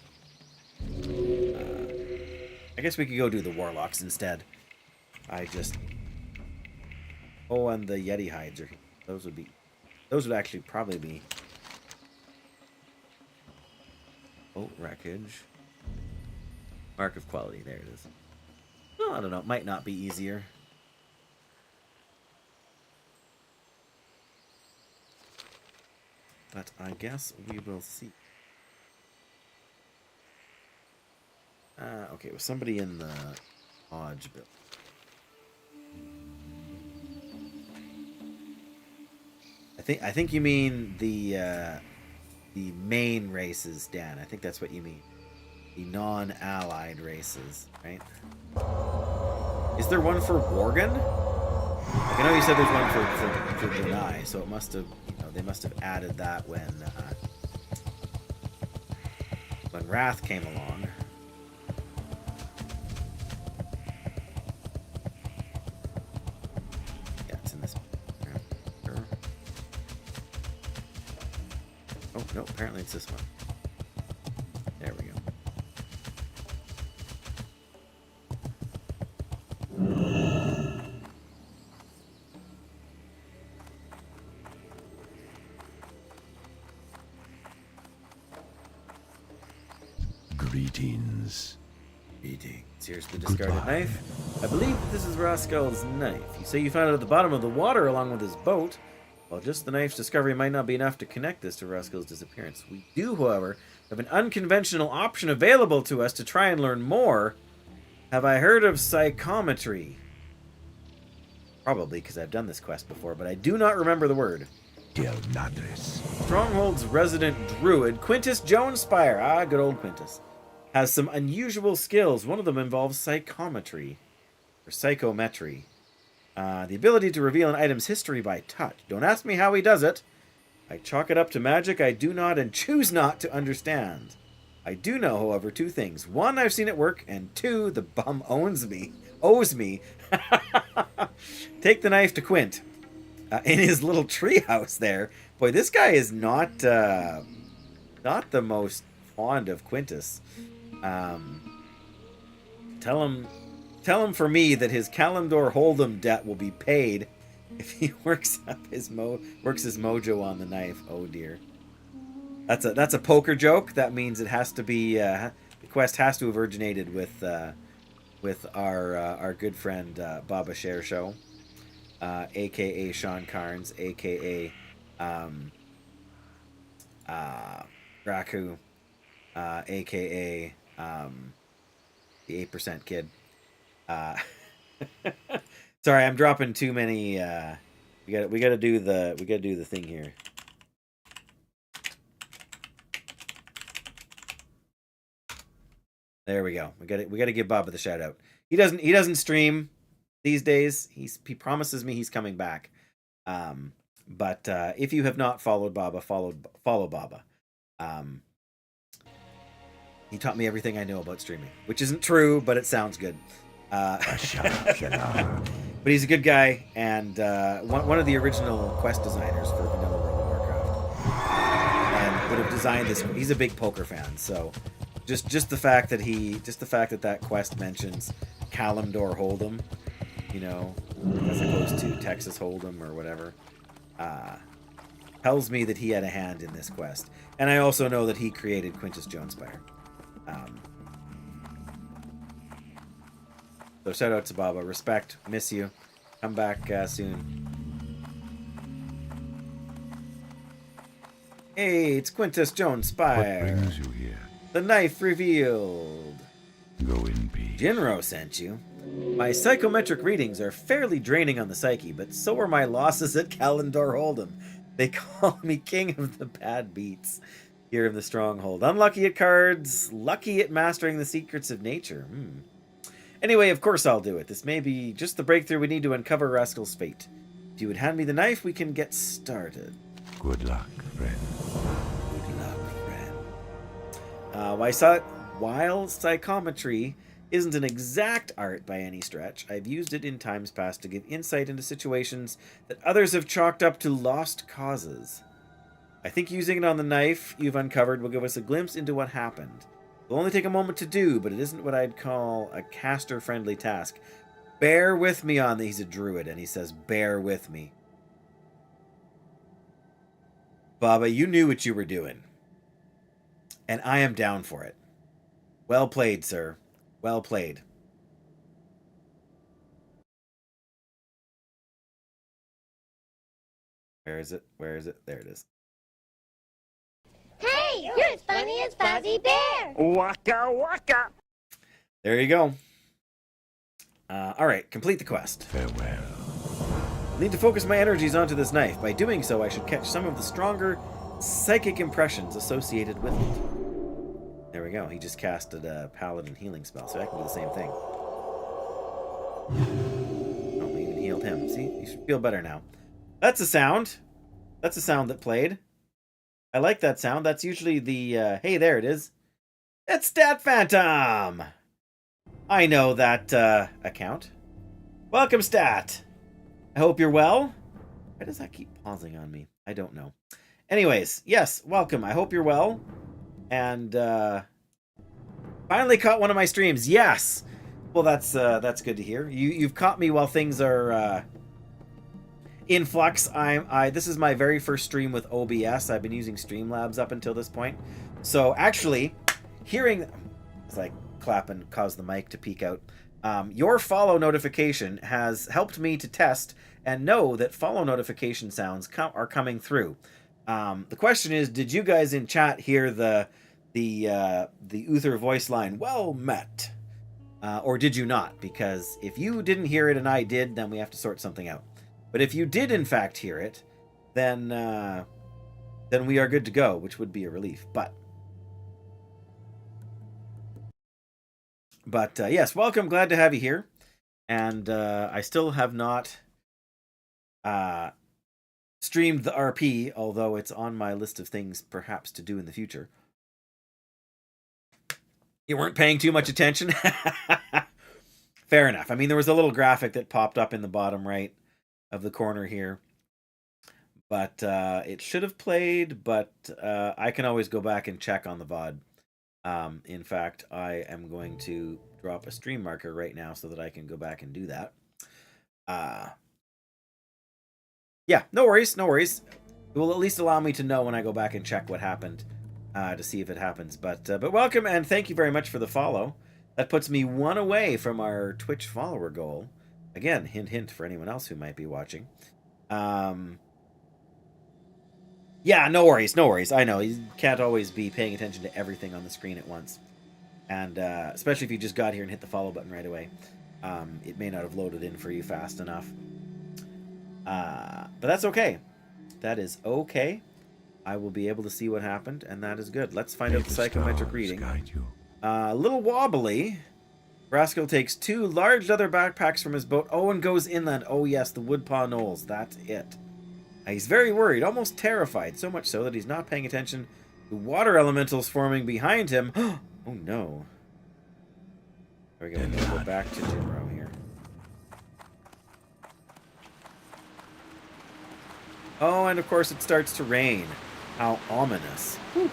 I guess we could go do the warlocks instead. Oh, and the Yeti hides are... Those would actually probably be... Boat wreckage. Mark of quality. There it is. Well, I don't know. It might not be easier. But I guess we will see. Okay, it was somebody in the lodge build. I think you mean the main races, Dan. I think that's what you mean. The non-allied races, right? Is there one for Worgen? Like, I know you said there's one for Brunei, so it must have, they must have added that when Wrath came along. Yeah, it's in this. Nope, apparently it's this one. There we go. Greetings. Greetings. Here's the discarded Goodbye. knife. I believe that this is Rascal's knife. You say you found it at the bottom of the water along with his boat. While just the knife's discovery might not be enough to connect this to Rascal's disappearance. We do, however, have an unconventional option available to us to try and learn more. Have I heard of psychometry? Probably, because I've done this quest before, but I do not remember the word. Del Madres. Stronghold's resident druid, Quintus Jonespire, ah, good old Quintus, has some unusual skills. One of them involves psychometry, or psychometry. The ability to reveal an item's history by touch. Don't ask me how he does it. I chalk it up to magic I do not and choose not to understand. I do know, however, two things. One, I've seen it work, and two, the bum owes me. Take the knife to Quint. In his little treehouse there. Boy, this guy is not the most fond of Quintus. Tell him for me that his Kalimdor Hold'em debt will be paid if he works his mojo on the knife. Oh dear. That's a poker joke. That means it has to be the quest has to have originated with our good friend Baba Share Show, aka Sean Carnes, aka Raku, aka the 8% kid. Sorry, I'm dropping too many. We gotta do the thing here. There we go. We gotta give Baba the shout out. He doesn't stream these days. He promises me he's coming back. But if you have not followed Baba, follow Baba. He taught me everything I know about streaming, which isn't true, but it sounds good. Shut up. But he's a good guy, and one of the original quest designers for Vanilla World of Warcraft, and would have designed this. He's a big poker fan, so just the fact that that quest mentions Kalimdor Hold'em, you know, as opposed to Texas Hold'em or whatever, tells me that he had a hand in this quest. And I also know that he created Quintus Jonespire. So shout out to Baba. Respect. Miss you. Come back soon. Hey, it's Quintus What Jonespire. brings you here? The knife revealed. Go in peace. Jinro sent you. My psychometric readings are fairly draining on the psyche, but so are my losses at Kalimdor Hold'em. They call me king of the bad beats here in the stronghold. Unlucky at cards, lucky at mastering the secrets of nature. Anyway, of course I'll do it. This may be just the breakthrough we need to uncover Rascal's fate. If you would hand me the knife, we can get started. Good luck, friend. Good luck, friend. While psychometry isn't an exact art by any stretch, I've used it in times past to give insight into situations that others have chalked up to lost causes. I think using it on the knife you've uncovered will give us a glimpse into what happened. It'll only take a moment to do, but it isn't what I'd call a caster-friendly task. Bear with me on that. He's a druid, and he says, bear with me. Baba, you knew what you were doing. And I am down for it. Well played, sir. Well played. Where is it? Where is it? There it is. Hey, you're as funny as Fuzzy Bear. Waka waka. There you go. All right, complete the quest. Farewell. I need to focus my energies onto this knife. By doing so, I should catch some of the stronger psychic impressions associated with it. There we go. He just casted a Paladin healing spell, so I can do the same thing. Oh, we even healed him. See? You should feel better now. That's a sound. That's a sound that played. I like that sound. That's usually the, hey, there it is. It's Stat Phantom! I know that, account. Welcome, Stat! I hope you're well. Why does that keep pausing on me? I don't know. Anyways, yes, welcome. I hope you're well. And finally caught one of my streams. Yes. Well, that's good to hear. You've caught me while things are in flux. This is my very first stream with OBS. I've been using Streamlabs up until this point. So actually, hearing as I clap and cause the mic to peek out, your follow notification has helped me to test and know that follow notification sounds are coming through. The question is, did you guys in chat hear the Uther voice line? Well met. Or did you not? Because if you didn't hear it and I did, then we have to sort something out. But if you did in fact hear it, then we are good to go, which would be a relief. But yes, welcome. Glad to have you here. And I still have not streamed the RP, although it's on my list of things perhaps to do in the future. You weren't paying too much attention? Fair enough. I mean, there was a little graphic that popped up in the bottom right of the corner here. But it should have played, but I can always go back and check on the VOD. In fact, I am going to drop a stream marker right now so that I can go back and do that. Yeah, no worries, no worries. It will at least allow me to know when I go back and check what happened to see if it happens. But welcome, and thank you very much for the follow. That puts me one away from our Twitch follower goal. Again, hint, hint for anyone else who might be watching. Yeah, no worries, no worries. I know, you can't always be paying attention to everything on the screen at once. And especially if you just got here and hit the follow button right away. It may not have loaded in for you fast enough. But that's okay. That is okay. I will be able to see what happened, and that is good. Let's find out the psychometric reading. A little wobbly. Rascal takes 2 large leather backpacks from his boat. Oh, and goes inland. Oh, yes, the Woodpaw Knolls. That's it. He's very worried, almost terrified, so much so that he's not paying attention to water elementals forming behind him. Oh, no. There we go. We're going to go back to Jinro here. Oh, and of course it starts to rain. How ominous. Whew.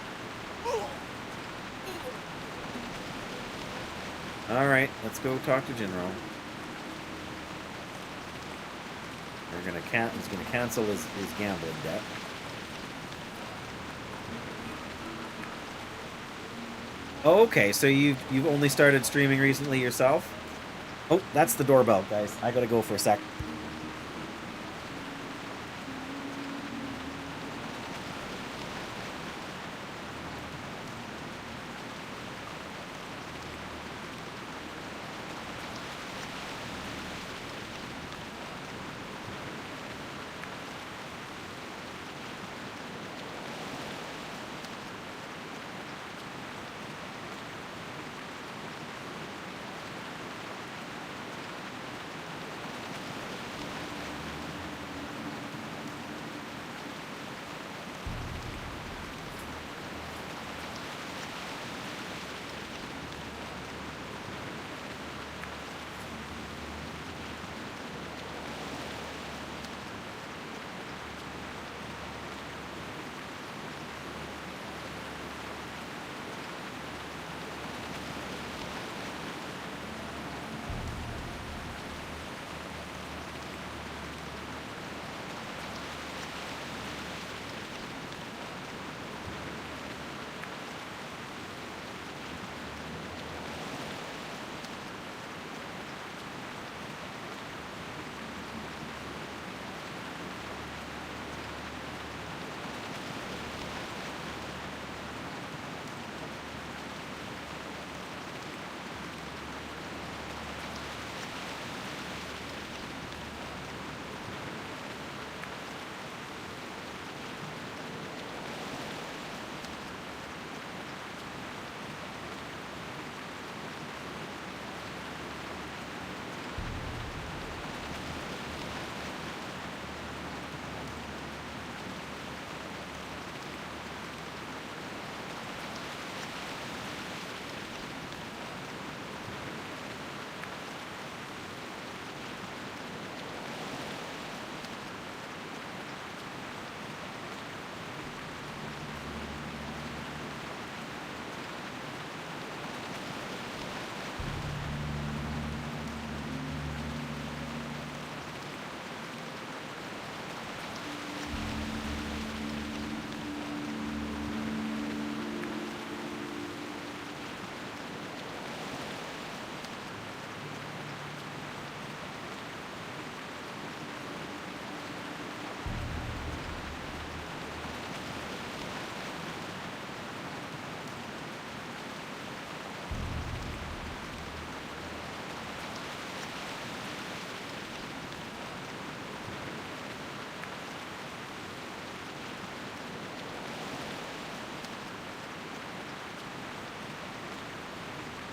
All right, let's go talk to Jinro. He's gonna cancel his gambling debt. Okay, so you've only started streaming recently yourself? Oh, that's the doorbell, guys. I gotta go for a sec.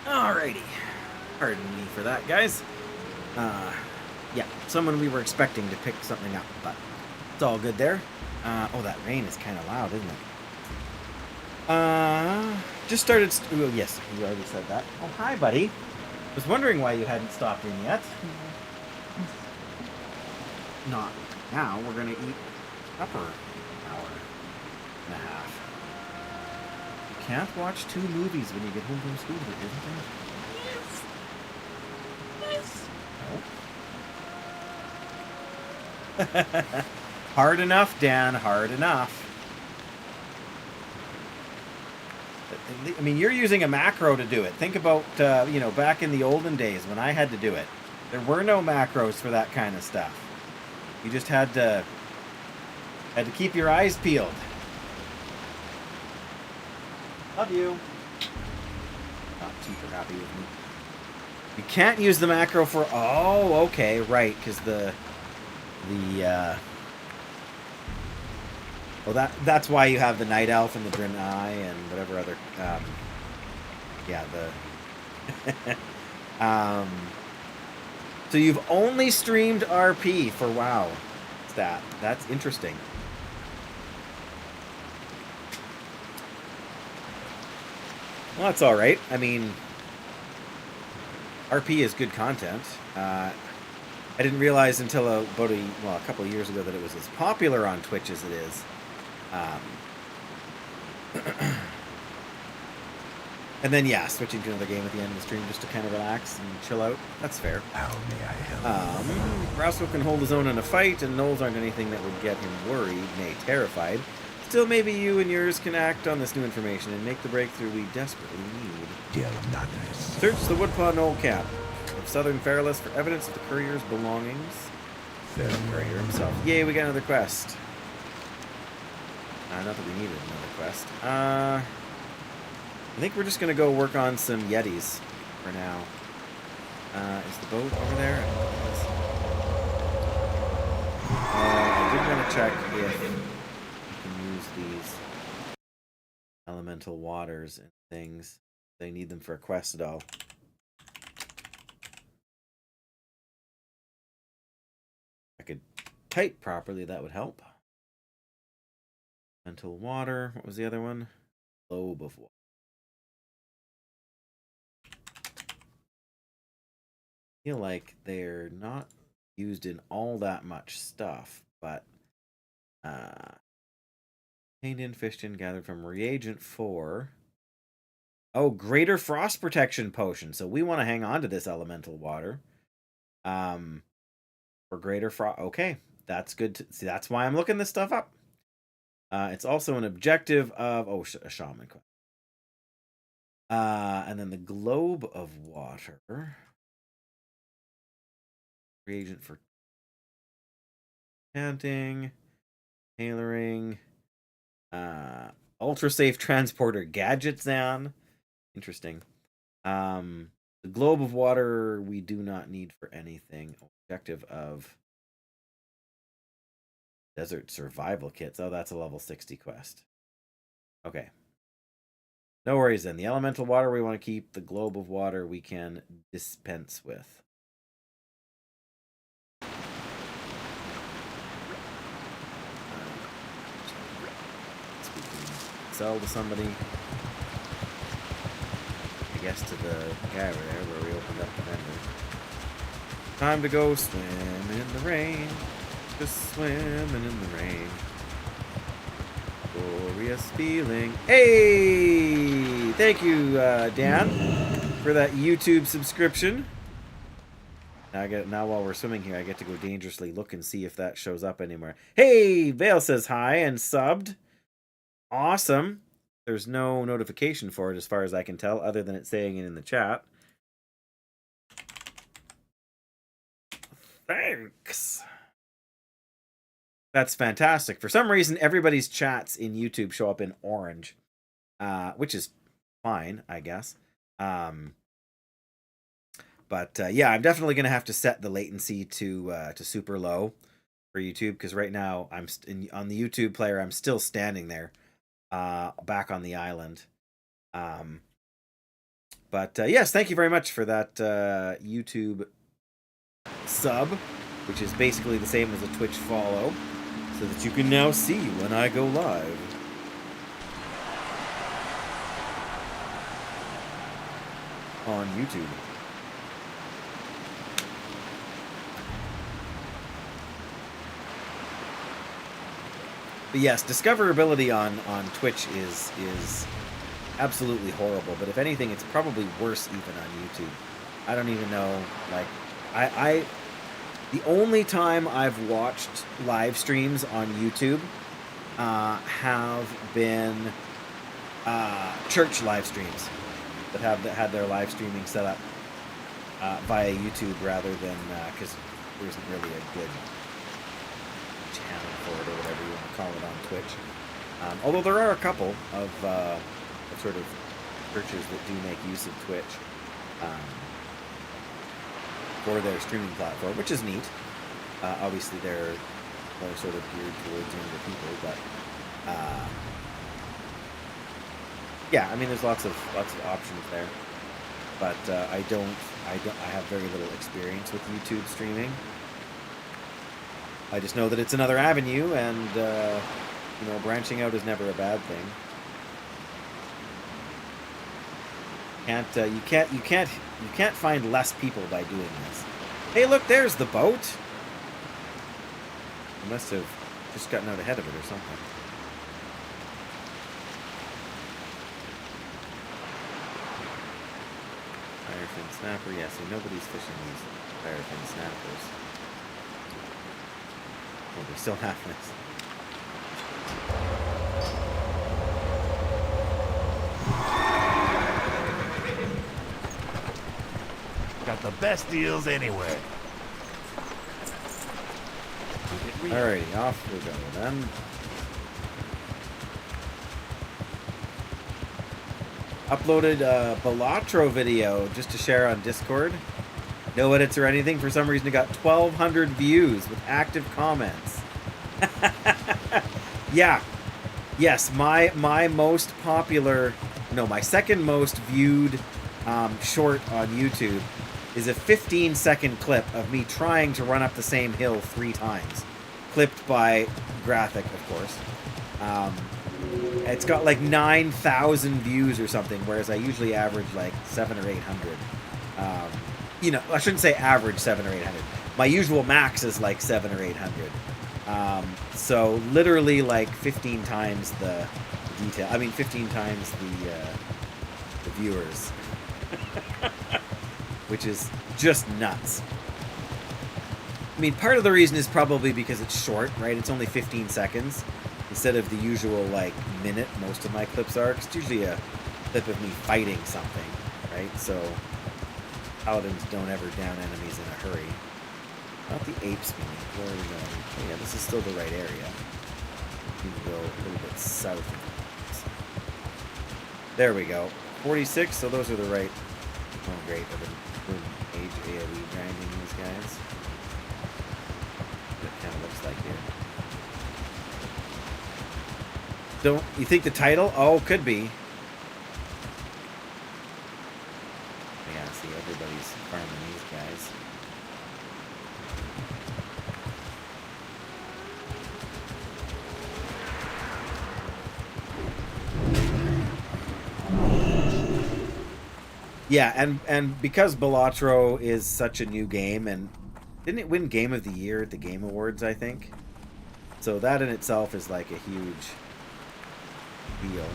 Alrighty. Pardon me for that, guys. Yeah, someone we were expecting to pick something up, but it's all good there. Oh, that rain is kind of loud, isn't it? Just started... Oh, yes, you already said that. Oh, hi, buddy. Was wondering why you hadn't stopped in yet. Not now. We're going to eat upper hour and a half. You can't watch 2 movies when you get home from school, isn't there? Yes. Yes. Hard enough, Dan. Hard enough. I mean, you're using a macro to do it. Think about, you know, back in the olden days when I had to do it. There were no macros for that kind of stuff. You just had to keep your eyes peeled. Love you. Not super happy with me. You can't use the macro for... Oh, okay, right, because well, that's why you have the Night Elf and the Grim Eye and whatever other... yeah, the... so you've only streamed RP for WoW stat. That's interesting. Well, that's alright. I mean, RP is good content. I didn't realize until a couple of years ago that it was as popular on Twitch as it is. And then, yeah, switching to another game at the end of the stream just to kind of relax and chill out. That's fair. How may I help? Roscoe can hold his own in a fight, and gnolls aren't anything that would get him worried, nay, terrified. Still, maybe you and yours can act on this new information and make the breakthrough we desperately need. Dear Natris. Search the Woodpaw Knoll camp of southern Ferelas for evidence of the courier's belongings. The courier himself. Yay, we got another quest. Not that we needed another quest. I think we're just going to go work on some Yetis for now. Is the boat over there? I did want to check if we can use these elemental waters and things. They need them for a quest at all. If I could type properly, that would help. Elemental water. What was the other one? Globe of water. I feel like they're not used in all that much stuff, but obtained in, fished in, gathered from reagent 4. Oh, greater frost protection potion. So we want to hang on to this elemental water. For greater frost. Okay, that's good. See, that's why I'm looking this stuff up. It's also an objective of a shaman quest. And then the globe of water. Reagent for chanting, tailoring, ultra safe transporter gadget zan. Interesting. The globe of water we do not need for anything. Objective of desert survival kits. Oh, that's a level 60 quest. Okay. No worries then. The elemental water we want to keep. The globe of water we can dispense with. Sell to somebody. I guess to the guy over there where we opened up the vendor. Time to go swim in the rain. Just swimming in the rain. Glorious feeling. Hey! Thank you, Dan, for that YouTube subscription. Now while we're swimming here, I get to go dangerously look and see if that shows up anywhere. Hey! Vale says hi and subbed. Awesome. There's no notification for it as far as I can tell, other than it saying it in the chat. Thanks. That's fantastic. For some reason, everybody's chats in YouTube show up in orange, which is fine, I guess. But yeah, I'm definitely going to have to set the latency to super low for YouTube, because right now I'm on the YouTube player. I'm still standing there. Back on the island. But yes, thank you very much for that YouTube sub, which is basically the same as a Twitch follow, so that you can now see when I go live. On YouTube. But yes, discoverability on Twitch is absolutely horrible. But if anything, it's probably worse even on YouTube. I don't even know. Like, the only time I've watched live streams on YouTube have been church live streams that had their live streaming set up via YouTube rather than because there isn't really a good channel for it or whatever you want to call it on Twitch. Although there are a couple of sort of churches that do make use of Twitch for their streaming platform, which is neat. Obviously, they're more sort of geared towards younger people, but yeah, I mean, there's lots of options there. But I have very little experience with YouTube streaming. I just know that it's another avenue, and you know, branching out is never a bad thing. You can't find less people by doing this. Hey, look, there's the boat. I must have just gotten out ahead of it or something. Firefin snapper, yeah, so nobody's fishing these firefin snappers. Oh, they still have this. Got the best deals anywhere. Alrighty, off we go then. Uploaded a Balatro video just to share on Discord. No edits or anything. For some reason it got 1,200 views with active comments. Yeah. Yes, my most popular, no, my second most viewed short on YouTube is a 15-second clip of me trying to run up the same hill 3 times. Clipped by Graphic, of course. It's got like 9,000 views or something, whereas I usually average like 700 or 800. You know, I shouldn't say average 700 or 800. My usual max is like 700 or 800. So literally like 15 times the detail. I mean, 15 times the viewers. Which is just nuts. I mean, part of the reason is probably because it's short, right? It's only 15 seconds instead of the usual, like, minute most of my clips are. 'Cause it's usually a clip of me fighting something, right? So, Paladins don't ever down enemies in a hurry. Not the apes, meaning. Where are we going? Oh, yeah, this is still the right area. We need to go a little bit south of this. There we go. 46, so those are the right... Oh, great. I've been age AoE grinding these guys. That kind of looks like here. Don't you think the title? Oh, could be. Yeah, see, everybody's farming these guys. Yeah, and because Balatro is such a new game, and didn't it win Game of the Year at the Game Awards, I think? So that in itself is like a huge deal.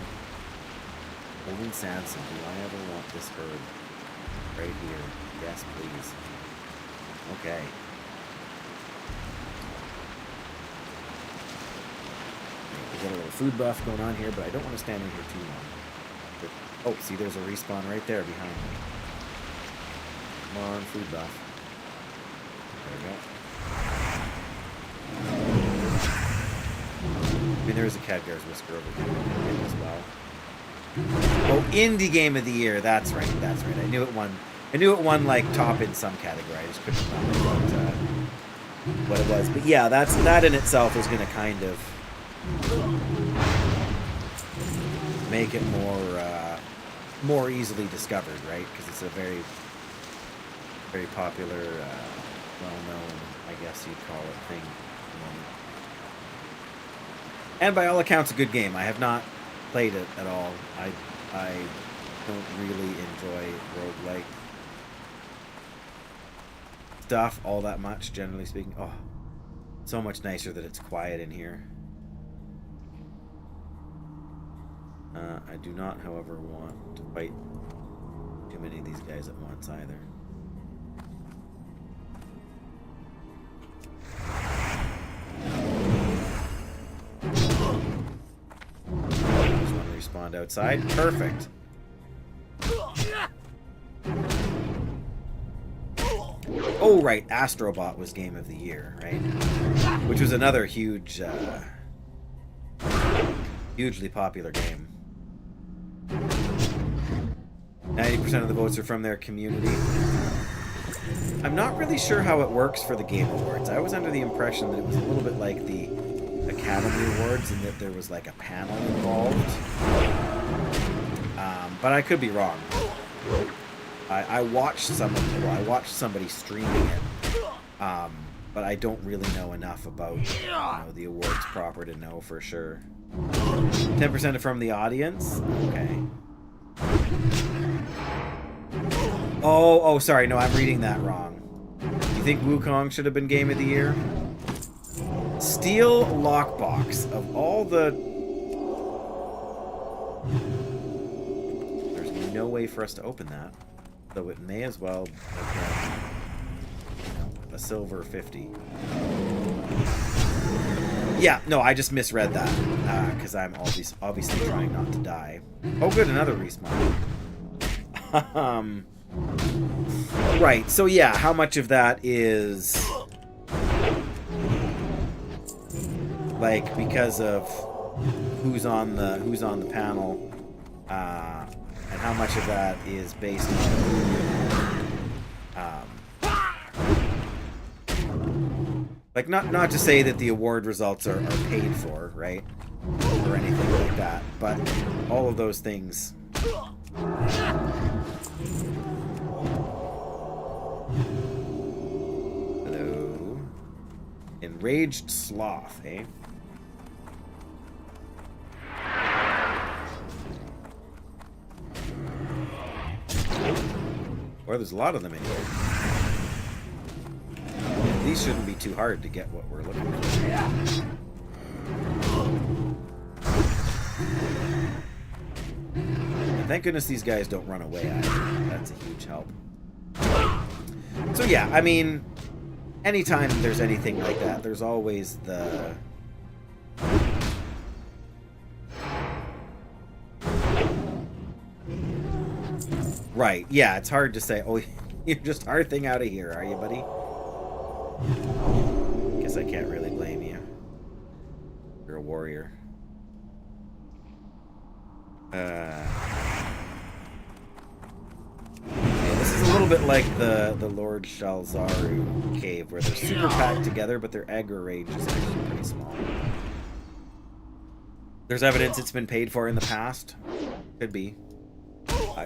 Golden Sanson, do I ever want this herb? Right here. Yes, please. Okay. We got a little food buff going on here, but I don't want to stand in here too long. Oh, see, there's a respawn right there behind me. Come on, food buff. There we go. I mean, there is a Khadgar's Whisker over here as well. Oh, Indie Game of the Year. That's right. That's right. I knew it won. I knew it won like top in some category. I just couldn't remember what it was. But yeah, that in itself is going to kind of make it more more easily discovered, right? Because it's a very, very popular, well-known, I guess you'd call it, thing at the moment. And by all accounts, a good game. I have not played it at all. I don't really enjoy roguelike stuff all that much, generally speaking. Oh, so much nicer that it's quiet in here. I do not, however, want to fight too many of these guys at once either. Just one respawned outside. Perfect. Oh, right. Astrobot was Game of the Year, right? Which was another huge, hugely popular game. 90% of the votes are from their community. I'm not really sure how it works for the Game Awards. I was under the impression that it was a little bit like the Academy Awards and that there was like a panel involved. But I could be wrong. I watched somebody streaming it, but I don't really know enough about the awards proper to know for sure. 10% from the audience. Okay. Oh, sorry. No, I'm reading that wrong. You think Wukong should have been Game of the Year? Steel lockbox of all the. There's no way for us to open that. So it may as well have been, a silver 50. Yeah, no, I just misread that because I'm obviously trying not to die. Oh, good, another respawn. Right. So yeah, how much of that is like because of who's on the panel? And how much of that is based on like not to say that the award results are paid for, right? Or anything like that, but all of those things. Hello. Enraged sloth, eh? Or there's a lot of them in here. These shouldn't be too hard to get what we're looking for. And thank goodness these guys don't run away either. That's a huge help. So yeah, I mean, anytime there's anything like that, there's always the... Right, yeah, it's hard to say, oh, you're just hard thing out of here, are you, buddy? Guess I can't really blame you. You're a warrior. Yeah, this is a little bit like the Lord Shalzaru cave, where they're super packed together, but their aggro range is actually pretty small. There's evidence it's been paid for in the past. Could be.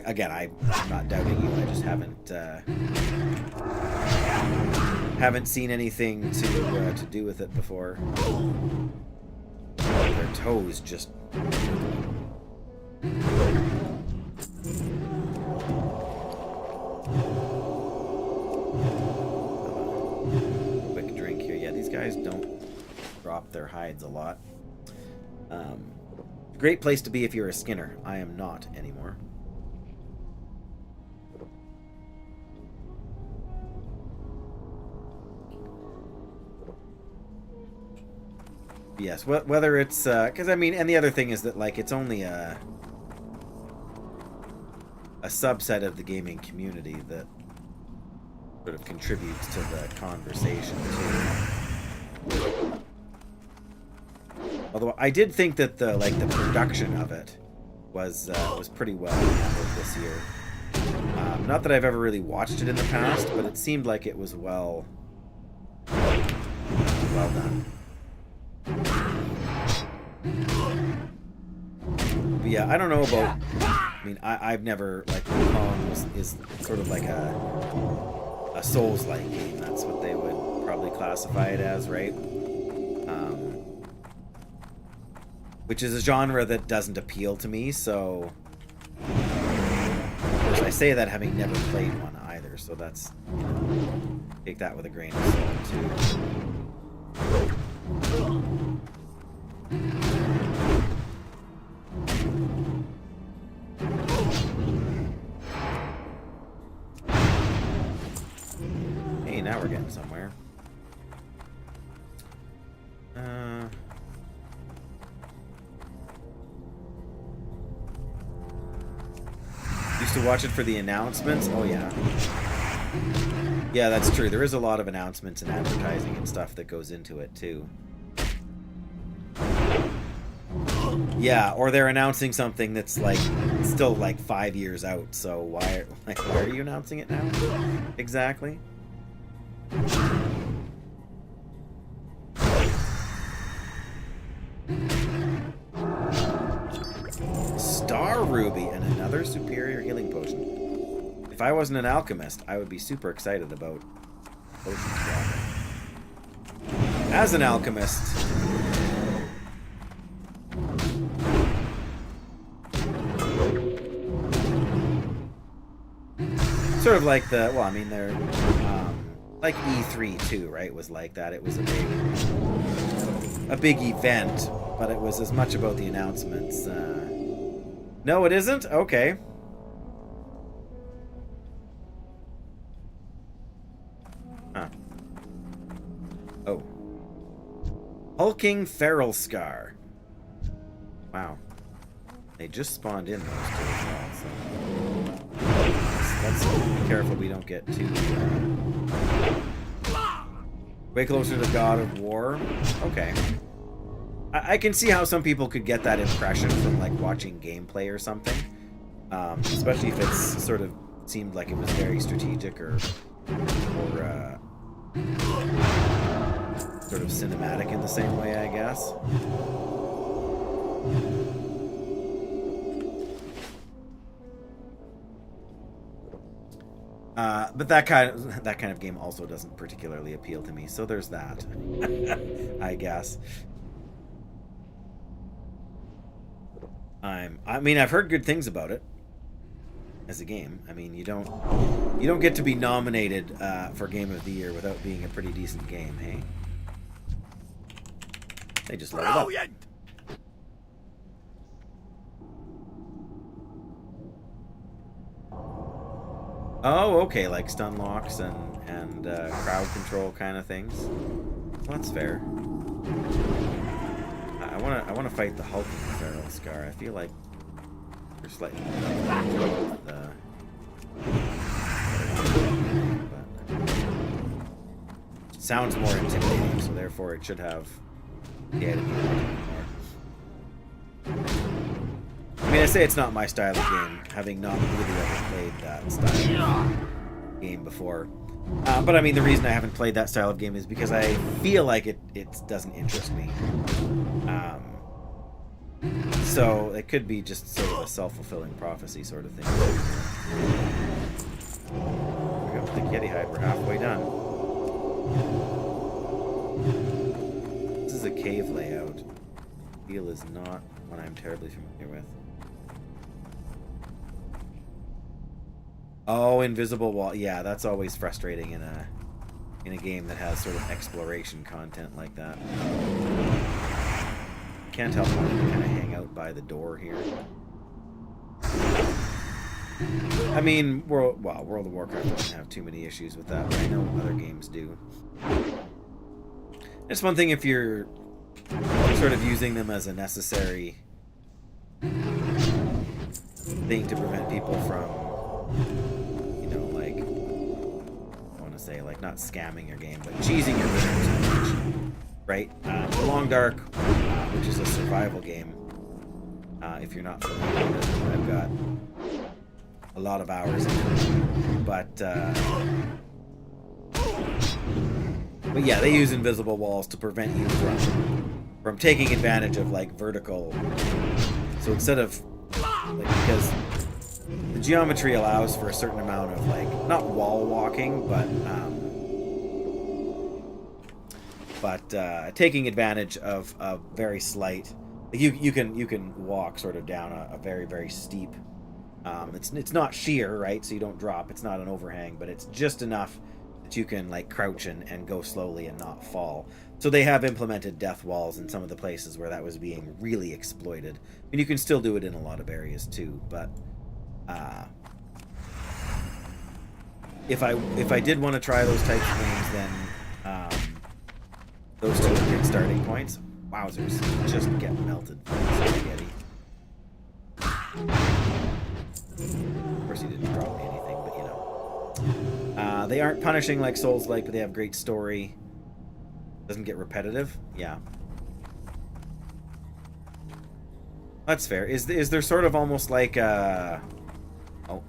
Again, I'm not doubting you. I just haven't seen anything to do with it before. Their toes just. Quick drink here. Yeah, these guys don't drop their hides a lot. Great place to be if you're a skinner. I am not anymore. Yes, whether it's because I mean, and the other thing is that like it's only a subset of the gaming community that sort of contributes to the conversation too. Although I did think that the production of it was pretty well handled this year. Not that I've ever really watched it in the past, but it seemed like it was well done. But yeah, I don't know about mean, I've never, like, Wukong is sort of like a Souls-like game. That's what they would probably classify it as, right? Which is a genre that doesn't appeal to me, so... Of course, I say that having never played one either, so that's... Take that with a grain of salt, too. Hey, now we're getting somewhere. Used to watch it for the announcements? Oh, yeah. Yeah, that's true. There is a lot of announcements and advertising and stuff that goes into it, too. Yeah, or they're announcing something that's, like, still, like, 5 years out, so why are you announcing it now? Exactly. Star Ruby and another superior healing potion. If I wasn't an alchemist, I would be super excited about potion swapping. As an alchemist, sort of like the, well, I mean, they're like E3 too, right? Was like that. It was a big event, but it was as much about the announcements. No, it isn't? Okay. Huh. Oh. Hulking Feral Scar. Wow. They just spawned in those two as well, so... Let's be careful we don't get too... way closer to God of War. Okay. I can see how some people could get that impression from, like, watching gameplay or something. Especially if it's sort of seemed like it was very strategic or sort of cinematic in the same way, I guess. But that kind of game also doesn't particularly appeal to me, so there's that. I guess. I mean, I've heard good things about it as a game. I mean, you don't get to be nominated for Game of the Year without being a pretty decent game, hey? They just leveled up. Oh, okay, like stun locks and crowd control kind of things. Well, that's fair. I wanna fight the hulking Feral Scar. I feel like they're slightly the it sounds more intimidating, so therefore it should have the enemy more. I mean, I say it's not my style of game, having not really ever played that style of game before. But I mean, the reason I haven't played that style of game is because I feel like it doesn't interest me. So it could be just sort of a self-fulfilling prophecy sort of thing. There we go, the Yeti hide. We're halfway done. This is a cave layout. Feel is not one I'm terribly familiar with. Oh, invisible wall. Yeah, that's always frustrating in a game that has sort of exploration content like that. Can't help but kind of hang out by the door here. I mean, World of Warcraft doesn't have too many issues with that, but I know other games do. It's one thing if you're sort of using them as a necessary thing to prevent people from, you know, like, I want to say, like, not scamming your game, but cheesing your game too much, right? The Long Dark, which is a survival game, if you're not familiar with it, I've got a lot of hours in it, but yeah, they use invisible walls to prevent you from taking advantage of, like, vertical. So instead of, like, because the geometry allows for a certain amount of, like, not wall walking, but taking advantage of very slight. Like you can walk sort of down a very, very steep. It's not sheer, right? So you don't drop. It's not an overhang, but it's just enough that you can, like, crouch and go slowly and not fall. So they have implemented death walls in some of the places where that was being really exploited. And you can still do it in a lot of areas too, but if I did want to try those types of games, then those two are good starting points. Wowzers, just get melted by the spaghetti. Of course he didn't drop me anything, but you know. They aren't punishing like Souls-like, but they have great story. Doesn't get repetitive? Yeah. That's fair. Is there sort of almost like oh. I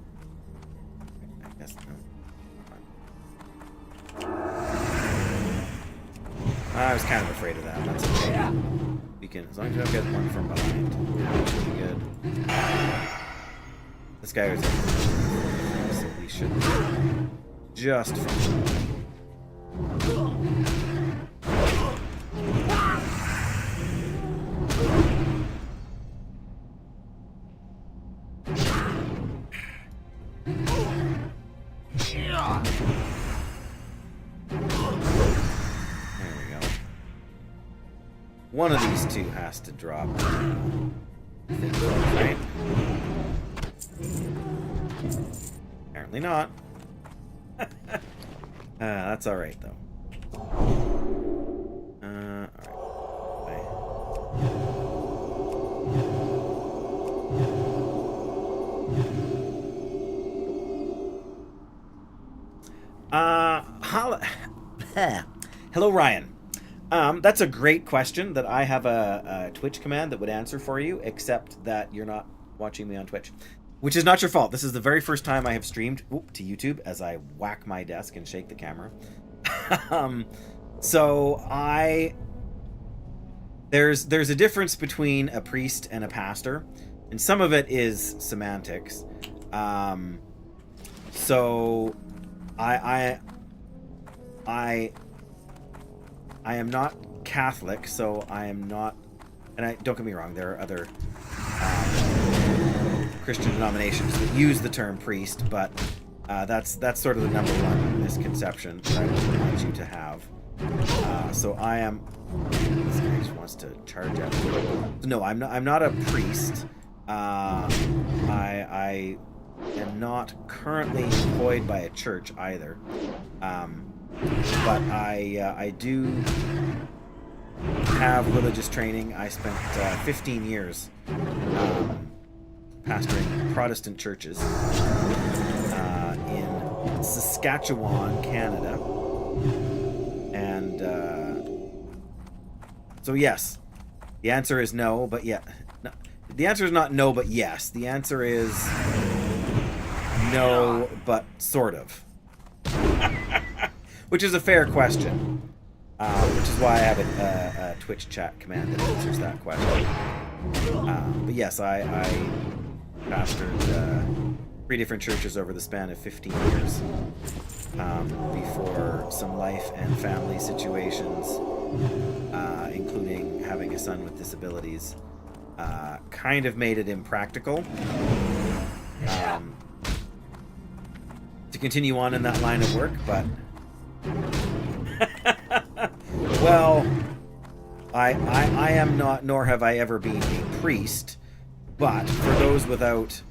guess no. I was kind of afraid of that. That's okay. You can, as long as you don't get one from behind. Pretty good. This guy was so we should just from one of these two has to drop. I think, right? Apparently not. That's alright, though. Alright. Hello, Ryan. That's a great question that I have a Twitch command that would answer for you, except that you're not watching me on Twitch, which is not your fault. This is the very first time I have streamed to YouTube as I whack my desk and shake the camera. There's a difference between a priest and a pastor, and some of it is semantics. So I am not Catholic, so I am not, and don't get me wrong, there are other Christian denominations that use the term priest, but that's sort of the number one misconception that I would want you to have. So I am. This guy just wants to charge at me. No, I'm not a priest. I am not currently employed by a church either. But I do have religious training. I spent 15 years pastoring Protestant churches in Saskatchewan, Canada. And so yes, the answer is no, but yeah. No, the answer is not no, but yes. The answer is no, but sort of. Which is a fair question, which is why I have a Twitch chat command that answers that question. But yes, I pastored 3 different churches over the span of 15 years before some life and family situations, including having a son with disabilities, kind of made it impractical to continue on in that line of work, but well, I am not, nor have I ever been a priest, but for those without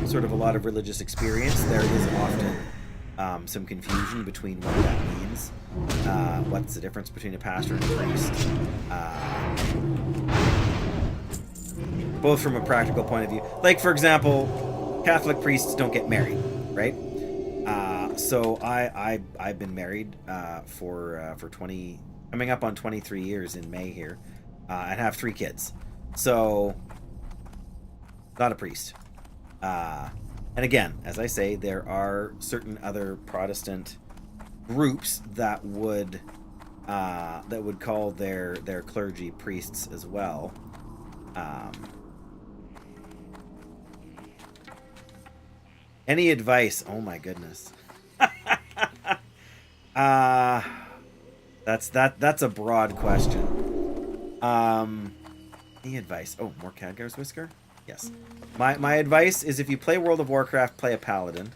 sort of a lot of religious experience, there is often some confusion between what that means. What's the difference between a pastor and a priest? Both from a practical point of view. Like, for example, Catholic priests don't get married, right? So I've been married for 20, coming up on 23 years in May here, and have 3 kids. So not a priest. And again, as I say, there are certain other Protestant groups that would call their clergy priests as well. Any advice? Oh my goodness. That's a broad question. Any advice? Oh, more Khadgar's Whisker? Yes. My advice is if you play World of Warcraft, play a Paladin.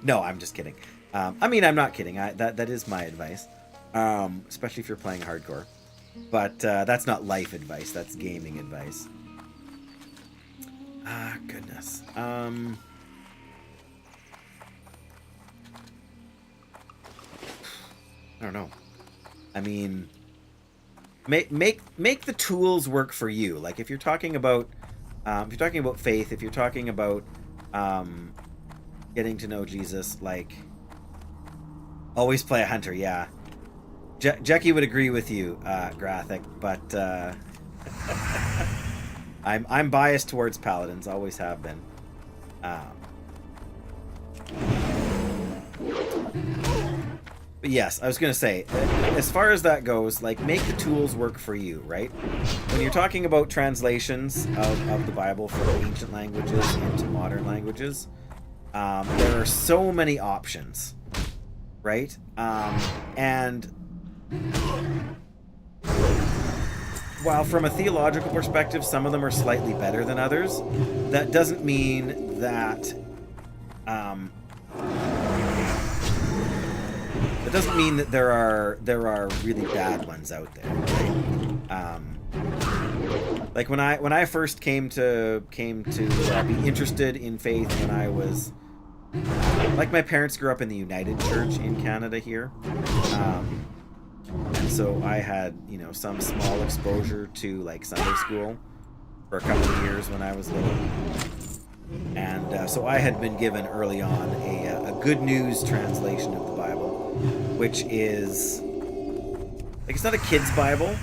No, I'm just kidding. I mean, I'm not kidding. That is my advice. Especially if you're playing hardcore. But that's not life advice. That's gaming advice. Ah, goodness. I don't know. I mean, make the tools work for you. Like if you're talking about faith, if you're talking about getting to know Jesus, like always play a hunter. Yeah, Jackie would agree with you, Graphic, but I'm biased towards paladins. Always have been. But yes, I was going to say, as far as that goes, like, make the tools work for you, right? When you're talking about translations of the Bible from ancient languages into modern languages, there are so many options, right? And while from a theological perspective, some of them are slightly better than others, that doesn't mean that... It doesn't mean that there are really bad ones out there. Right? Like when I first came to be interested in faith when I was like my parents grew up in the United Church in Canada here, and so I had some small exposure to like Sunday school for a couple of years when I was little, and so I had been given early on a Good News translation of the Bible, which is like it's not a kid's Bible,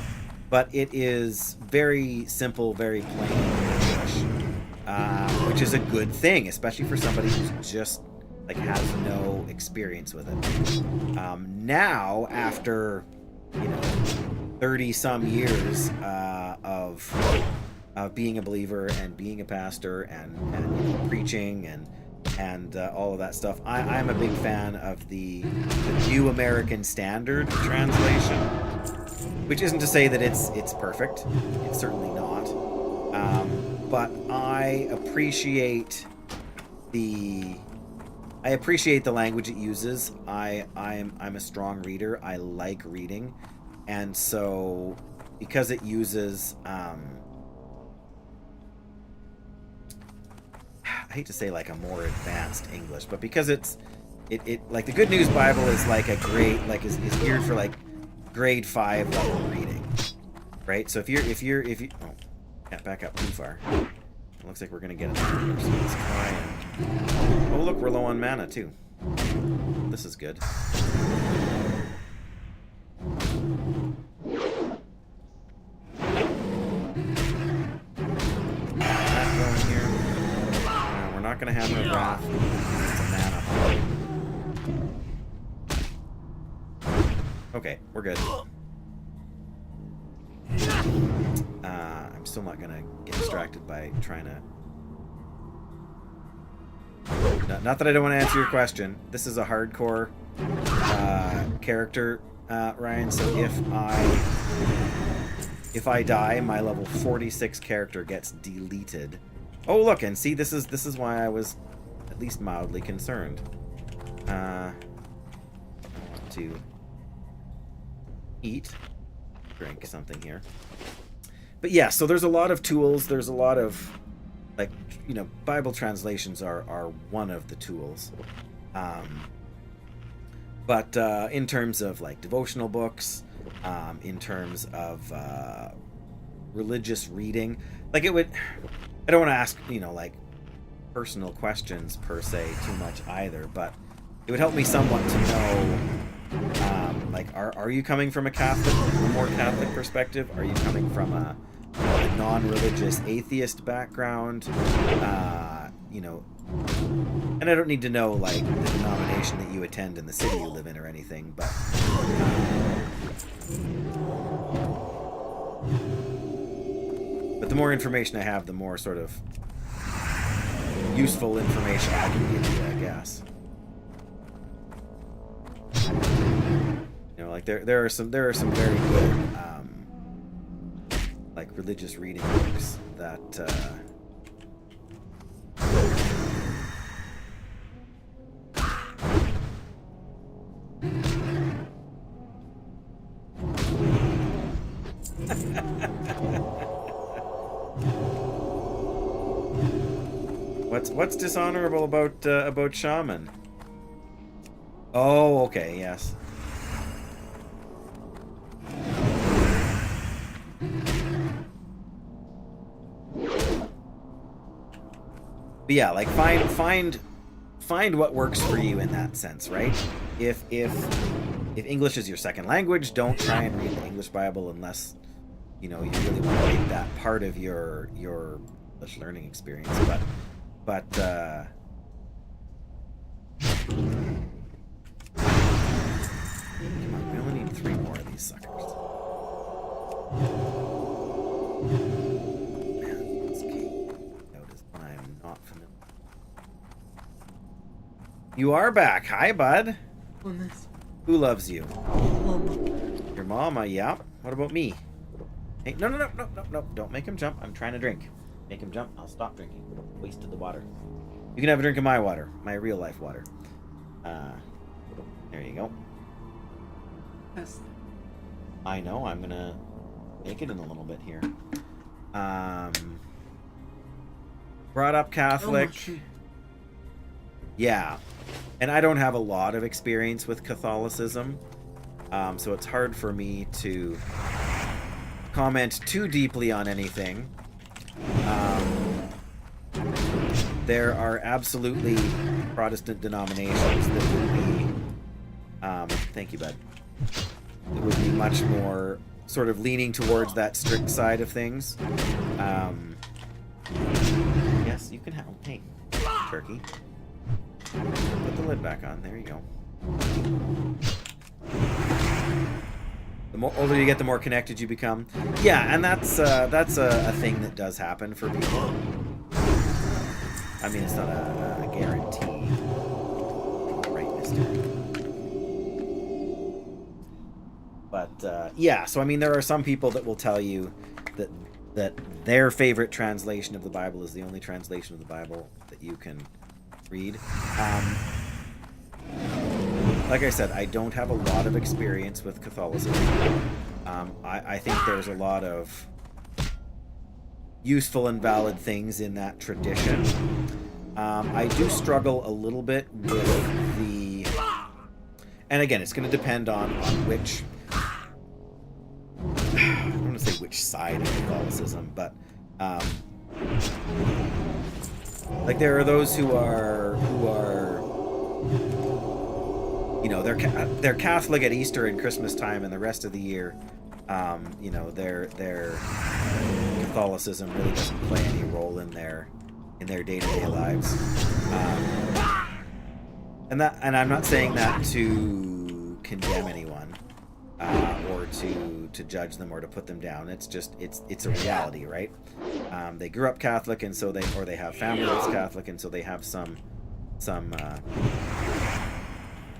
but it is very simple, very plain English, which is a good thing, especially for somebody who's just like has no experience with it. Now, after 30 some years of being a believer and being a pastor and preaching and all of that stuff, I'm a big fan of the New American Standard translation, which isn't to say that it's perfect. It's certainly not. But I appreciate the language it uses. I'm a strong reader. I like reading, and so because it uses I hate to say like a more advanced English, but because it like the Good News Bible is like a grade, like is geared for like grade 5 level reading, right? So if you oh, can't back up too far. It looks like we're gonna get it here, so let's try and oh look, we're low on mana too. This is good. Not gonna have no wrath. It's a mana. Okay, we're good. I'm still not gonna get distracted by trying to. Not that I don't want to answer your question. This is a hardcore character, Ryan. So if I die, my level 46 character gets deleted. Oh, look, and see, this is why I was at least mildly concerned. I want to eat, drink something here. But yeah, so there's a lot of tools. There's a lot of, like, Bible translations are one of the tools. But in terms of, like, devotional books, in terms of religious reading, like, I don't want to ask, like, personal questions per se too much either, but it would help me somewhat to know, like, are you coming from a more Catholic perspective? Are you coming from a non-religious atheist background? And I don't need to know, like, the denomination that you attend in the city you live in or anything, but the more information I have, the more sort of useful information I can give you, I guess. You know, like there are some very good like religious reading books that What's dishonorable about shaman? Oh, okay, yes. But yeah, like find what works for you in that sense, right? If English is your second language, don't try and read the English Bible unless you know you really want to make that part of your English learning experience. But come on, we only need 3 more of these suckers. Man, this key notice I am not familiar. You are back. Hi, bud. Who loves you? Your mama, yeah. What about me? Hey, no. Don't make him jump. I'm trying to drink. Make him jump. I'll stop drinking. Wasted the water. You can have a drink of my water. My real life water. There you go. Yes. I know. I'm gonna make it in a little bit here. Brought up Catholic. Yeah. And I don't have a lot of experience with Catholicism. So it's hard for me to comment too deeply on anything. There are absolutely Protestant denominations that would be thank you, bud. It would be much more sort of leaning towards that strict side of things. Yes, you can have hey, turkey. Put the lid back on. There you go. The more older you get, the more connected you become. Yeah, and that's a thing that does happen for people. I mean, it's not a guarantee. Right, mister. But, yeah, so I mean, there are some people that will tell you that their favorite translation of the Bible is the only translation of the Bible that you can read. Like I said, I don't have a lot of experience with Catholicism. I think there's a lot of useful and valid things in that tradition. I do struggle a little bit with the... And again, it's going to depend on which... I don't want to say which side of Catholicism, but... like there are those who are you know, they're Catholic at Easter and Christmas time, and the rest of the year, you know, their Catholicism really doesn't play any role in their day-to-day lives. And I'm not saying that to condemn anyone or to judge them or to put them down. It's just it's a reality, right? They grew up Catholic, and so they have family that's Catholic, and so they have some. We're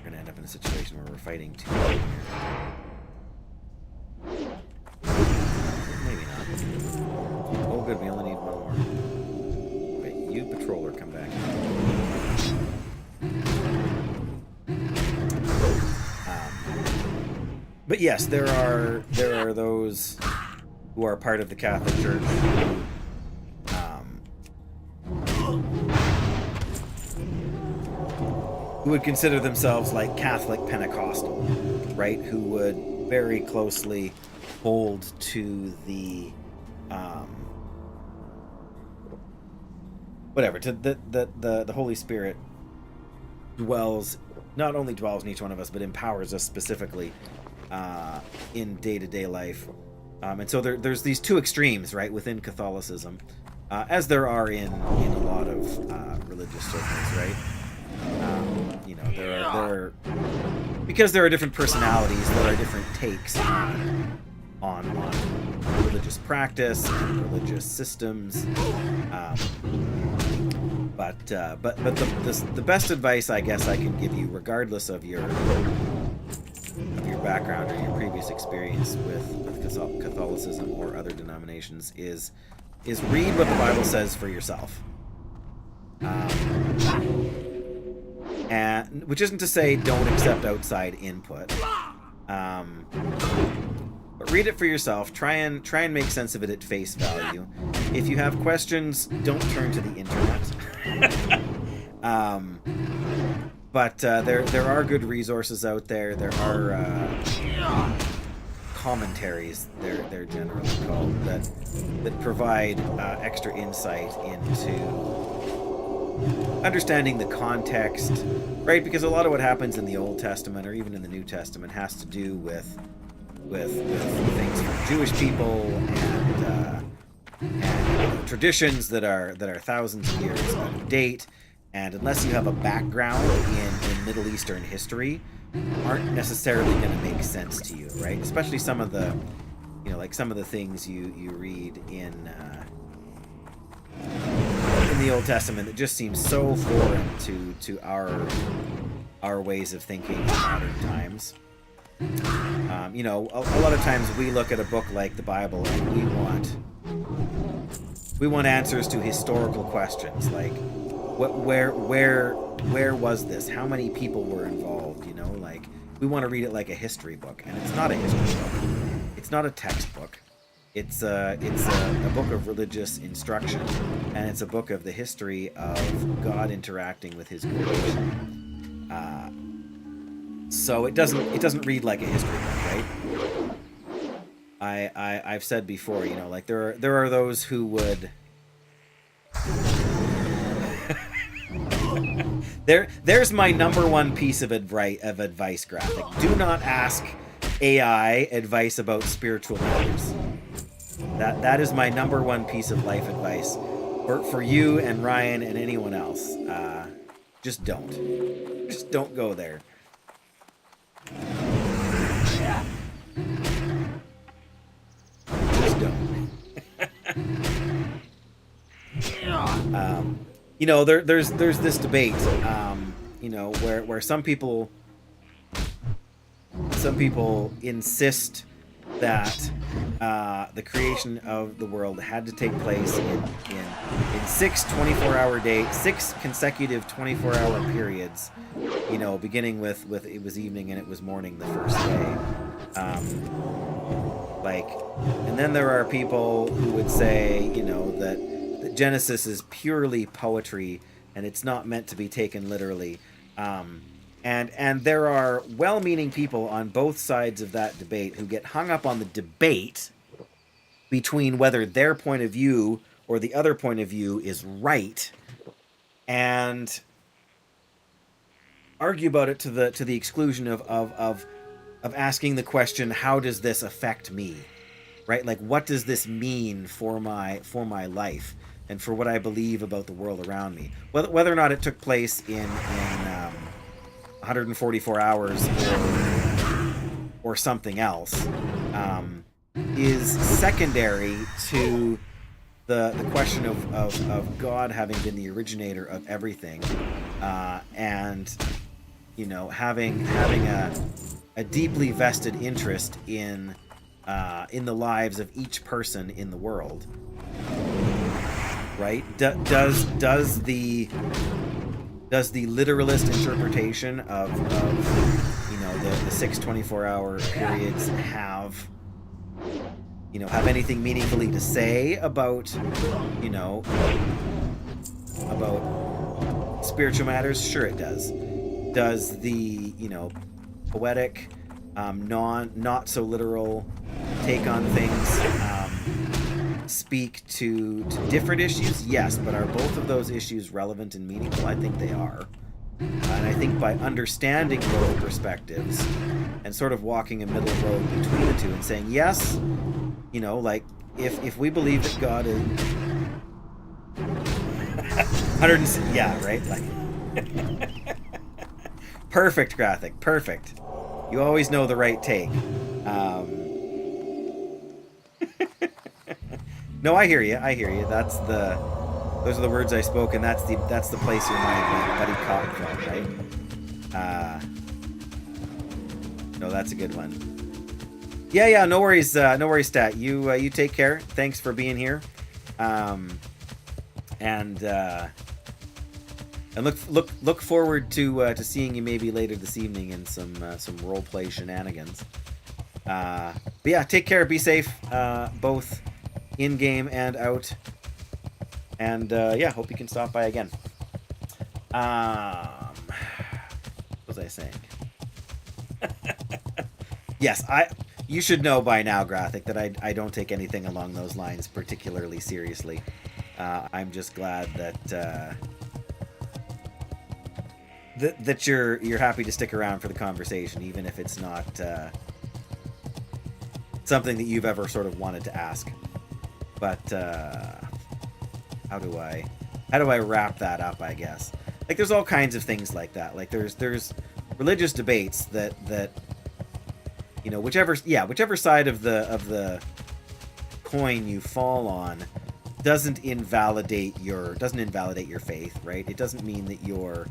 gonna end up in a situation where we're fighting too hard here. Maybe not. Oh, good. We only need 1 more. Wait, you patroller, come back. But yes, there are those who are part of the Catholic Church who would consider themselves like Catholic Pentecostal, right? Who would very closely hold to the the Holy Spirit not only dwells in each one of us, but empowers us specifically in day-to-day life. And so there's these two extremes, right, within Catholicism, as there are in a lot of religious circles, right? You know, there are because there are different personalities, there are different takes on religious practice and religious systems. the best advice I guess I can give you, regardless of your background or your previous experience with Catholicism or other denominations, is read what the Bible says for yourself. And which isn't to say don't accept outside input. But read it for yourself. Try and make sense of it at face value. If you have questions, don't turn to the internet. But there are good resources out there. There are commentaries, they're generally called, that provide extra insight into understanding the context, right? Because a lot of what happens in the Old Testament or even in the New Testament has to do with things from Jewish people and traditions that are thousands of years out of date, and unless you have a background in Middle Eastern history, aren't necessarily going to make sense to you, right? Especially some of the, like some of the things you read in the Old Testament that just seems so foreign to our ways of thinking in modern times. A lot of times we look at a book like the Bible and we want answers to historical questions like where was this? How many people were involved? Like we want to read it like a history book, and it's not a history book. It's not a textbook. It's a book of religious instruction, and it's a book of the history of God interacting with His creation. So it doesn't read like a history book, right? I've said before, like there are those who would. There's my number one piece of advice graphic. Do not ask AI advice about spiritual matters. That is my number one piece of life advice for you and Ryan and anyone else. Just don't go there. Just don't. There's this debate, where some people insist that the creation of the world had to take place in 6 consecutive 24-hour periods, beginning with it was evening and it was morning the first day. And then there are people who would say, that Genesis is purely poetry and it's not meant to be taken literally. And there are well-meaning people on both sides of that debate who get hung up on the debate between whether their point of view or the other point of view is right, and argue about it to the exclusion of asking the question, how does this affect me? Right? Like, what does this mean for my life and for what I believe about the world around me? Whether or not it took place in 144 hours or something else is secondary to the question of God having been the originator of everything, and having a deeply vested interest in the lives of each person in the world. Right? Does the literalist interpretation of the 6 24-hour periods have anything meaningfully to say about spiritual matters? Sure it does. Does the poetic, not so literal take on things speak to different issues? Yes, but are both of those issues relevant and meaningful? I think they are. And I think by understanding both perspectives and sort of walking a middle road between the two and saying, yes, like if we believe that God is 100, yeah, right? Like perfect graphic, perfect. You always know the right take. No, I hear you. That's Those are the words I spoke, and that's the place your mind went. Buddy cop film, right? No, that's a good one. Yeah, no worries, Stat. You take care. Thanks for being here. And look forward to seeing you maybe later this evening in some roleplay shenanigans. But yeah, take care. Be safe, both in game and out. And yeah, hope you can stop by again. What was I saying? Yes, you should know by now, Graphic, that I don't take anything along those lines particularly seriously. I'm just glad that that you're happy to stick around for the conversation, even if it's not something that you've ever sort of wanted to ask. But how do I wrap that up? I guess like there's all kinds of things like that. Like there's religious debates that you know, whichever side of the coin you fall on doesn't invalidate your faith, right? It doesn't mean that you're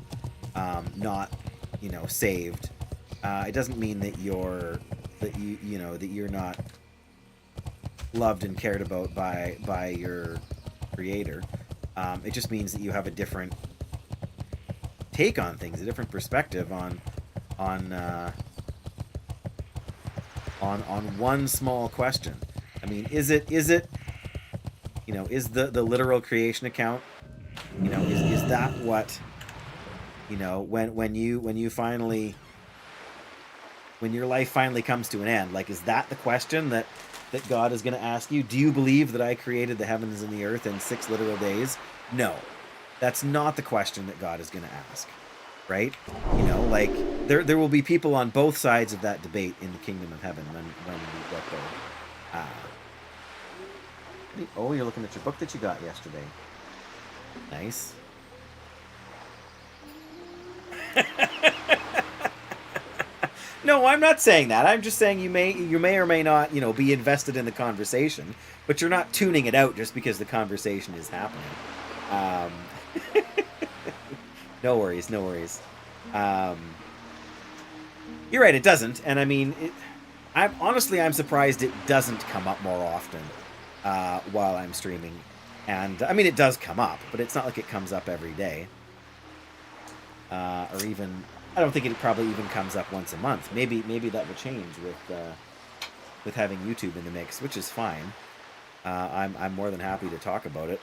not, you know, saved. It doesn't mean that you're not loved and cared about by your creator. It just means that you have a different take on things, a different perspective on one small question. I mean, is it you know, is the literal creation account, you know, is that what, you know, when your life finally comes to an end, like, is that the question that God is going to ask you? Do you believe that I created the heavens and the earth in 6 literal days? No, that's not the question that God is going to ask, right? You know, like there will be people on both sides of that debate in the kingdom of heaven when we get there. Oh, you're looking at your book that you got yesterday. Nice. No, I'm not saying that. I'm just saying you may or may not, you know, be invested in the conversation, but you're not tuning it out just because the conversation is happening. No worries. You're right, it doesn't, and I mean, I'm surprised it doesn't come up more often while I'm streaming. And I mean, it does come up, but it's not like it comes up every day, or even. I don't think it probably even comes up once a month. Maybe that will change with having YouTube in the mix, which is fine. I'm more than happy to talk about it.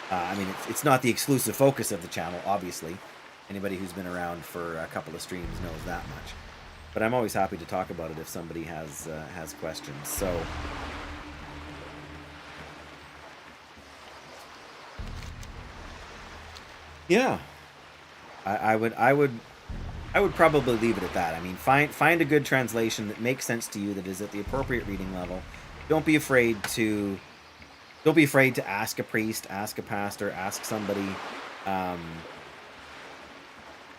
I mean, it's not the exclusive focus of the channel, obviously. Anybody who's been around for a couple of streams knows that much. But I'm always happy to talk about it if somebody has questions. So. Yeah. I would probably leave it at that. I mean, find a good translation that makes sense to you, that is at the appropriate reading level. Don't be afraid to ask a priest, ask a pastor, ask somebody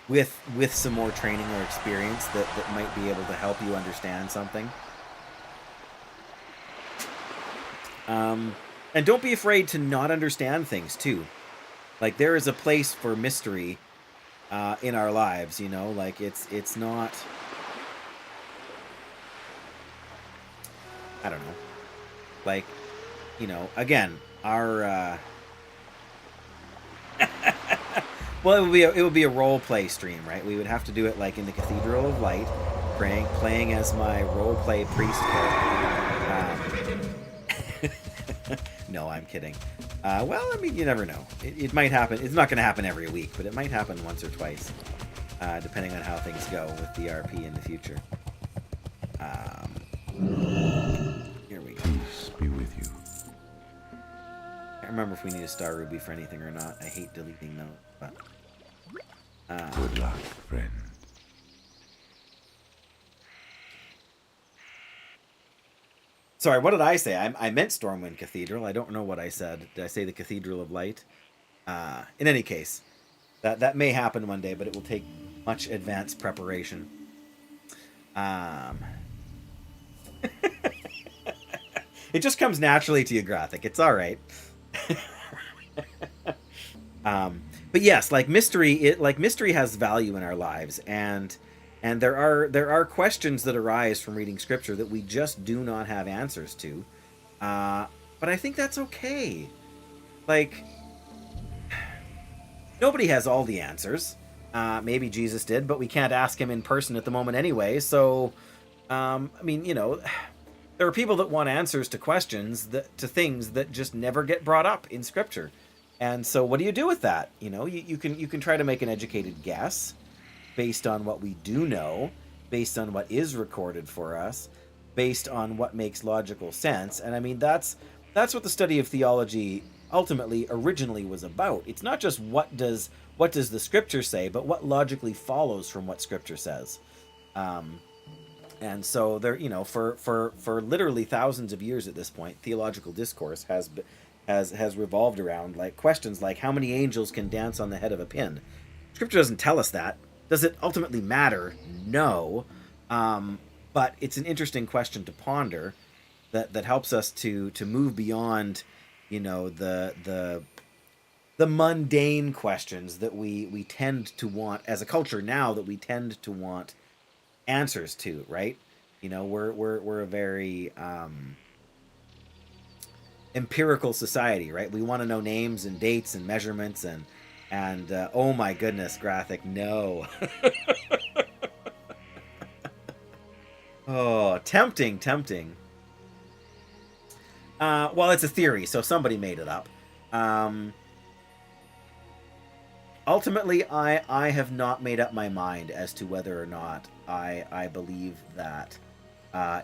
with some more training or experience that might be able to help you understand something. And don't be afraid to not understand things too. Like, there is a place for mystery in our lives, you know, like it's not, I don't know, like, you know, again, our well, it would be a role play stream, right? We would have to do it like in the Cathedral of Light, playing as my role play priest character. No, I'm kidding. Well, I mean, you never know. It might happen. It's not going to happen every week, but it might happen once or twice, depending on how things go with the RP in the future. Here we go. Peace be with you. I can't remember if we need a star ruby for anything or not. I hate deleting those, but... Good luck, friend. Sorry, what did I say? I meant Stormwind Cathedral. I don't know what I said. Did I say the Cathedral of Light? In any case, that may happen one day, but it will take much advanced preparation. It just comes naturally to you, Graphic. It's all right. But yes, like mystery has value in our lives, and there are questions that arise from reading scripture that we just do not have answers to. But I think that's okay. Like, nobody has all the answers. Maybe Jesus did, but we can't ask him in person at the moment anyway. So, I mean, there are people that want answers to questions, to things that just never get brought up in scripture. And so what do you do with that? You can try to make an educated guess based on what we do know, based on what is recorded for us, based on what makes logical sense. And I mean, that's what the study of theology ultimately originally was about. It's not just what does the scripture say, but what logically follows from what scripture says. And so there, for literally thousands of years at this point, theological discourse has revolved around like questions like how many angels can dance on the head of a pin. Scripture doesn't tell us that. Does it ultimately matter? No. But it's an interesting question to ponder that helps us to move beyond, the mundane questions that we tend to want as a culture now, that we tend to want answers to, right? We're a very empirical society, right? We want to know names and dates and measurements and oh my goodness, Graphic, no. Oh, tempting. Well, it's a theory, so somebody made it up. Ultimately, I have not made up my mind as to whether or not I believe that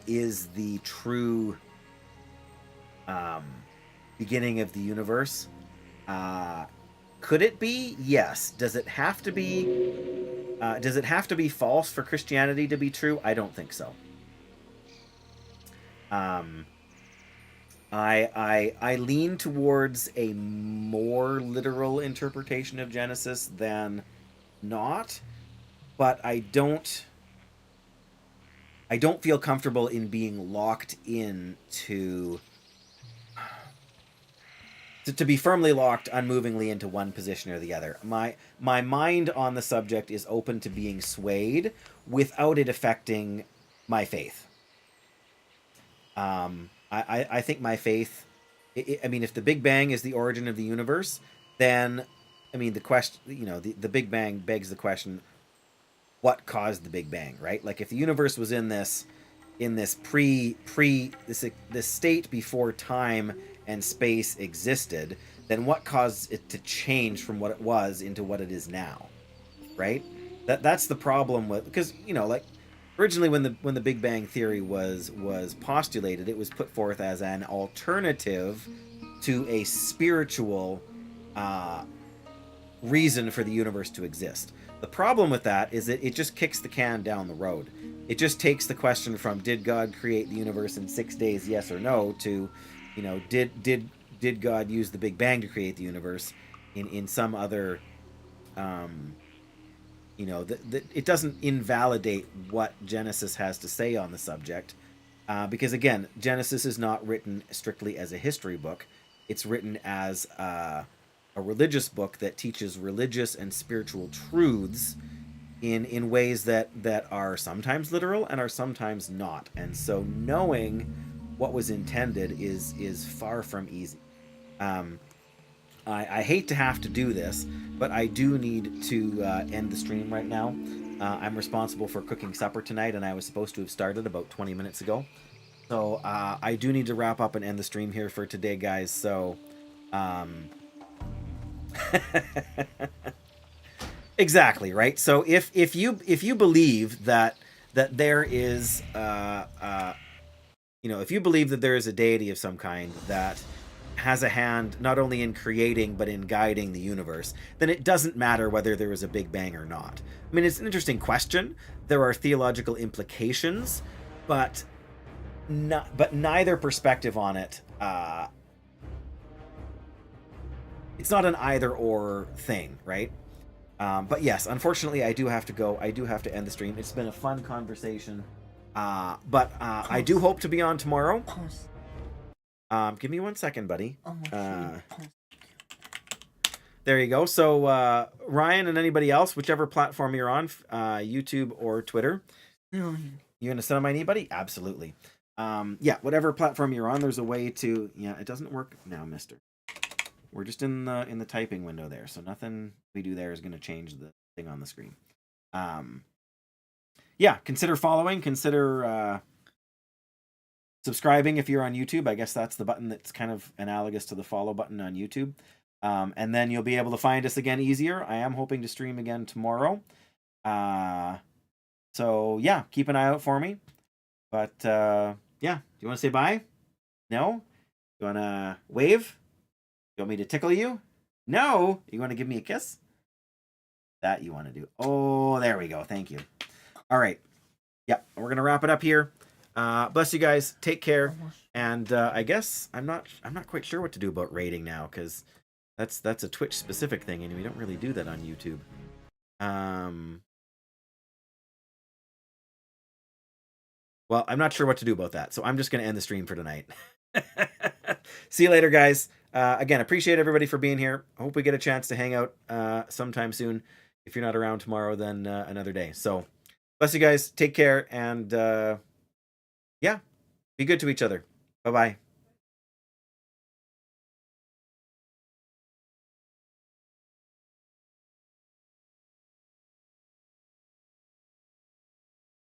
is the true beginning of the universe. Could it be? Yes. Does it have to be? Does it have to be false for Christianity to be true? I don't think so. I lean towards a more literal interpretation of Genesis than not, but I don't feel comfortable in being locked in to be firmly locked unmovingly into one position or the other. My mind on the subject is open to being swayed without it affecting my faith. I think my faith, I mean, if the Big Bang is the origin of the universe, then, I mean, the question, the Big Bang begs the question, what caused the Big Bang, right? Like, if the universe was in this this state before time and space existed, then what caused it to change from what it was into what it is now, right? That's the problem with, because like originally when the Big Bang theory was postulated, it was put forth as an alternative to a spiritual reason for the universe to exist. The problem with that is that it just kicks the can down the road. It just takes the question from did God create the universe in 6 days, yes or no, to did God use the Big Bang to create the universe in some other it doesn't invalidate what Genesis has to say on the subject, because again, Genesis is not written strictly as a history book. It's written as a religious book that teaches religious and spiritual truths in ways that are sometimes literal and are sometimes not. And so knowing what was intended is far from easy. I hate to have to do this, but I do need to end the stream right now. I'm responsible for cooking supper tonight, and I was supposed to have started about 20 minutes ago. So I do need to wrap up and end the stream here for today, guys. So exactly, right? So if you believe that there is if you believe that there is a deity of some kind that has a hand not only in creating but in guiding the universe, then it doesn't matter whether there is a Big Bang or not. I mean, it's an interesting question. There are theological implications, but neither perspective on it. It's not an either or thing, right? But yes, unfortunately, I do have to go. I do have to end the stream. It's been a fun conversation, but I do hope to be on tomorrow. Give me 1 second, buddy. There you go. So Ryan and anybody else, whichever platform you're on, YouTube or Twitter, you gonna sit on my knee, buddy? Absolutely. Yeah, whatever platform you're on, there's a way to. Yeah, it doesn't work now, Mister. We're just in the typing window there, so nothing we do there is gonna change the thing on the screen. Yeah, consider following. Consider subscribing if you're on YouTube. I guess that's the button that's kind of analogous to the follow button on YouTube. And then you'll be able to find us again easier. I am hoping to stream again tomorrow. So yeah, keep an eye out for me. But yeah, do you want to say bye? No? You want to wave? You want me to tickle you? No? You want to give me a kiss? That you want to do. Oh, there we go. Thank you. All right. Yeah, we're going to wrap it up here. Bless you guys. Take care. And I guess I'm not quite sure what to do about rating now, because that's a Twitch specific thing, and we don't really do that on YouTube. Well, I'm not sure what to do about that, so I'm just going to end the stream for tonight. See you later, guys. Again, appreciate everybody for being here. I hope we get a chance to hang out sometime soon. If you're not around tomorrow, then another day. So, bless you guys. Take care, and yeah, be good to each other. Bye-bye.